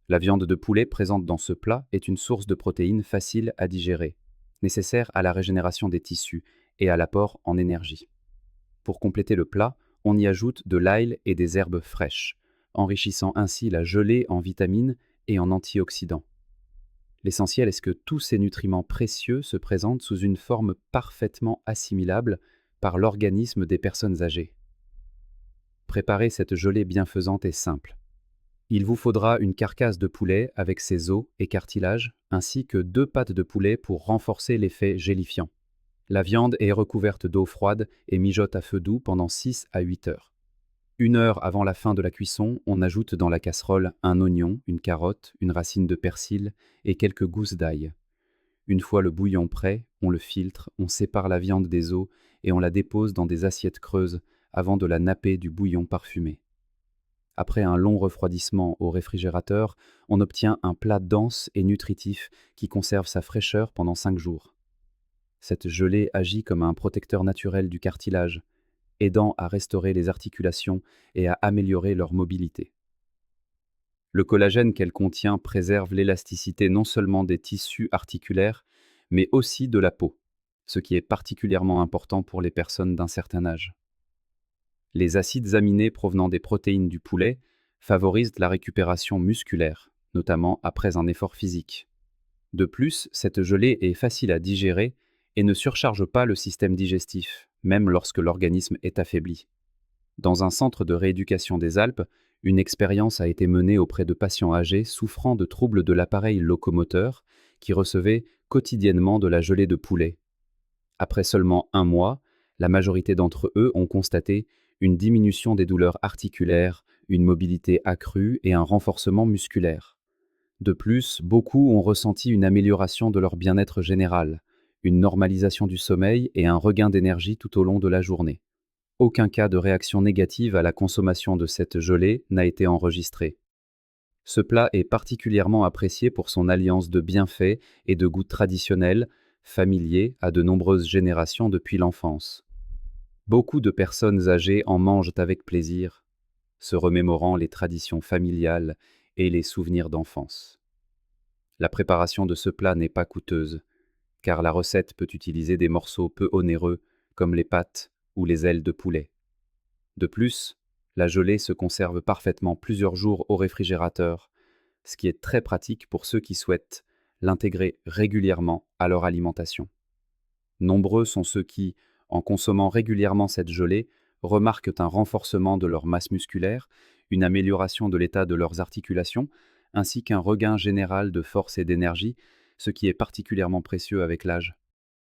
La viande de poulet présente dans ce plat est une source de protéines facile à digérer, nécessaire à la régénération des tissus et à l'apport en énergie. Pour compléter le plat, on y ajoute de l'ail et des herbes fraîches, enrichissant ainsi la gelée en vitamines et en antioxydants. L'essentiel est que tous ces nutriments précieux se présentent sous une forme parfaitement assimilable par l'organisme des personnes âgées. Préparer cette gelée bienfaisante est simple. Il vous faudra une carcasse de poulet avec ses os et cartilages, ainsi que 2 pattes de poulet pour renforcer l'effet gélifiant. La viande est recouverte d'eau froide et mijote à feu doux pendant 6 à 8 heures. 1 heure avant la fin de la cuisson, on ajoute dans la casserole un oignon, une carotte, une racine de persil et quelques gousses d'ail. Une fois le bouillon prêt, on le filtre, on sépare la viande des os et on la dépose dans des assiettes creuses avant de la napper du bouillon parfumé. Après un long refroidissement au réfrigérateur, on obtient un plat dense et nutritif qui conserve sa fraîcheur pendant 5 jours. Cette gelée agit comme un protecteur naturel du cartilage, aidant à restaurer les articulations et à améliorer leur mobilité. Le collagène qu'elle contient préserve l'élasticité non seulement des tissus articulaires, mais aussi de la peau, ce qui est particulièrement important pour les personnes d'un certain âge. Les acides aminés provenant des protéines du poulet favorisent la récupération musculaire notamment après un effort physique. De plus, cette gelée est facile à digérer et ne surcharge pas le système digestif, même lorsque l'organisme est affaibli. Dans un centre de rééducation des Alpes, une expérience a été menée auprès de patients âgés souffrant de troubles de l'appareil locomoteur qui recevaient quotidiennement de la gelée de poulet. Après seulement un mois, la majorité d'entre eux ont constaté une diminution des douleurs articulaires, une mobilité accrue et un renforcement musculaire. De plus, beaucoup ont ressenti une amélioration de leur bien-être général, une normalisation du sommeil et un regain d'énergie tout au long de la journée. Aucun cas de réaction négative à la consommation de cette gelée n'a été enregistré. Ce plat est particulièrement apprécié pour son alliance de bienfaits et de goûts traditionnels, familiers à de nombreuses générations depuis l'enfance. Beaucoup de personnes âgées en mangent avec plaisir, se remémorant les traditions familiales et les souvenirs d'enfance. La préparation de ce plat n'est pas coûteuse, car la recette peut utiliser des morceaux peu onéreux comme les pâtes ou les ailes de poulet. De plus, la gelée se conserve parfaitement plusieurs jours au réfrigérateur, ce qui est très pratique pour ceux qui souhaitent l'intégrer régulièrement à leur alimentation. Nombreux sont ceux qui, en consommant régulièrement cette gelée, remarquent un renforcement de leur masse musculaire, une amélioration de l'état de leurs articulations, ainsi qu'un regain général de force et d'énergie, ce qui est particulièrement précieux avec l'âge.